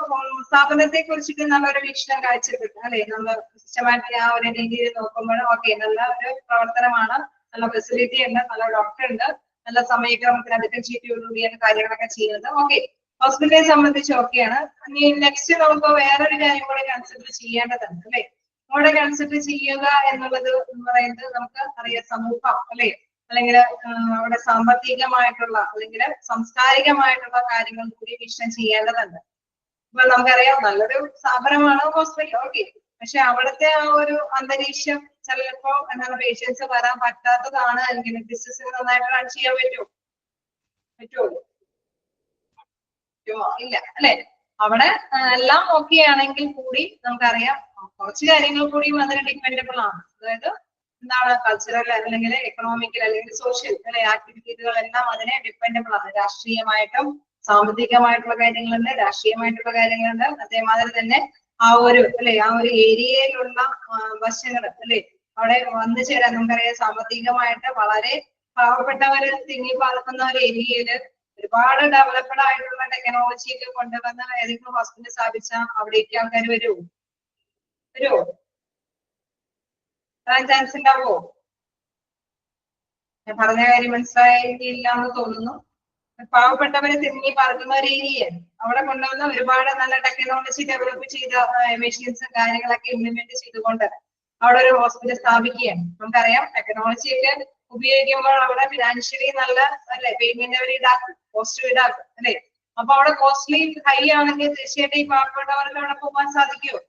Speaker 1: സ്ഥാപനത്തെ കുറിച്ചിട്ട് നല്ലൊരു വീക്ഷണം കാഴ്ചപ്പെട്ടു അല്ലെ, നമ്മൾ systematic ആ ഒരു രീതിയിൽ നോക്കുമ്പോൾ ഓക്കെ, നല്ല ഒരു പ്രവർത്തനമാണ്, നല്ല ഫെസിലിറ്റി ഉണ്ട്, നല്ല ഡോക്ടർ ഉണ്ട്, നല്ല സമയക്രമത്തിന് അധികം ചീറ്റുകൂടിയാണ് കാര്യങ്ങളൊക്കെ ചെയ്യുന്നത്. ഓക്കെ, ഹോസ്പിറ്റലിനെ സംബന്ധിച്ച് ഓക്കെയാണ്. നെക്സ്റ്റ് നമുക്ക് വേറൊരു കാര്യം കൂടെ കൺസിഡർ ചെയ്യേണ്ടതുണ്ട് അല്ലെ. അവിടെ കൺസിഡർ ചെയ്യുക എന്നുള്ളത് എന്ന് പറയുന്നത് നമുക്ക് അറിയാം, സമൂഹം അല്ലെ, അല്ലെങ്കിൽ അവിടെ സാമ്പത്തികമായിട്ടുള്ള അല്ലെങ്കിൽ സാംസ്കാരികമായിട്ടുള്ള കാര്യങ്ങൾ കൂടി വീക്ഷണം ചെയ്യേണ്ടതുണ്ട്. ഇപ്പൊ നമുക്കറിയാം നല്ലൊരു സ്ഥാപനമാണ് ഹോസ്പിറ്റൽ, ഓക്കെ, പക്ഷെ അവിടുത്തെ ആ ഒരു അന്തരീക്ഷം ചിലപ്പോ എന്താണ് പേഷ്യൻസ് വരാൻ പറ്റാത്തതാണ് എങ്കിൽ ബിസിനസ് നന്നായിട്ട് റൺ ചെയ്യാൻ പറ്റുമോ? ഇല്ല അല്ലെ. അവിടെ എല്ലാം ഓക്കെ ആണെങ്കിൽ കൂടി നമുക്കറിയാം കുറച്ച് കാര്യങ്ങൾ കൂടിയും അതിന് ഡിപ്പെൻഡബിൾ ആണ്. അതായത് എന്താണ്, കൾച്ചറൽ അല്ലെങ്കിൽ എക്കണോമിക്കൽ അല്ലെങ്കിൽ സോഷ്യൽ അല്ലെ ആക്ടിവിറ്റീസുകളെല്ലാം അതിനെ ഡിപ്പെൻഡബിൾ ആണ്. രാഷ്ട്രീയമായിട്ടും സാമ്പത്തികമായിട്ടുള്ള കാര്യങ്ങളുണ്ട്, രാഷ്ട്രീയമായിട്ടുള്ള കാര്യങ്ങളുണ്ട്. അതേമാതിരി തന്നെ ആ ഒരു അല്ലെ, ആ ഒരു ഏരിയയിലുള്ള വശങ്ങൾ അല്ലെ, അവിടെ വന്നു ചേരാൻ നമുക്കറിയാം സാമ്പത്തികമായിട്ട് വളരെ പാവപ്പെട്ടവര് തിങ്ങി പാർക്കുന്ന ഒരു ഏരിയയില് ഒരുപാട് ഡെവലപ്ഡ് ആയിട്ടുള്ള ടെക്നോളജി ഒക്കെ കൊണ്ടുവന്ന് ഏതെങ്കിലും ഹോസ്പിറ്റൽ സ്ഥാപിച്ചാൽ അവിടേക്ക് ആൾക്കാർ വരുമോ? വരാൻ ചാൻസ് ഉണ്ടാവോ? ഞാൻ പറഞ്ഞ കാര്യം മനസ്സിലായില്ല എന്ന് തോന്നുന്നു. പാവപ്പെട്ടവരെ തിങ്ങി പാർക്കുന്ന ഒരു ഏരിയ, അവിടെ കൊണ്ടുവന്ന ഒരുപാട് നല്ല ടെക്നോളജി ഡെവലപ്പ് ചെയ്ത മെഷീൻസും കാര്യങ്ങളൊക്കെ ഇംപ്ലിമെന്റ് ചെയ്തുകൊണ്ട് അവിടെ ഒരു ഹോസ്പിറ്റൽ സ്ഥാപിക്കുകയാണ്. നമുക്കറിയാം ടെക്നോളജി ഒക്കെ ഉപയോഗിക്കുമ്പോൾ അവിടെ ഫിനാൻഷ്യലി നല്ല അല്ലെ പേയ്മെന്റ് അവർ ഈടാക്കും, കോസ്റ്റ് ഈടാക്കും അല്ലെ. അപ്പൊ അവിടെ കോസ്റ്റ്ലി ഹൈ ആണെങ്കിൽ തീർച്ചയായിട്ടും ഈ പാവപ്പെട്ടവർക്ക് അവിടെ പോകാൻ സാധിക്കുമോ?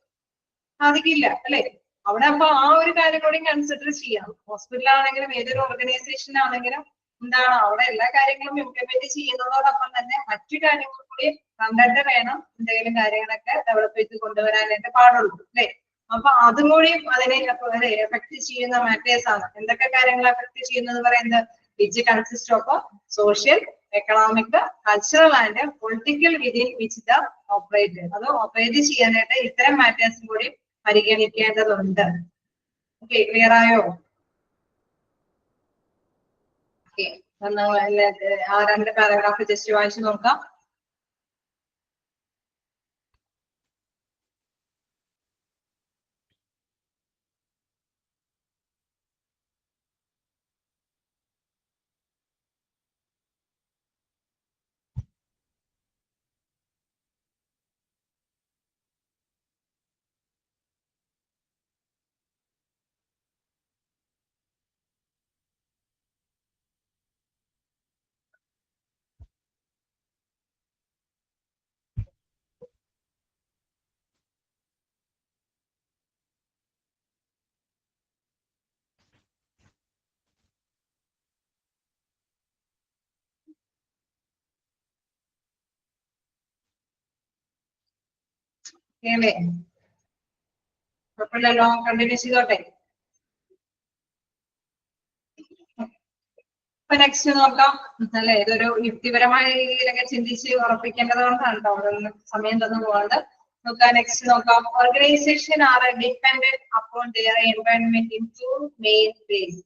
Speaker 1: സാധിക്കില്ല അല്ലെ. അവിടെ അപ്പൊ ആ ഒരു കാര്യം കൂടി കൺസിഡർ ചെയ്യാം. ഹോസ്പിറ്റൽ ആണെങ്കിലും ഏതൊരു ഓർഗനൈസേഷൻ ആണെങ്കിലും എന്താണ്, അവിടെ എല്ലാ കാര്യങ്ങളും ഇംപ്ലിമെന്റ് ചെയ്യുന്നതോടൊപ്പം തന്നെ മറ്റു കാര്യങ്ങൾ കൂടി കണ്ടിട്ട് വേണം എന്തെങ്കിലും കാര്യങ്ങളൊക്കെ ഡെവലപ്പ് ചെയ്ത് കൊണ്ടുവരാനായിട്ട് പാടുള്ളൂ അല്ലെ. അപ്പൊ അതും കൂടി അതിനെ എഫക്ട് ചെയ്യുന്ന മാറ്റേഴ്സ് ആണ്. എന്തൊക്കെ കാര്യങ്ങൾ എഫക്ട് ചെയ്യുന്നത് പറയുന്നത്, which consist of social, economic, cultural and political within which the operate. അത് ഓപ്പറേറ്റ് ചെയ്യാനായിട്ട് ഇത്തരം മാറ്റേഴ്സും കൂടി പരിഗണിക്കേണ്ടതുണ്ട്. ഓക്കെ, ക്ലിയർ ആയോ? ഓക്കെ, ആ രണ്ട് പാരഗ്രാഫ് ജസ്റ്റ് വായിച്ചു നോക്കാം. അല്ലേ, കുഴപ്പമില്ലല്ലോ, കണ്ടിന്യൂ ചെയ്തോട്ടെ. ഇപ്പൊ നെക്സ്റ്റ് നോക്കാം അല്ലെ. ഇതൊരു യുക്തിപരമായ രീതിയിലൊക്കെ ചിന്തിച്ച് ഉറപ്പിക്കേണ്ടതുകൊണ്ടാണ് കേട്ടോ അവിടെ സമയം തന്നു പോകാണ്ട്. നോക്കാം, നെക്സ്റ്റ് നോക്കാം. Organisation are dependent upon their environment in two main ways.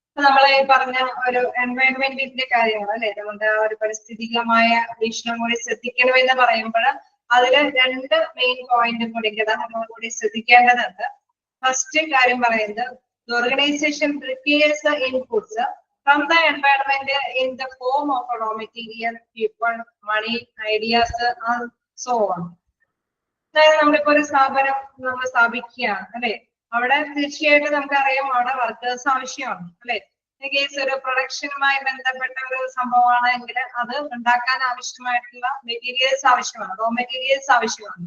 Speaker 1: ഇപ്പൊ നമ്മൾ പറഞ്ഞ ഒരു എൻവയൺമെന്റിന്റെ കാര്യങ്ങൾ അല്ലെ, നമ്മുടെ ഒരു പരിസ്ഥിതികമായ വീക്ഷണം കൂടി ശ്രദ്ധിക്കണമെന്ന് പറയുമ്പോൾ അതില് രണ്ട് മെയിൻ പോയിന്റ് കൂടി ഘടകങ്ങൾ കൂടി ശ്രദ്ധിക്കേണ്ടതുണ്ട്. ഫസ്റ്റ് കാര്യം പറയുന്നത് The organization prepares the inputs from the environment in the form of raw material, people, money, ideas, and so on. അതായത് നമ്മളിപ്പോ ഒരു സ്ഥാപനം നമ്മൾ സ്ഥാപിക്കുകയാണ് അല്ലെ, അവിടെ തീർച്ചയായിട്ടും നമുക്കറിയാം അവിടെ വർക്കേഴ്സ് ആവശ്യമാണ് അല്ലെ. ഇൻ കേസ് ഒരു പ്രൊഡക്ഷനുമായി ബന്ധപ്പെട്ട ഒരു സംഭവമാണ് എങ്കിൽ അത് ഉണ്ടാക്കാൻ ആവശ്യമായിട്ടുള്ള മെറ്റീരിയൽസ് ആവശ്യമാണ്, റോ മെറ്റീരിയൽസ് ആവശ്യമാണ്.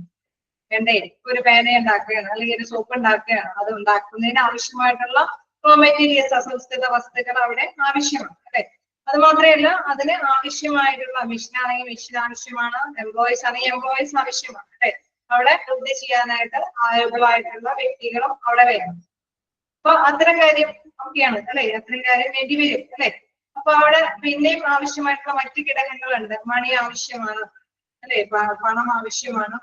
Speaker 1: വേണ്ടേ, ഒരു പേന ഉണ്ടാക്കുകയാണ് അല്ലെങ്കിൽ ഒരു സോപ്പ് ഉണ്ടാക്കുകയാണ്, അത് ഉണ്ടാക്കുന്നതിന് ആവശ്യമായിട്ടുള്ള റോ മെറ്റീരിയൽസ്, അസംസ്കൃത വസ്തുക്കൾ അവിടെ ആവശ്യമാണ് അല്ലെ. അത് മാത്രമല്ല അതിന് ആവശ്യമായിട്ടുള്ള മെഷീൻ ആണെങ്കിൽ മെഷീൻ ആവശ്യമാണ്, എംപ്ലോയീസ് ആണെങ്കിൽ എംപ്ലോയീസ് ആവശ്യമാണ് അല്ലെ. അവിടെ വൃത്തി ചെയ്യാനായിട്ട് ആയിട്ടുള്ള വ്യക്തികളും അവിടെ വേണം. അപ്പൊ അത്തരം കാര്യം ഒക്കെയാണ് അല്ലെ, അത്തരം കാര്യം വേണ്ടി വരും അല്ലെ. അപ്പൊ അവിടെ പിന്നെയും ആവശ്യമായിട്ടുള്ള മറ്റു ഘടകങ്ങളുണ്ട്. മണി ആവശ്യമാണ് അല്ലെ, പണം ആവശ്യമാണ്.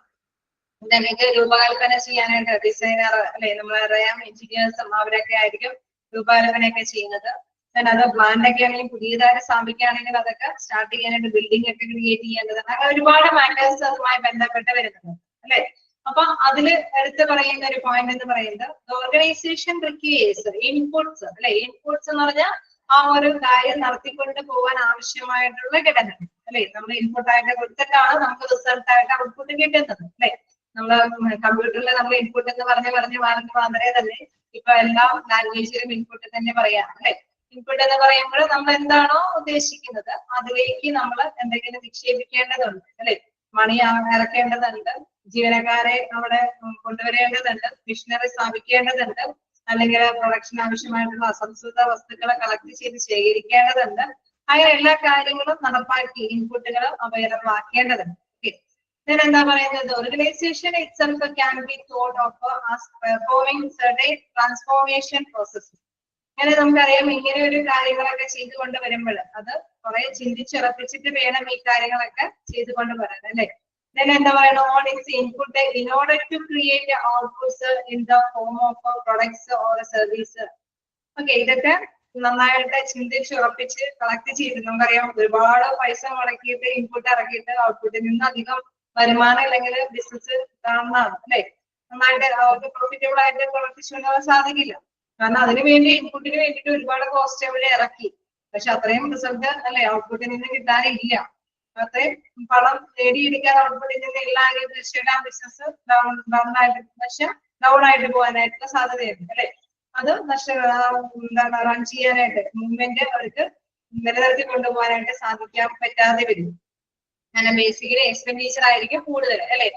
Speaker 1: അല്ലെങ്കിൽ രൂപകൽപ്പന ചെയ്യാനായിട്ട് ഡിസൈനർ അല്ലെ, നമ്മളറിയാം എഞ്ചിനീയേഴ്സും അവരൊക്കെ ആയിരിക്കും രൂപകൽപ്പനയൊക്കെ ചെയ്യുന്നത്. അത് പ്ലാന്റ് ഒക്കെ ആണെങ്കിൽ പുതിയതായിട്ട് സ്ഥാപിക്കുകയാണെങ്കിൽ അതൊക്കെ സ്റ്റാർട്ട് ചെയ്യാനായിട്ട് ബിൽഡിംഗ് ഒക്കെ ക്രിയേറ്റ് ചെയ്യേണ്ടതാണ്. അങ്ങനെ ഒരുപാട് മാറ്റേഴ്സ് അതുമായി ബന്ധപ്പെട്ട് വരുന്നുണ്ട് അല്ലെ. അപ്പൊ അതില് എടുത്ത് പറയുന്ന ഒരു പോയിന്റ് എന്ന് പറയുന്നത് ഓർഗനൈസേഷൻ റിക്വയേഴ്സ് ഇൻപുട്സ് അല്ലെ. ഇൻപുട്സ് എന്ന് പറഞ്ഞാൽ ആ ഒരു കാര്യം നടത്തിക്കൊണ്ട് പോകാൻ ആവശ്യമായിട്ടുള്ള ഘടകങ്ങൾ അല്ലെ. നമ്മൾ ഇൻപുട്ട് ആയിട്ട് കൊടുത്തിട്ടാണ് നമുക്ക് റിസൾട്ട് ആയിട്ട് ഔട്ട്പുട്ട് കിട്ടുന്നത് അല്ലെ. നമ്മള് കമ്പ്യൂട്ടറിൽ നമ്മൾ ഇൻപുട്ട് എന്ന് പറഞ്ഞ് മാത്രമേ തന്നെ ഇപ്പൊ എല്ലാ ലാംഗ്വേജിലും ഇൻപുട്ട് തന്നെ പറയാം അല്ലെ. ഇൻപുട്ട് എന്ന് പറയുമ്പോൾ നമ്മൾ എന്താണോ ഉദ്ദേശിക്കുന്നത് അതിലേക്ക് നമ്മൾ എന്തെങ്കിലും നിക്ഷേപിക്കേണ്ടതുണ്ട് അല്ലെ. മണി ഇറക്കേണ്ടതുണ്ട്, ജീവനക്കാരെ അവിടെ കൊണ്ടുവരേണ്ടതുണ്ട്, മിഷനറി സ്ഥാപിക്കേണ്ടതുണ്ട്, അല്ലെങ്കിൽ പ്രൊഡക്ഷൻ ആവശ്യമായിട്ടുള്ള അസംസ്കൃത വസ്തുക്കളെ കളക്ട് ചെയ്ത് ശേഖരിക്കേണ്ടതുണ്ട്. അങ്ങനെ എല്ലാ കാര്യങ്ങളും നടപ്പാക്കി ഇൻപുട്ടുകൾ അവൈലബിൾ ആക്കേണ്ടതുണ്ട്. Then എന്താ പറയുന്നത്, organisation itself can be thought of as performing certain transformation processes. അങ്ങനെ നമുക്കറിയാം ഇങ്ങനെ ഒരു കാര്യങ്ങളൊക്കെ ചെയ്തുകൊണ്ട് വരുമ്പോൾ അത് കുറെ ചിന്തിച്ചുറപ്പിച്ചിട്ട് വേണം ഈ കാര്യങ്ങളൊക്കെ ചെയ്തുകൊണ്ട് വരാൻ അല്ലെ. Then എന്താ പറയുക, on its input in order to create outputs in the form of products or service. Okay, ഇതൊക്കെ നന്നായിട്ട് ചിന്തിച്ചുറപ്പിച്ച് കളക്ട് ചെയ്ത് നമുക്കറിയാം ഒരുപാട് പൈസ മുടക്കിയിട്ട് ഇൻപുട്ട് ഇറക്കിയിട്ട് ഔട്ട്പുട്ടിൽ നിന്ന് അധികം വരുമാനം അല്ലെങ്കിൽ ബിസിനസ് കാണുന്നതാണ് അല്ലെ. നന്നായിട്ട് അവർക്ക് പ്രോഫിറ്റബിൾ ആയിട്ട് പ്രവർത്തിച്ചു കൊണ്ടുപോകാൻ സാധിക്കില്ല. കാരണം അതിനു വേണ്ടി ഇൻപുട്ടിന് വേണ്ടിയിട്ട് ഒരുപാട് കോസ്റ്റ് അവിടെ ഇറക്കി, പക്ഷെ അത്രയും റിസൾട്ട് അല്ലെ ഔട്ട്പുട്ടിൽ നിന്ന് കിട്ടാനില്ല. അത്രയും പണം നേടിയെടുക്കാൻ ഔട്ട്പുട്ടിൽ നിന്ന് ഇല്ലെങ്കിൽ തീർച്ചയായിട്ടും ബിസിനസ് ഡൗൺ ആയിട്ട് പോകാനായിട്ടുള്ള സാധ്യതയുണ്ട് അല്ലെ. അത് എന്താണ് റൺ ചെയ്യാനായിട്ട് മൂവ്മെന്റ് അവർക്ക് നിലനിർത്തി കൊണ്ടുപോകാനായിട്ട് സാധിക്കാൻ പറ്റാതെ വരും. അങ്ങനെ ബേസിക്കലി എക്സ്പെൻഡിച്ചർ ആയിരിക്കും കൂടുതൽ അല്ലെ.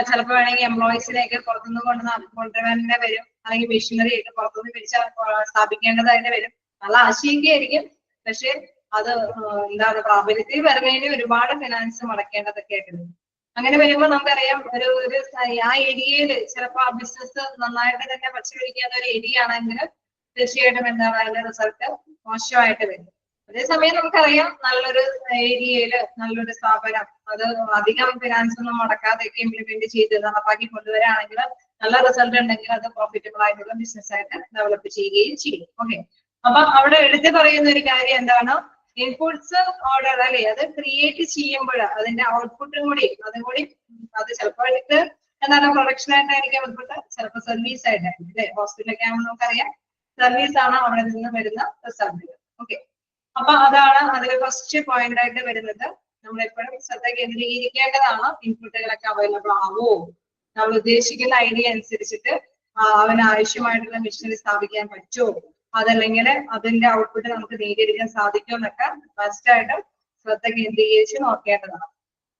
Speaker 1: ചിലപ്പോൾ വേണമെങ്കിൽ എംപ്ലോയീസിനെയൊക്കെ പുറത്തുനിന്ന് കൊണ്ടുവരാൻ വരും, അല്ലെങ്കിൽ മെഷീനറി ഒക്കെ പുറത്തുനിന്ന് പിടിച്ച് സ്ഥാപിക്കേണ്ടതായിട്ട് വരും. നല്ല ആശയൊക്കെ ആയിരിക്കും, പക്ഷെ അത് എന്താണ് പ്രാബല്യത്തിൽ വരുന്നതിന് ഒരുപാട് ഫിനാൻസ് മുടക്കേണ്ടതൊക്കെ ആയിട്ട് വരും. അങ്ങനെ വരുമ്പോൾ നമുക്കറിയാം ഒരു ആ ഏരിയയിൽ ചിലപ്പോൾ ആ ബിസിനസ് നന്നായിട്ട് തന്നെ പച്ചപിടിക്കാത്ത ഒരു ഏരിയ ആണെങ്കിൽ തീർച്ചയായിട്ടും എന്താണ് അതിന്റെ റിസൾട്ട് മോശമായിട്ട് വരും. അതേസമയം നമുക്കറിയാം നല്ലൊരു ഏരിയയില് നല്ലൊരു സ്ഥാപനം അത് അധികം ഫിനാൻസ് ഒന്നും മുടക്കാതെയൊക്കെ ഇംപ്ലിമെന്റ് ചെയ്ത് നടപ്പാക്കി കൊണ്ടുവരാണെങ്കിൽ നല്ല റിസൾട്ട് ഉണ്ടെങ്കിൽ അത് പ്രോഫിറ്റബിൾ ആയിട്ടുള്ള ബിസിനസ് ആയിട്ട് ഡെവലപ്പ് ചെയ്യുകയും ചെയ്യും. ഓക്കെ, അപ്പൊ അവിടെ എടുത്ത് പറയുന്ന ഒരു കാര്യം എന്താണ്, ഇൻപുട്സ് ഓർഡർ അല്ലെ, അത് ക്രിയേറ്റ് ചെയ്യുമ്പോൾ അതിന്റെ ഔട്ട്പുട്ടും കൂടി അത് ചിലപ്പോൾ എന്താണ് പ്രൊഡക്ഷൻ ആയിട്ടായിരിക്കും ഔട്ട്പുട്ട്, ചിലപ്പോൾ സർവീസ് ആയിട്ടായിരിക്കും അല്ലെ. ഹോസ്പിറ്റലൊക്കെ ആകുമ്പോൾ നമുക്കറിയാം സർവീസ് ആണ് അവിടെ നിന്ന് വരുന്ന റിസൾട്ട്. ഓക്കെ, അപ്പൊ അതാണ് അതിൽ ഫസ്റ്റ് പോയിന്റ് ആയിട്ട് വരുന്നത്. നമ്മൾ എപ്പോഴും ശ്രദ്ധ കേന്ദ്രീകരിക്കേണ്ടതാണ് ഇൻപുട്ടുകളൊക്കെ അവൈലബിൾ ആവോ, നമ്മൾ ഉദ്ദേശിക്കുന്ന ഐഡിയ അനുസരിച്ചിട്ട് അവന് ആവശ്യമായിട്ടുള്ള മെഷീനറി സ്ഥാപിക്കാൻ പറ്റുമോ, അതല്ലെങ്കിൽ അതിന്റെ ഔട്ട്പുട്ട് നമുക്ക് നേടിയെടുക്കാൻ സാധിക്കുമോ എന്നൊക്കെ ഫസ്റ്റ് ആയിട്ട് ശ്രദ്ധ കേന്ദ്രീകരിച്ച് നോക്കേണ്ടതാണ്.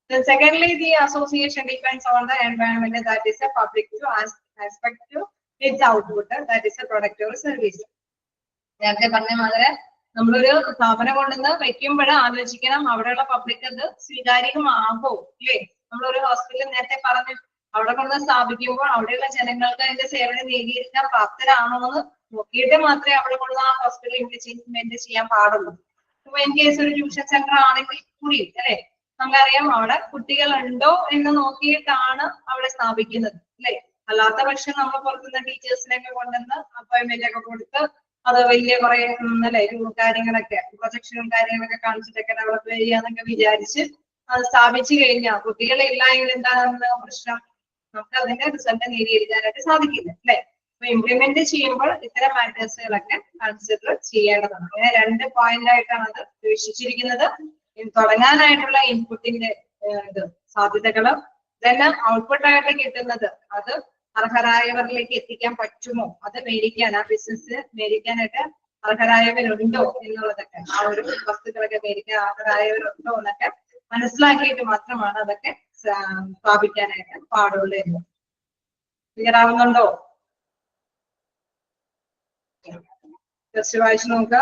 Speaker 1: Secondly, the association depends on the environment that is a public to aspect to its output, that is a product or service. നേരത്തെ പറഞ്ഞ മാതിരി നമ്മളൊരു സ്ഥാപനം കൊണ്ടുവന്ന് വെക്കുമ്പോൾ ആലോചിക്കണം അവിടെയുള്ള പബ്ലിക് അത് സ്വീകാര്യമാകോ ഇല്ലേ. നമ്മളൊരു ഹോസ്പിറ്റൽ നേരത്തെ പറഞ്ഞു അവിടെ കൊണ്ടുവന്ന് സ്ഥാപിക്കുമ്പോൾ അവിടെയുള്ള ജനങ്ങൾക്ക് അതിന്റെ സേവനം നേടിയെടുക്കാൻ പ്രാപ്തരാണോ എന്ന് നോക്കിയിട്ട് മാത്രമേ അവിടെ കൊണ്ടുവന്ന് ആ ഹോസ്പിറ്റൽ ഇംപ്ലിമെന്റ് ചെയ്യാൻ പാടുള്ളൂ. ഇപ്പൊ ഇൻ കേസ് ഒരു ട്യൂഷൻ സെന്റർ ആണെങ്കിൽ കൂടി അല്ലെ, നമുക്കറിയാം അവിടെ കുട്ടികളുണ്ടോ എന്ന് നോക്കിയിട്ടാണ് അവിടെ സ്ഥാപിക്കുന്നത് അല്ലെ. അല്ലാത്ത പക്ഷം നമ്മൾ പുറത്തുനിന്ന് ടീച്ചേഴ്സിനെയൊക്കെ കൊണ്ടുവന്ന് അപ്പോയിന്റ്മെന്റ് ഒക്കെ കൊടുത്ത് അത് വലിയ കുറെ അല്ലെ കാര്യങ്ങളൊക്കെ പ്രൊജക്ഷനും കാര്യങ്ങളൊക്കെ കാണിച്ചിട്ടൊക്കെ ഡെവലപ്പ് ചെയ്യാന്നൊക്കെ വിചാരിച്ച് അത് സ്ഥാപിച്ചു കഴിഞ്ഞാൽ കുട്ടികളില്ല എങ്കിൽ എന്താണ് പ്രശ്നം, നമുക്ക് അതിന്റെ റിസൾട്ട് നേടിയെടുക്കാനായിട്ട് സാധിക്കില്ല അല്ലെ. അപ്പൊ ഇംപ്ലിമെന്റ് ചെയ്യുമ്പോൾ ഇത്തരം മാറ്റേഴ്സുകളൊക്കെ കൺസിഡർ ചെയ്യേണ്ടതാണ്. അങ്ങനെ 2 പോയിന്റ് ആയിട്ടാണ് അത് വീക്ഷിച്ചിരിക്കുന്നത്. തുടങ്ങാനായിട്ടുള്ള ഇൻപുട്ടിന്റെ ഇത് സാധ്യതകള്, ഇതെല്ലാം ഔട്ട്പുട്ടായിട്ട് കിട്ടുന്നത് അത് അർഹരായവരിലേക്ക് എത്തിക്കാൻ പറ്റുമോ, അത് മേടിക്കാൻ ആ ബിസിനസ് മേടിക്കാനായിട്ട് അർഹരായവരുണ്ടോ എന്നുള്ളതൊക്കെ, ആ ഒരു വസ്തുക്കളൊക്കെ മേടിക്കാൻ അർഹരായവരുണ്ടോ എന്നൊക്കെ മനസ്സിലാക്കിയിട്ട് മാത്രമാണ് അതൊക്കെ സ്ഥാപിക്കാനായിട്ട് പാടുള്ളൂ എന്ന്. ക്ലിയർ ആവുന്നുണ്ടോ? ജസ്റ്റ് വായിച്ചു നോക്കുക.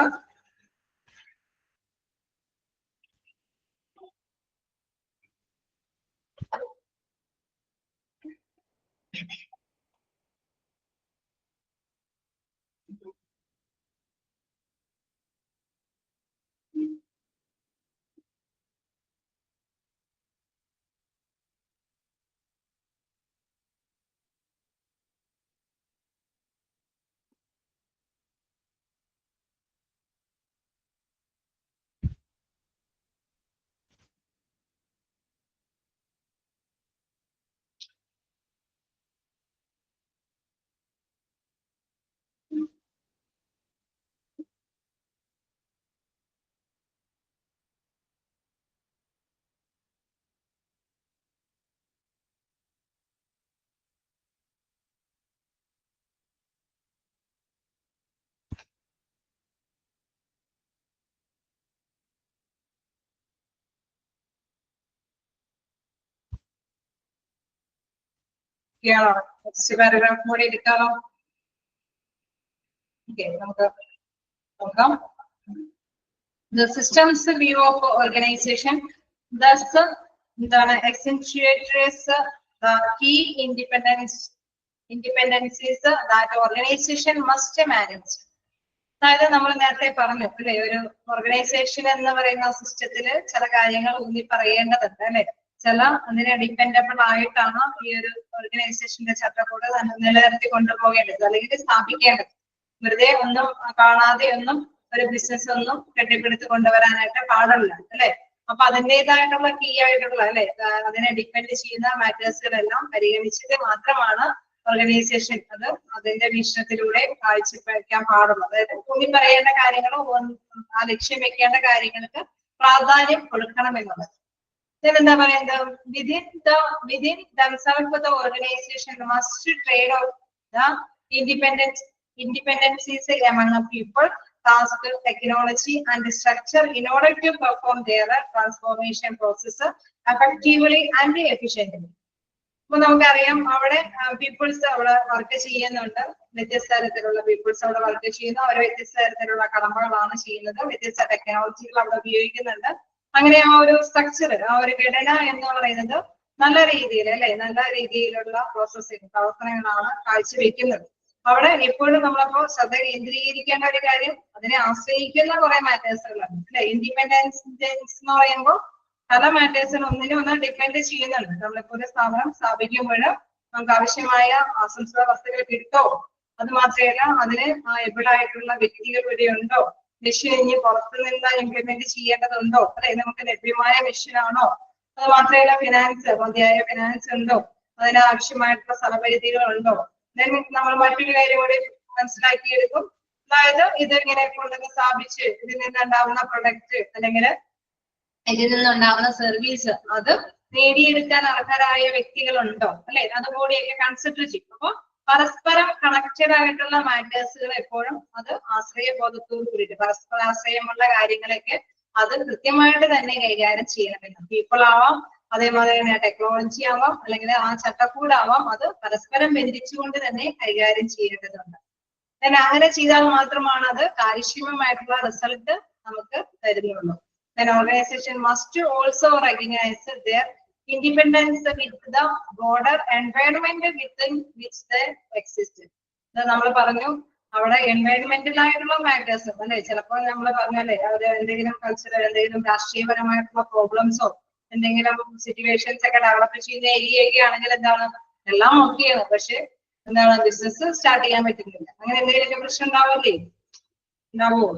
Speaker 1: നെക്സ്റ്റ് പാരഗ്രാഫ് കൂടി എടുക്കാമോ? ഓക്കെ, നമുക്ക് നോക്കാം. The system's view of organization thus accentuates the key independencies that organization must manage. അതായത് നമ്മൾ നേരത്തെ പറഞ്ഞു അല്ലെ, ഒരു ഓർഗനൈസേഷൻ എന്ന് പറയുന്ന സിസ്റ്റത്തില് ചില കാര്യങ്ങൾ ഊന്നി പറയേണ്ടതുണ്ട് അല്ലെ. ചില അതിനെ ഡിപ്പെൻഡബിൾ ആയിട്ടാണ് ഈ ഒരു ഓർഗനൈസേഷന്റെ ചട്ടക്കൂട് നിലനിർത്തി കൊണ്ടുപോകേണ്ടത് അല്ലെങ്കിൽ സ്ഥാപിക്കേണ്ടത്. വെറുതെ ഒന്നും കാണാതെ ഒന്നും ഒരു ബിസിനസ് ഒന്നും കെട്ടിപ്പിടുത്ത് കൊണ്ടുവരാനായിട്ട് പാടില്ല അല്ലെ. അപ്പൊ അതിൻ്റെതായിട്ടുള്ള കീ ആയിട്ടുള്ള അല്ലെ, അതിനെ ഡിപ്പെൻഡ് ചെയ്യുന്ന മാറ്റേഴ്സുകളെല്ലാം പരിഗണിച്ചിട്ട് മാത്രമാണ് ഓർഗനൈസേഷൻ അത് അതിന്റെ വീക്ഷണത്തിലൂടെ കാഴ്ചവെക്കാൻ പാടുള്ളൂ. അതായത് ഊന്നി പറയേണ്ട കാര്യങ്ങളോ ആ ലക്ഷ്യം വെക്കേണ്ട കാര്യങ്ങൾക്ക് പ്രാധാന്യം കൊടുക്കണം എന്നുള്ളത്. എന്താ പറയുന്നത്, within themselves the organization must trade out the independencies among the people, task, technology and structure in order to perform their transformation process effectively and efficiently. അപ്പൊ നമുക്കറിയാം അവിടെ പീപ്പിൾസ് അവിടെ വർക്ക് ചെയ്യുന്നുണ്ട്, വ്യത്യസ്ത തരത്തിലുള്ള പീപ്പിൾസ് അവിടെ വർക്ക് ചെയ്യുന്നു. അവർ വ്യത്യസ്ത തരത്തിലുള്ള കടമകളാണ് ചെയ്യുന്നത്, വ്യത്യസ്ത ടെക്നോളജികൾ അവിടെ ഉപയോഗിക്കുന്നുണ്ട്. അങ്ങനെ ആ ഒരു സ്ട്രക്ചർ, ആ ഒരു ഘടന എന്ന് പറയുന്നത് നല്ല രീതിയിൽ അല്ലെ, നല്ല രീതിയിലുള്ള പ്രോസസ്സിംഗ് പ്രവർത്തനങ്ങളാണ് കാഴ്ചവെക്കുന്നത്. അവിടെ എപ്പോഴും നമ്മളപ്പോ ശ്രദ്ധ കേന്ദ്രീകരിക്കേണ്ട ഒരു കാര്യം അതിനെ ആശ്രയിക്കുന്ന കുറെ മാറ്റേഴ്സുകളാണ് അല്ലെ. ഇൻഡിപെൻഡൻസ് എന്ന് പറയുമ്പോൾ പല മാറ്റേഴ്സിനും ഒന്നിനും ഒന്ന് ഡിപ്പെൻഡ് ചെയ്യുന്നുണ്ട്. നമ്മളിപ്പോ ഒരു സ്ഥാപനം സ്ഥാപിക്കുമ്പോൾ നമുക്ക് ആവശ്യമായ ആശംസ വസ്തുക്കൾ കിട്ടോ, അത് മാത്രമല്ല അതിന് എവിടായിട്ടുള്ള വ്യക്തികൾ ഇവിടെ ഉണ്ടോ, മെഷീൻ ഇനി പുറത്തു നിന്ന് ഇംപ്ലിമെന്റ് ചെയ്യേണ്ടതുണ്ടോ അല്ലെ, നമുക്ക് ലഭ്യമായ മെഷീൻ ആണോ, അത് മാത്രമല്ല ഫിനാൻസ് മതിയായ ഫിനാൻസ് ഉണ്ടോ, അതിന് ആവശ്യമായിട്ടുള്ള സ്ഥലപരിധികൾ ഉണ്ടോ. നമ്മൾ മറ്റൊരു കാര്യം കൂടി മനസ്സിലാക്കിയെടുക്കും. അതായത് ഇത് ഇങ്ങനെ കൊണ്ടൊക്കെ സ്ഥാപിച്ച് ഇതിൽ നിന്നുണ്ടാവുന്ന പ്രൊഡക്റ്റ് അല്ലെങ്കിൽ ഇതിൽ നിന്നുണ്ടാവുന്ന സർവീസ് അത് നേടിയെടുക്കാൻ അർഹരായ വ്യക്തികളുണ്ടോ അല്ലെ, അതുകൂടിയൊക്കെ കൺസിഡർ ചെയ്യും. അപ്പൊ പരസ്പരം കണക്റ്റഡ് ആയിട്ടുള്ള മാറ്റേഴ്സുകൾ എപ്പോഴും അത് ആശ്രയബോധത്തോട് കൂടിയിട്ട് പരസ്പര ആശ്രയമുള്ള കാര്യങ്ങളൊക്കെ അത് കൃത്യമായിട്ട് തന്നെ കൈകാര്യം ചെയ്യണമെന്ന്. പീപ്പിൾ ആവാം, അതേപോലെ തന്നെ ടെക്നോളജി ആവാം, അല്ലെങ്കിൽ ആ ചട്ടക്കൂടാവാം, അത് പരസ്പരം ബന്ധിച്ചുകൊണ്ട് തന്നെ കൈകാര്യം ചെയ്യേണ്ടതുണ്ട്. അങ്ങനെ ചെയ്താൽ മാത്രമാണ് അത് കാര്യക്ഷമമായിട്ടുള്ള റിസൾട്ട് നമുക്ക് തരുന്നുള്ളൂ. An organization must also recognize their independence with the broader environment within which they exist. നമ്മൾ പറഞ്ഞു അവിടെ എൻവയൺമെന്റൽ ആയിട്ടുള്ള മാറ്റേഴ്സ് അല്ലെ, ചിലപ്പോൾ നമ്മൾ പറഞ്ഞല്ലേ അവിടെ എന്തെങ്കിലും കൾച്ചറൽ എന്തെങ്കിലും രാഷ്ട്രീയപരമായിട്ടുള്ള പ്രോബ്ലംസോ എന്തെങ്കിലും സിറ്റുവേഷൻസ് ഒക്കെ ഡെവലപ്പ് ചെയ്യുന്ന ഏരിയയൊക്കെ ആണെങ്കിൽ എന്താണ് എല്ലാം ഓക്കെയാണ്, പക്ഷെ എന്താണ് ബിസിനസ് സ്റ്റാർട്ട് ചെയ്യാൻ പറ്റുന്നില്ല. അങ്ങനെ എന്തെങ്കിലുമൊക്കെ പ്രശ്നം ഉണ്ടാവില്ലേ, ഉണ്ടാവുമോ?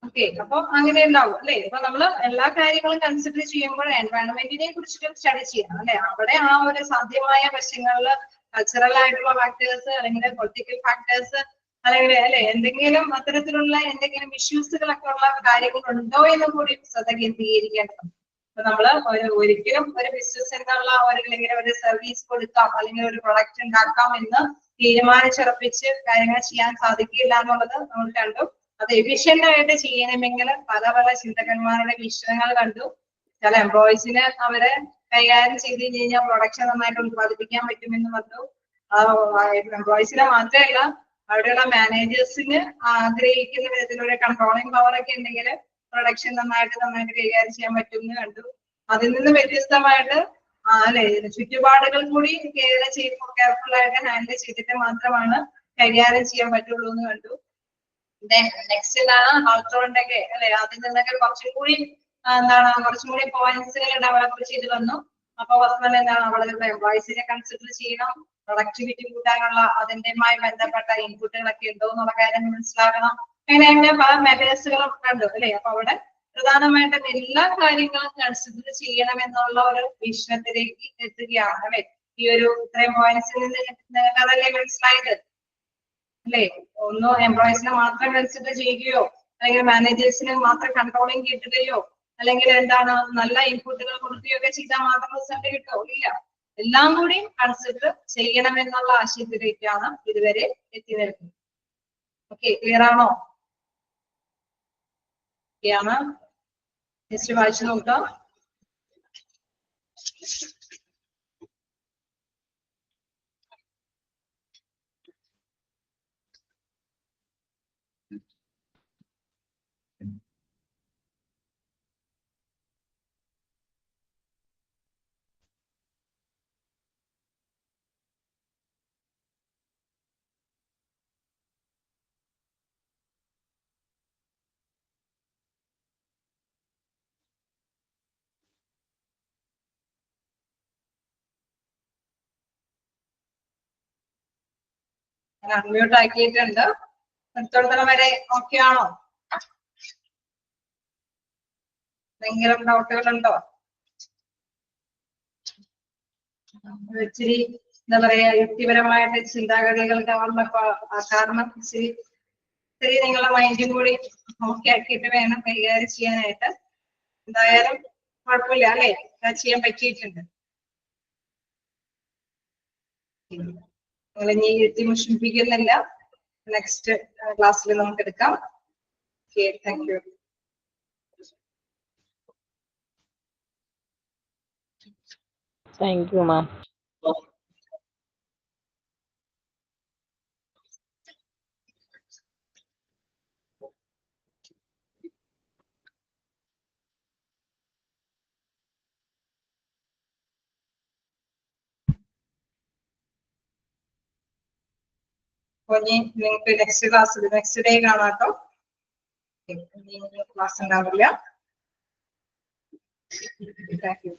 Speaker 1: ഓക്കെ, അപ്പൊ അങ്ങനെ ഉണ്ടാവും അല്ലെ. അപ്പൊ നമ്മള് എല്ലാ കാര്യങ്ങളും കൺസിഡർ ചെയ്യുമ്പോൾ എൻവയോൺമെന്റിനെ കുറിച്ചിട്ട് സ്റ്റഡി ചെയ്യണം അല്ലെ. അവിടെ ആ ഒരു സാധ്യമായ വശങ്ങളില് കൾച്ചറൽ ആയിട്ടുള്ള ഫാക്ടേഴ്സ് അല്ലെങ്കിൽ പൊളിറ്റിക്കൽ ഫാക്ടേഴ്സ് അല്ലെങ്കിൽ അല്ലെ എന്തെങ്കിലും അത്തരത്തിലുള്ള എന്തെങ്കിലും ഇഷ്യൂസുകളൊക്കെ ഉള്ള കാര്യങ്ങൾ ഉണ്ടോ എന്ന് കൂടി ശ്രദ്ധ കേന്ദ്രീകരിക്കേണ്ടതാണ്. അപ്പൊ നമ്മള് ഒരിക്കലും ഒരു ബിസിനസ് എന്നുള്ള അല്ലെങ്കിൽ ഒരു സർവീസ് കൊടുക്കാം അല്ലെങ്കിൽ ഒരു പ്രൊഡക്റ്റ് ഉണ്ടാക്കാം എന്ന് തീരുമാനിച്ചുറപ്പിച്ച് കാര്യങ്ങൾ ചെയ്യാൻ സാധിക്കില്ല എന്നുള്ളത് നമ്മൾ കണ്ടു. അത് എഫിഷ്യന്റ് ആയിട്ട് ചെയ്യണമെങ്കിൽ പല പല ചിന്തകന്മാരുടെ വീക്ഷണങ്ങൾ കണ്ടു. ചില എംപ്ലോയീസിന് അവരെ കൈകാര്യം ചെയ്ത് കഴിഞ്ഞാൽ പ്രൊഡക്ഷൻ നന്നായിട്ട് ഉത്പാദിപ്പിക്കാൻ പറ്റുമെന്ന് പറഞ്ഞു. എംപ്ലോയീസിനെ മാത്രമല്ല അവിടെയുള്ള മാനേജേഴ്സിന് ആഗ്രഹിക്കുന്ന വിധത്തിലുള്ള കൺട്രോളിംഗ് പവർ ഒക്കെ ഉണ്ടെങ്കിൽ പ്രൊഡക്ഷൻ നന്നായിട്ട് കൈകാര്യം ചെയ്യാൻ പറ്റും എന്ന് കണ്ടു. അതിൽ നിന്ന് വ്യത്യസ്തമായിട്ട് അല്ലെ ചുറ്റുപാടുകൾ കൂടി കെയർഫുൾ ആയിട്ട് ഹാൻഡിൽ ചെയ്തിട്ട് മാത്രമാണ് കൈകാര്യം ചെയ്യാൻ പറ്റുള്ളൂ എന്ന് കണ്ടു. നെക്സ്റ്റ് എന്താണ് ഹൗസ് ഒക്കെ അല്ലെ, അതിൽ നിന്നൊക്കെ കുറച്ചും കൂടി കുറച്ചും കൂടി പോയിന്റ്സുകൾ ഡെവലപ്പ് ചെയ്ത് വന്നു. അപ്പൊ ഹസ്ബൻഡ് എന്താണ് അവിടെ എംപ്ലോയീസിനെ കൺസിഡർ ചെയ്യണം, പ്രൊഡക്ടിവിറ്റി കൂട്ടാനുള്ള അതിന്റെയുമായി ബന്ധപ്പെട്ട ഇൻപുട്ടുകളൊക്കെ ഉണ്ടോ എന്നുള്ള കാര്യം മനസ്സിലാക്കണം. അങ്ങനെ പല മെത്തേഡ്സുകളും കണ്ടു അല്ലെ. അപ്പൊ അവിടെ പ്രധാനമായിട്ടും എല്ലാ കാര്യങ്ങളും കൺസിഡർ ചെയ്യണം എന്നുള്ള ഒരു വീക്ഷണത്തിലേക്ക് എത്തുകയാണ് അല്ലെ. ഈ ഒരു ഇത്രയും പോയിന്റ്സിൽ നിന്ന് അതല്ലേ മനസ്സിലായത് അല്ലെ. ഒന്നോ എംപ്ലോയീസിനെ മാത്രം കൺസിഡർ ചെയ്യുകയോ അല്ലെങ്കിൽ മാനേജേഴ്സിന് മാത്രം കൺട്രോളിങ് കിട്ടുകയോ അല്ലെങ്കിൽ എന്താണ് നല്ല ഇൻപുട്ടുകൾ കൊടുക്കുകയോ ഒക്കെ ചെയ്താൽ മാത്രം റിസൾട്ട് കിട്ടുമോ? ഇല്ല. എല്ലാം കൂടി കൺസിഡർ ചെയ്യണം എന്നുള്ള ആശയത്തിലേക്കാണ് ഇതുവരെ എത്തി നിൽക്കുന്നത്. ഓക്കെ, ക്ലിയർ ആണോ? ാണ് നെക്സ്റ്റ് വായിച്ചു നോക്കാം. ഞാൻ അൺമ്യൂട്ട് ആക്കിയിട്ടുണ്ട്. അടുത്തോടത്തരം വരെ ഓക്കെ ആണോ? എന്തെങ്കിലും ഡൗട്ടുകൾ ഉണ്ടോ? ഇച്ചിരി എന്താ പറയാ യുക്തിപരമായിട്ട് ചിന്താഗതികൾ കാരണം ഇച്ചിരി നിങ്ങളുടെ മൈൻഡും കൂടി ഓക്കെ ആക്കിയിട്ട് വേണം കൈകാര്യം ചെയ്യാനായിട്ട്. എന്തായാലും കുഴപ്പമില്ല അല്ലെ, ചെയ്യാൻ പറ്റിയിട്ടുണ്ട്. നിങ്ങൾ ഇനി എഴുതി മുഷിപ്പിക്കുന്നില്ല. നെക്സ്റ്റ് ക്ലാസ്സിൽ നമുക്ക് എടുക്കാം. Okay, thank you.
Speaker 4: Thank you, ma'am.
Speaker 1: നിങ്ങൾക്ക് നെക്സ്റ്റ് ക്ലാസ്സിൽ നെക്സ്റ്റ് ഡേ കാണാം കേട്ടോ. ക്ലാസ് ഉണ്ടാവില്ല. Thank you.